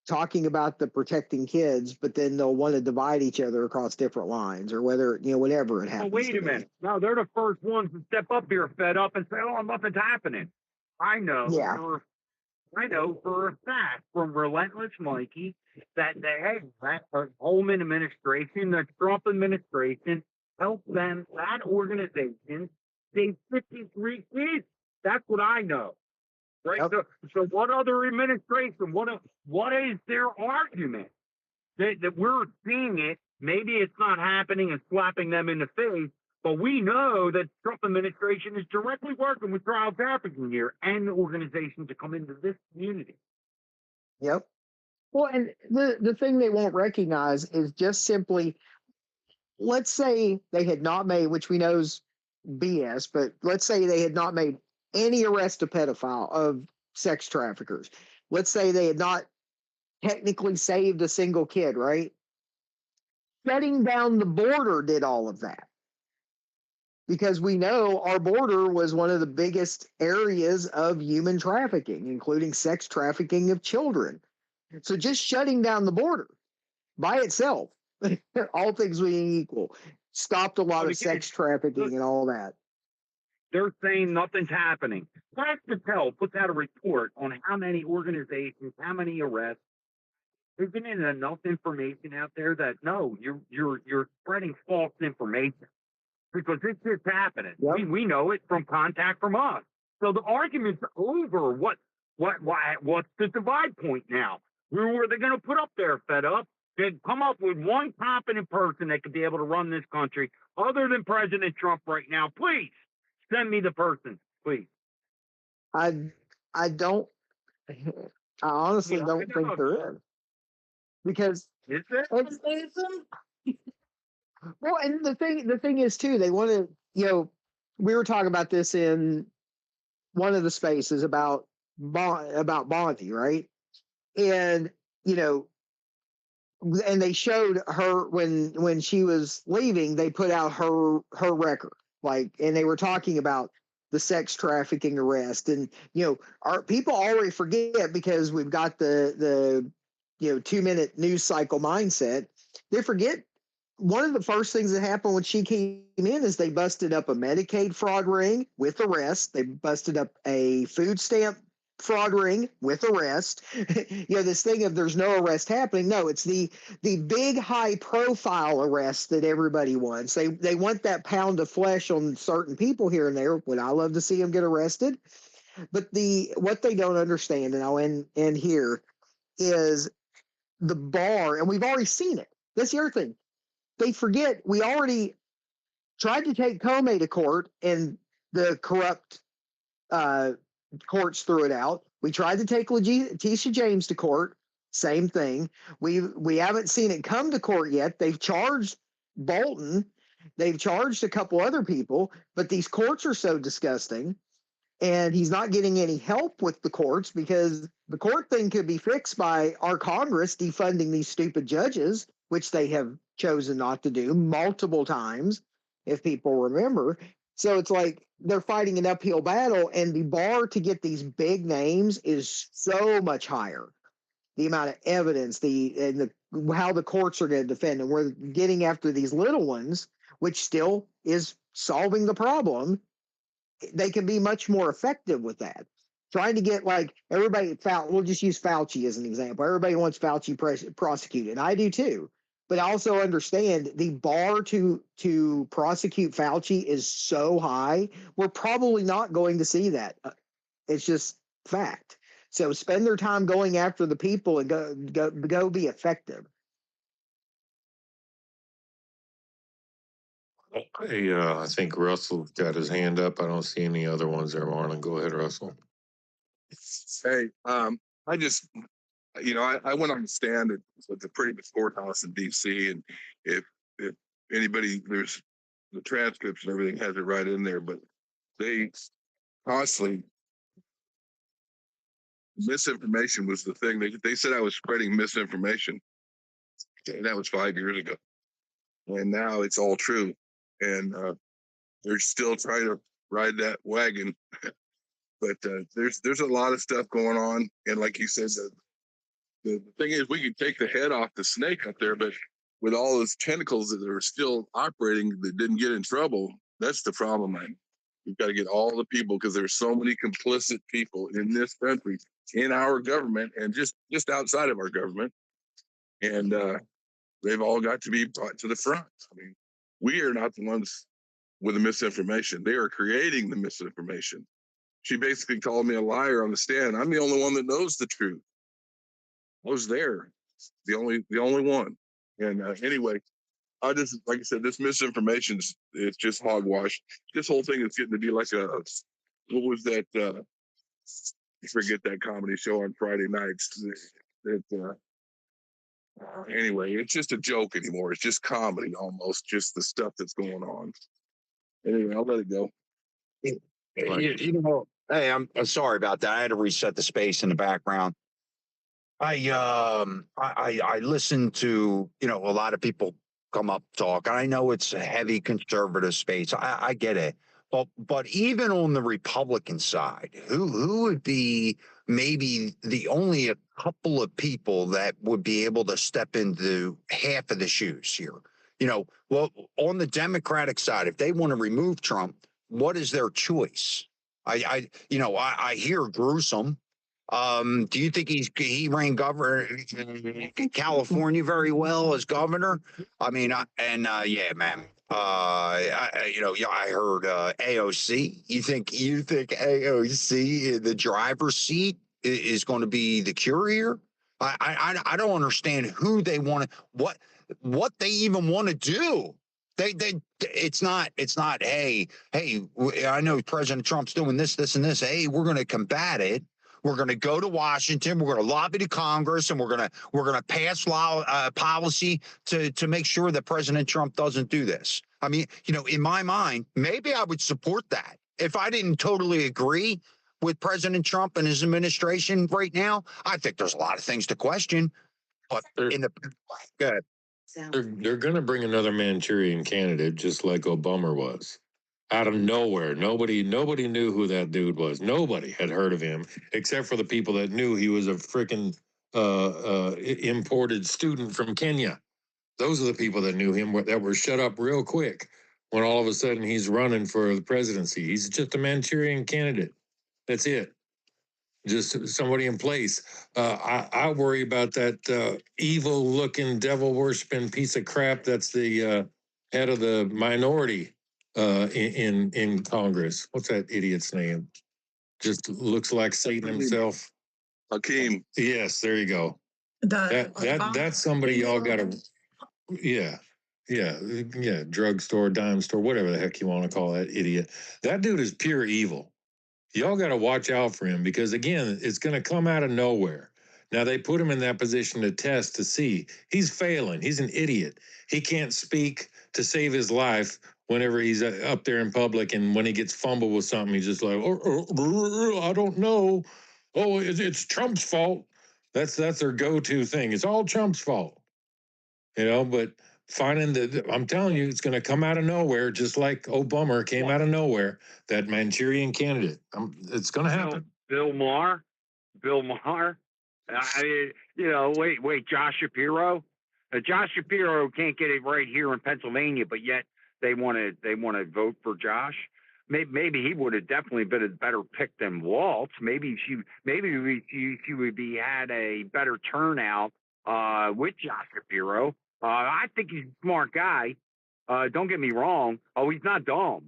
talking about the protecting kids, but then they'll want to divide each other across different lines, or whatever it Oh, happens. wait a minute. No, they're the first ones to step up here, Fed Up, and say, "Oh, nothing's happening." I know. Yeah. I know for a fact from Relentless Mikey that that Holman administration, the Trump administration, helped that organization save 53 kids. That's what I know. Right? Yep. So what other administration, what is their argument? That we're seeing it, maybe it's not happening and slapping them in the face, but we know that Trump administration is directly working with child trafficking here and organizations to come into this community. Yep. Well, and the thing they won't recognize is just simply, let's say they had not made, which we know is BS, but let's say they had not made any arrest of of sex traffickers. Let's say they had not technically saved a single kid, right? Shutting down the border did all of that. Because we know our border was one of the biggest areas of human trafficking, including sex trafficking of children. So just shutting down the border by itself, all things being equal, stopped a lot of sex trafficking and all that. They're saying nothing's happening. Tax Patel puts out a report on how many organizations, how many arrests. There's been enough information out there that no, you're spreading false information because it's just happening. Yep. We know it from contact from us. So the argument's over. What's the divide point now? Who are they going to put up there, Fed Up? They come up with one competent person that could be able to run this country other than President Trump right now. Please send me the person, please. I honestly don't think there is. Because is there? Well, and the thing is too, they want to, we were talking about this in one of the spaces about Bondi, right? And and they showed her when she was leaving, they put out her record, and they were talking about the sex trafficking arrest, and our people already forget because we've got the 2-minute news cycle mindset. They forget one of the first things that happened when she came in is they busted up a Medicaid fraud ring with arrest. They busted up a food stamp fraud ring with arrest. This thing of there's no arrest happening. No, it's the big high profile arrest that everybody wants. They want that pound of flesh on certain people here and there. Would I love to see them get arrested? But what they don't understand, and I'll end here, is the bar, and we've already seen it. That's the other thing. They forget we already tried to take Comey to court, and the corrupt courts threw it out. We tried to take Letitia James to court. Same thing. We haven't seen it come to court yet. They've charged Bolton. They've charged a couple other people, but these courts are so disgusting. And he's not getting any help with the courts because the court thing could be fixed by our Congress defunding these stupid judges, which they have chosen not to do multiple times, if people remember. So it's like they're fighting an uphill battle, and the bar to get these big names is so much higher. The amount of evidence, how the courts are going to defend, and we're getting after these little ones, which still is solving the problem. They can be much more effective with that. Trying to get everybody, we'll just use Fauci as an example. Everybody wants Fauci prosecuted. I do too. But I also understand the bar to prosecute Fauci is so high, we're probably not going to see that. It's just fact. So spend their time going after the people and go be effective. Hey, I think Russell got his hand up. I don't see any other ones there, Marlon. Go ahead, Russell. Hey, I just, I went on the stand at the pretty big courthouse in DC, and if anybody, there's the transcripts and everything has it right in there, but they constantly, misinformation was the thing. They said I was spreading misinformation. And that was 5 years ago. And now it's all true. And they're still trying to ride that wagon. But there's a lot of stuff going on. And like you said, the thing is, we can take the head off the snake up there, but with all those tentacles that are still operating that didn't get in trouble, that's the problem, man. You've got to get all the people, because there's so many complicit people in this country, in our government, and just outside of our government. And they've all got to be brought to the front. I mean, we are not the ones with the misinformation. They are creating the misinformation. She basically called me a liar on the stand. I'm the only one that knows the truth. I was there, the only one. And anyway, I just, like I said, this misinformation it's just hogwash. This whole thing is getting to be like what was that? I forget that comedy show on Friday nights. Anyway, it's just a joke anymore. It's just comedy almost, just the stuff that's going on. Anyway, I'll let it go. Hey, I'm sorry about that. I had to reset the space in the background. I listen to, a lot of people come up talk. I know it's a heavy conservative space. I get it. But even on the Republican side, who would be maybe the only a couple of people that would be able to step into half of the shoes here? Well, on the Democratic side, if they want to remove Trump, what is their choice? I hear gruesome. Do you think he ran governor in California very well as governor? I mean, yeah, man. I heard AOC. You think AOC in the driver's seat is going to be the cure here? I don't understand who they want to, what they even want to do. It's not, hey, I know President Trump's doing this, and this. Hey, we're going to combat it. We're going to go to Washington. We're going to lobby to Congress, and we're going to pass policy to make sure that President Trump doesn't do this. I mean, in my mind, maybe I would support that if I didn't totally agree with President Trump and his administration right now. I think there's a lot of things to question, but good. They're going to bring another Manchurian candidate, just like Obama was. Out of nowhere, nobody knew who that dude was. Nobody had heard of him, except for the people that knew he was a freaking imported student from Kenya. Those are the people that knew him that were shut up real quick when all of a sudden he's running for the presidency. He's just a Manchurian candidate. That's it. Just somebody in place. I worry about that evil looking, devil worshiping piece of crap that's the head of the minority in Congress. What's that idiot's name? Just looks like Satan himself. Hakeem. Yes, there you go. That's somebody y'all got to. Yeah. Yeah. Drugstore, dime store, whatever the heck you want to call that idiot. That dude is pure evil. Y'all got to watch out for him because, again, it's going to come out of nowhere. Now, they put him in that position to test to see. He's failing. He's an idiot. He can't speak to save his life whenever he's up there in public. And when he gets fumbled with something, he's just like, I don't know. Oh, it's Trump's fault. That's their go-to thing. It's all Trump's fault. But finding I'm telling you, it's going to come out of nowhere, just like Obama came out of nowhere, that Manchurian candidate. It's going to happen. Bill Maher. I mean, wait, Josh Shapiro. Josh Shapiro can't get it right here in Pennsylvania, but yet they want to vote for Josh. Maybe he would have definitely been a better pick than Waltz. Maybe she would be had a better turnout with Josh Shapiro. I think he's a smart guy. Don't get me wrong. Oh, he's not dumb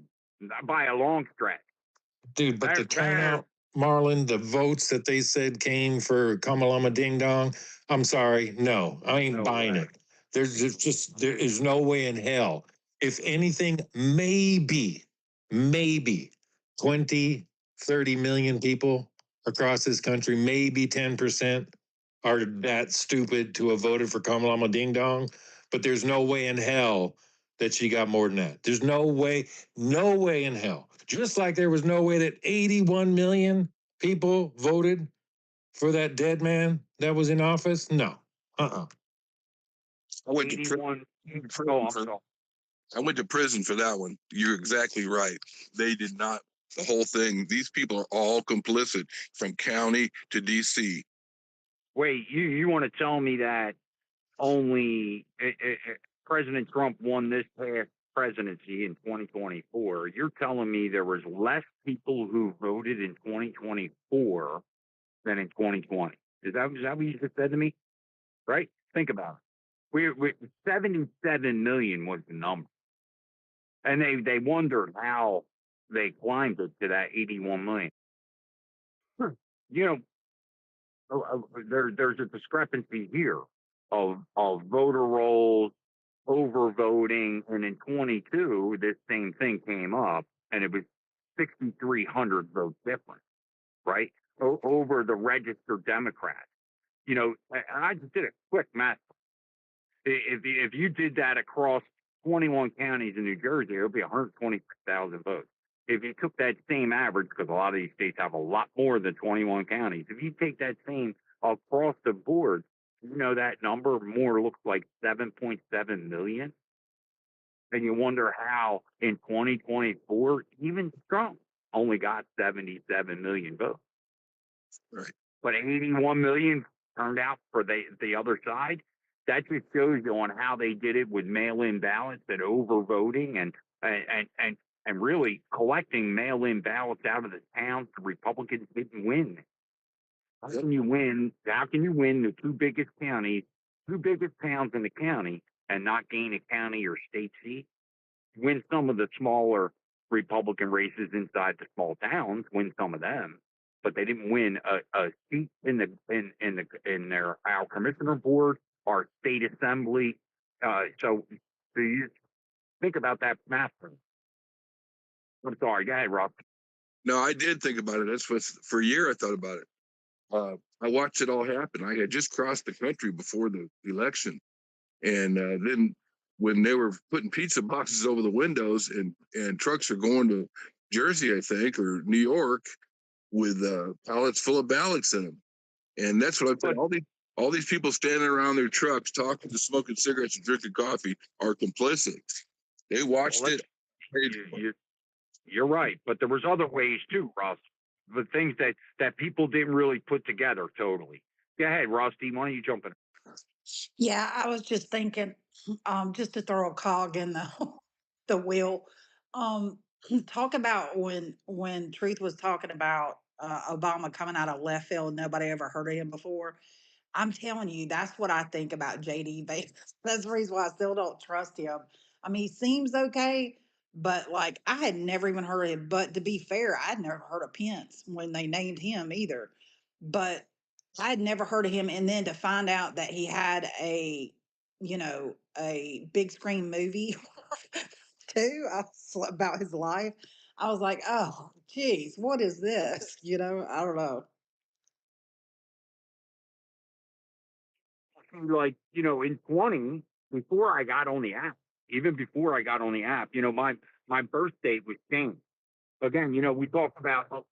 by a long stretch. Dude, but the turnout, Marlon, the votes that they said came for Kamalama Ding Dong, I'm sorry, no, I ain't buying it. There's there is no way in hell. If anything, maybe 20, 30 million people across this country, maybe 10% are that stupid to have voted for Kamalama Ding Dong. But there's no way in hell that she got more than that. There's no way in hell. Just like there was no way that 81 million people voted for that dead man that was in office. No. I went to prison. I went to prison for that one. You're exactly right. They did not. The whole thing. These people are all complicit from county to DC. Wait, you want to tell me that only President Trump won this past presidency in 2024? You're telling me there was less people who voted in 2024 than in 2020? Is that what you just said to me? Right? Think about it. We 77 million was the number, and they wondered how they climbed it to that 81 million. There's a discrepancy here of voter rolls, overvoting, and in 22 this same thing came up, and it was 6,300 votes difference, right? Over the registered Democrats. And I just did a quick math. If you did that across 21 counties in New Jersey, it would be 126,000 votes. If you took that same average, because a lot of these states have a lot more than 21 counties, if you take that same across the board, that number more looks like 7.7 million. And you wonder how in 2024, even Trump only got 77 million votes. Right. But 81 million turned out for the other side. That just shows you on how they did it with mail-in ballots and overvoting and really collecting mail-in ballots out of the towns the Republicans didn't win. How can you win the two biggest towns in the county and not gain a county or state seat? Win some of the smaller Republican races inside the small towns, win some of them, but they didn't win a seat in our commissioner board, our state assembly. So you think about that math. I'm sorry, go ahead, Rob. No, I did think about it. That's what for a year I thought about it. I watched it all happen. I had just crossed the country before the election, and then when they were putting pizza boxes over the windows and trucks are going to Jersey, I think, or New York, with pallets full of ballots in them, and that's what I'm saying. All these people standing around their trucks, talking, to smoking cigarettes and drinking coffee, are complicit. They watched it. You're right, but there was other ways too, Russ. The things that people didn't really put together totally. Go ahead, Rusty. Why don't you jump in? Yeah, I was just thinking, just to throw a cog in the the wheel. Um, talk about when Truth was talking about Obama coming out of left field, nobody ever heard of him before. I'm telling you, that's what I think about JD Vance. That's the reason why I still don't trust him. I mean, he seems okay, but like I had never even heard of him. But to be fair, I'd never heard of Pence when they named him either. But I had never heard of him. And then to find out that he had a big screen movie too about his life, I was like, oh, geez, what is this? I don't know. Like, in 20, before I got on the app, even before I got on the app, my birth date was changed. Again, we talk about all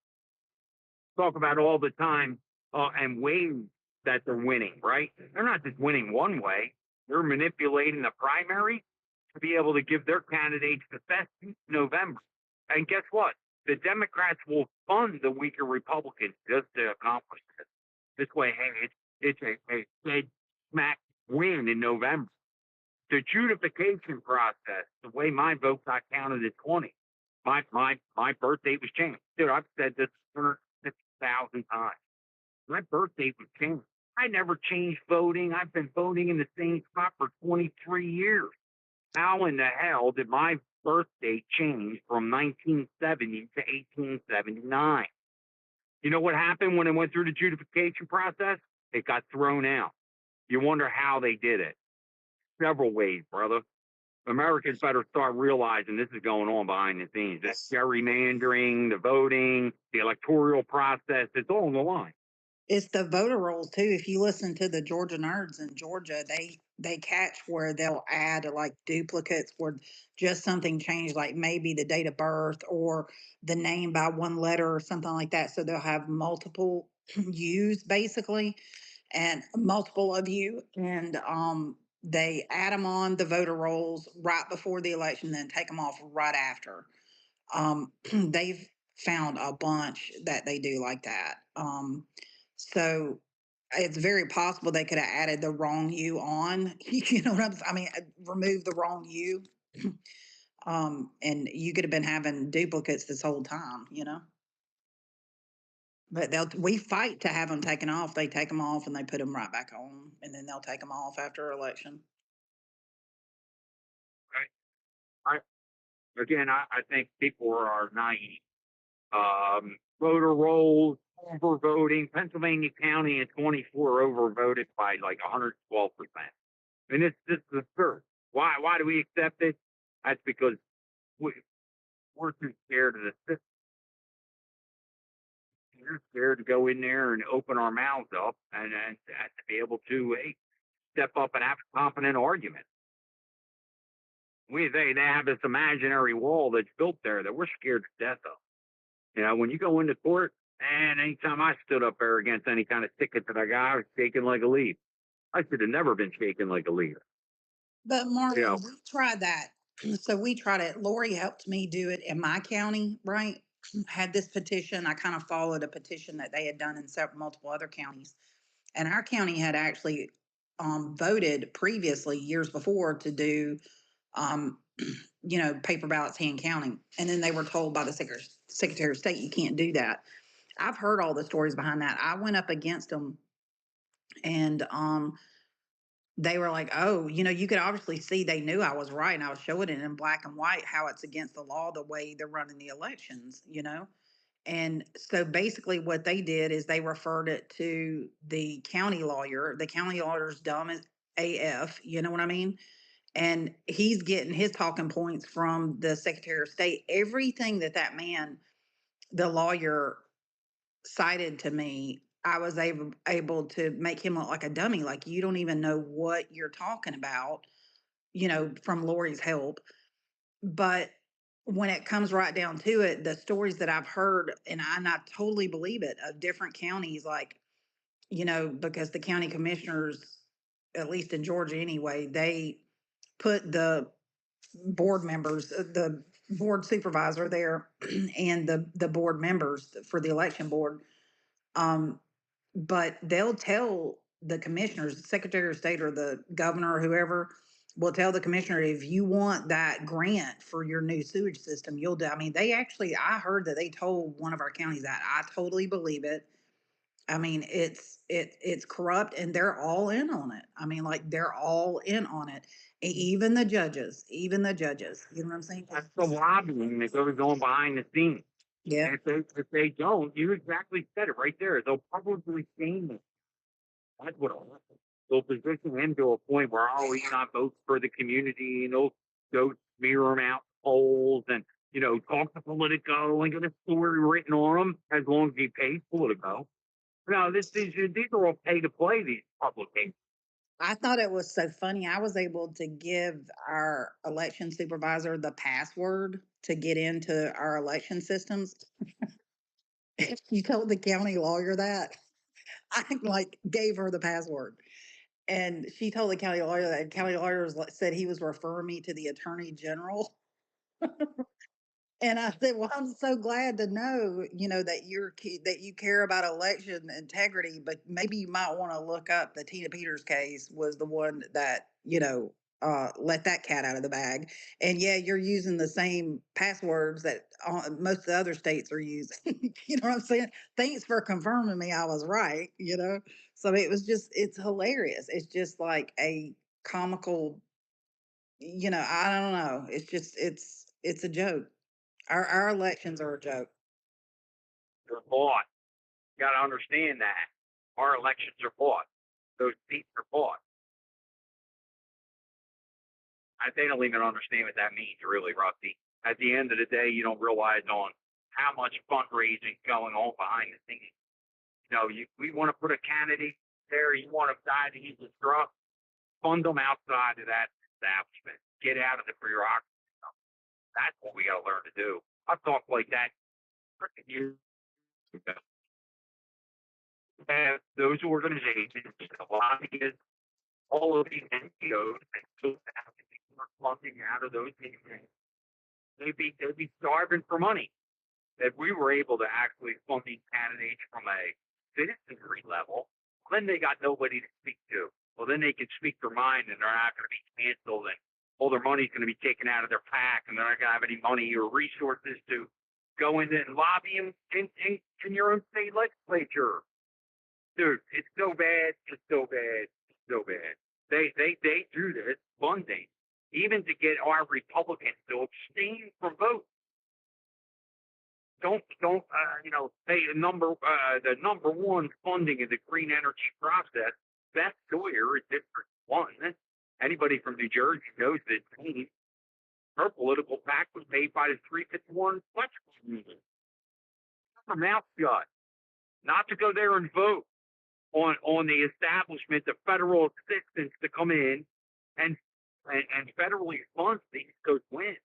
the time and ways that they're winning, right? They're not just winning one way. They're manipulating the primary to be able to give their candidates the best in November. And guess what? The Democrats will fund the weaker Republicans just to accomplish this. This way, hey, it's a dead smack win in November. The adjudication process, the way my vote got counted at 20, my birth date was changed. Dude, I've said this 150,000 times. My birth date was changed. I never changed voting. I've been voting in the same spot for 23 years. How in the hell did my birth date change from 1970 to 1879? You know what happened when it went through the adjudication process? It got thrown out. You wonder how they did it. Several ways, brother. Americans better start realizing this is going on behind the scenes. That's gerrymandering, the voting, the electoral process. It's all on the line. It's the voter rolls too. If you listen to the Georgia nerds in Georgia, they catch where they'll add like duplicates where just something changed, like maybe the date of birth or the name by one letter or something like that. So they'll have multiple U's basically, and multiple of you, and they add them on the voter rolls right before the election, then take them off right after. They've found a bunch that they do like that. So it's very possible they could have added the wrong U on. You know what I mean? Remove the wrong U. And you could have been having duplicates this whole time. But we fight to have them taken off. They take them off and they put them right back on, and then they'll take them off after election. I think people are naive. Voter rolls, overvoting. Pennsylvania County in 24 overvoted by like 112%. And this is absurd. Why do we accept it? That's because we're too scared of the system. We're scared to go in there and open our mouths up and to be able to step up and have a competent argument. They have this imaginary wall that's built there that we're scared to death of. When you go into court, and anytime I stood up there against any kind of ticket that I got, I was shaking like a leaf. I should have never been shaking like a leaf. But Marlon, we tried that. So we tried it. Lori helped me do it in my county, right? Had this petition. I kind of followed a petition that they had done in multiple other counties. And our county had actually voted previously, years before, to do, paper ballots, hand counting. And then they were told by the Secretary of State, you can't do that. I've heard all the stories behind that. I went up against them, and they were like, oh, you could obviously see they knew I was right. And I was showing it in black and white how it's against the law, the way they're running the elections. And so basically what they did is they referred it to the county lawyer. The county lawyer's dumb as AF, you know what I mean? And he's getting his talking points from the Secretary of State. Everything that man, the lawyer, cited to me, I was able to make him look like a dummy. Like, you don't even know what you're talking about, from Lori's help. But when it comes right down to it, the stories that I've heard, and I totally believe it, of different counties, like, because the county commissioners, at least in Georgia anyway, they put the board members, the board supervisor there and the board members for the election board, but they'll tell the commissioners, the Secretary of State or the governor or whoever will tell the commissioner, if you want that grant for your new sewage system, you'll do. I mean, they actually, I heard that they told one of our counties that. I totally believe it. I mean, it's corrupt and they're all in on it. I mean, like they're all in on it. Even the judges, even the judges. You know what I'm saying? That's the lobbying that goes on behind the scenes. Yeah. And if they don't, you exactly said it right there. They'll probably shame it. That's what will happen. They'll position him to a point where, oh, he's not voting for the community, and they'll go smear him out polls and, talk to Politico and get a story written on him as long as he pays Politico. No, these are all pay to play, these publications. I thought it was so funny. I was able to give our election supervisor the password to get into our election systems. You told the county lawyer that. I like gave her the password. And she told the county lawyer that, and county lawyer said he was referring me to the attorney general. And I said, "Well, I'm so glad to know, that that you care about election integrity, but maybe you might want to look up the Tina Peters case was the one that, let that cat out of the bag. And yeah, you're using the same passwords that most of the other states are using. You know what I'm saying? Thanks for confirming me. I was right. So it's hilarious. It's just like a comical, I don't know. It's a joke. Our elections are a joke. They're bought. You got to understand that. Our elections are bought. Those seats are bought. They don't even understand what that means, really, Rusty. At the end of the day, you don't realize on how much fundraising going on behind the scenes. We want to put a candidate there. You want to die to use the truck. Fund them outside of that establishment. Get out of the bureaucracy. That's what we got to learn to do. I've talked like that for years. And those organizations, a lot of these, all of these NGOs, and so funding out of those things, they'd be starving for money. If we were able to actually fund these candidates from a citizenry level, then they got nobody to speak to. Well, then they can speak their mind, and they're not going to be canceled, and all their money's going to be taken out of their PAC, and they're not going to have any money or resources to go in and lobby them in your own state legislature. Dude, it's so bad. It's so bad. It's so bad. They do this funding, even to get our Republicans to abstain from votes. Don't hey, the number one funding of the green energy process, Beth Sawyer is District 1. Anybody from New Jersey knows this team. Her political PAC was paid by the 351 electrical union. Her mouth shut. Not to go there and vote on the establishment of federal assistance to come in and federally fund these Coast wins.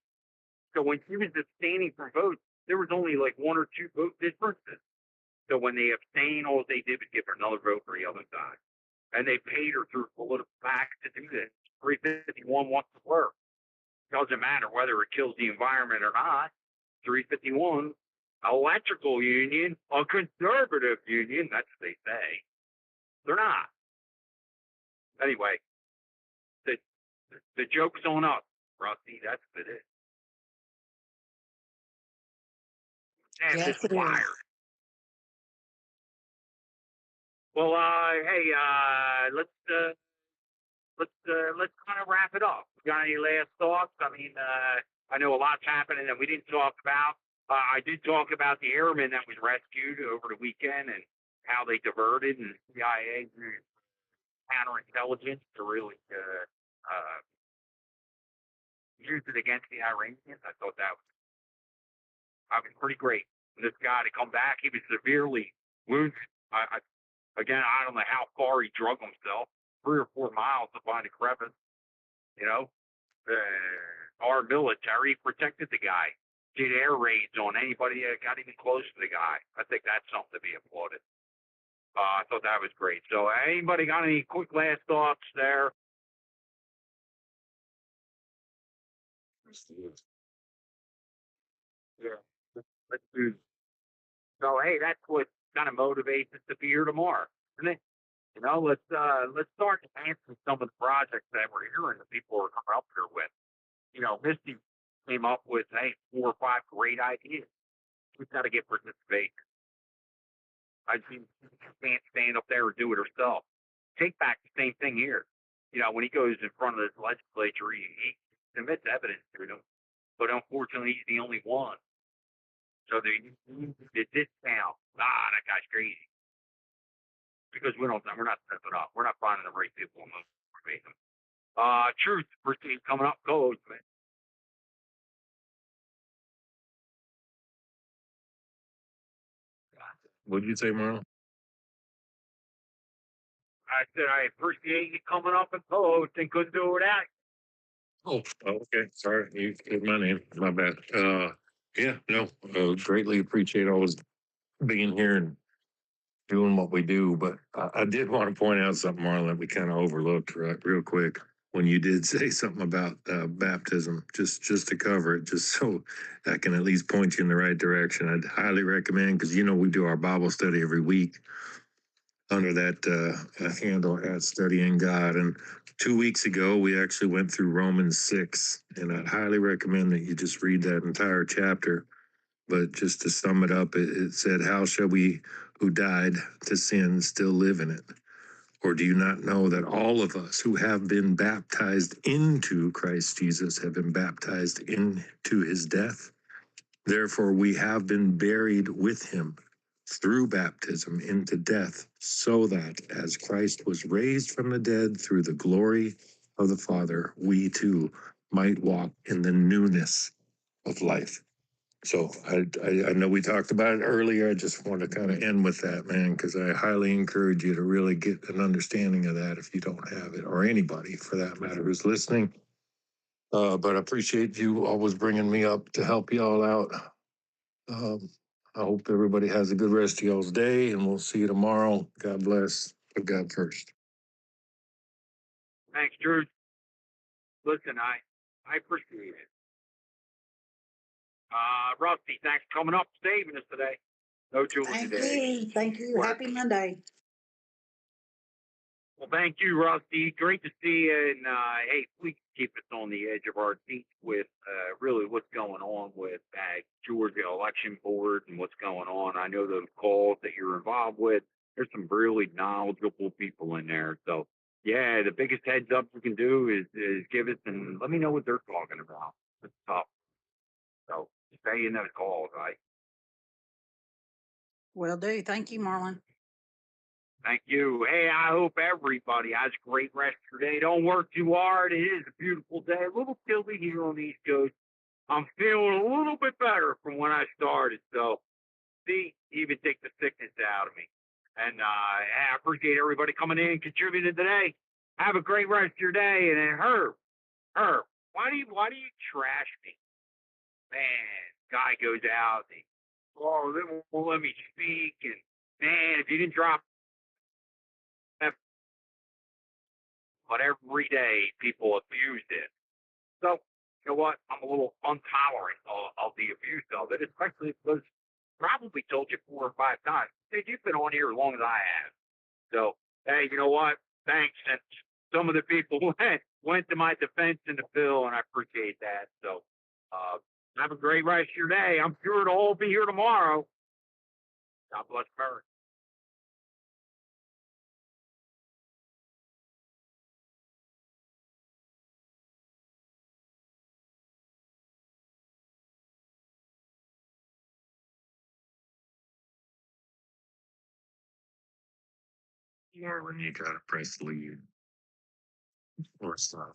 So when she was abstaining from votes, there was only like one or two vote differences. So when they abstained, all they did was give her another vote for the other side. And they paid her through political PAC to do this. 351 wants to work. Doesn't matter whether it kills the environment or not. 351, electrical union, a conservative union, that's what they say. They're not. Anyway, the joke's on us, Rusty. That's what it is. And Yes, this it is. fire. Well, hey, let's kind of wrap it up. Got any last thoughts? I mean, I know a lot's happening that we didn't talk about. I did talk about the airman that was rescued over the weekend and how they diverted and CIA counterintelligence to really use it against the Iranians. I thought that was pretty great. And this guy to come back, he was severely wounded. Again, I don't know how far he drug himself, 3 or 4 miles to find a crevice. Our military protected the guy, did air raids on anybody that got even close to the guy. I think that's something to be applauded. I thought that was great. So anybody got any quick last thoughts there? Yeah. Let's do. So hey, that's what kind of motivates us to be here tomorrow. And then, let's start advancing some of the projects that we're hearing that people are coming up here with. Misty came up with 4 or 5 great ideas. We've got to get participation. I see she can't stand up there and do it herself. Take back the same thing here. When he goes in front of the legislature, he submits evidence to them, but unfortunately, he's the only one. So the discount, that guy's crazy because we're not stepping up. We're not finding the right people and motivate them. Truth, first team coming up, goes, man. What'd you say, Marlon? I said I appreciate you coming up and co-host and couldn't do it without you. Oh, okay. Sorry, you said my name. My bad. Yeah, no, greatly appreciate always being here and doing what we do. But I did want to point out something, Marlon, that we kind of overlooked real quick when you did say something about baptism, just to cover it, just so I can at least point you in the right direction. I'd highly recommend, because we do our Bible study every week under that handle at Studying God. And 2 weeks ago, we actually went through Romans 6, and I'd highly recommend that you just read that entire chapter. But just to sum it up, it said, how shall we who died to sin still live in it? Or do you not know that all of us who have been baptized into Christ Jesus have been baptized into his death? Therefore, we have been buried with him through baptism into death, so that as Christ was raised from the dead through the glory of the Father, we too might walk in the newness of life. So I know we talked about it earlier. I just want to kind of end with that, man, because I highly encourage you to really get an understanding of that if you don't have it, or anybody for that matter who's listening. But I appreciate you always bringing me up to help y'all out. I hope everybody has a good rest of y'all's day, and we'll see you tomorrow. God bless. Put God first. Thanks, Drew. Listen, I appreciate it. Rusty, thanks for coming up, saving us today. No Julie Thank today. you. Thank you. Work. Happy Monday. Well, thank you, Rusty. Great to see you. And hey, please keep us on the edge of our seats with really what's going on with Georgia election board and what's going on. I know those calls that you're involved with. There's some really knowledgeable people in there. So yeah, the biggest heads up you can do is give us and let me know what they're talking about. It's tough. So stay in those calls, right? Will do. Thank you, Marlon. Thank you. Hey, I hope everybody has a great rest of your day. Don't work too hard. It is a beautiful day. A little chilly here on the East Coast. I'm feeling a little bit better from when I started. So, see, even take the sickness out of me. And I appreciate everybody coming in and contributing today. Have a great rest of your day. And then Herb, why do you trash me? Man, guy goes out. They won't let me speak. And man, if you didn't drop. But every day people abused it. So, you know what? I'm a little intolerant of the abuse of it, especially because probably told you 4 or 5 times. Dude, you've been on here as long as I have. So, hey, you know what? Thanks. And some of the people went to my defense in the bill, and I appreciate that. So, have a great rest of your day. I'm sure it'll all be here tomorrow. God bless America. Yeah, when you gotta press leave or stop.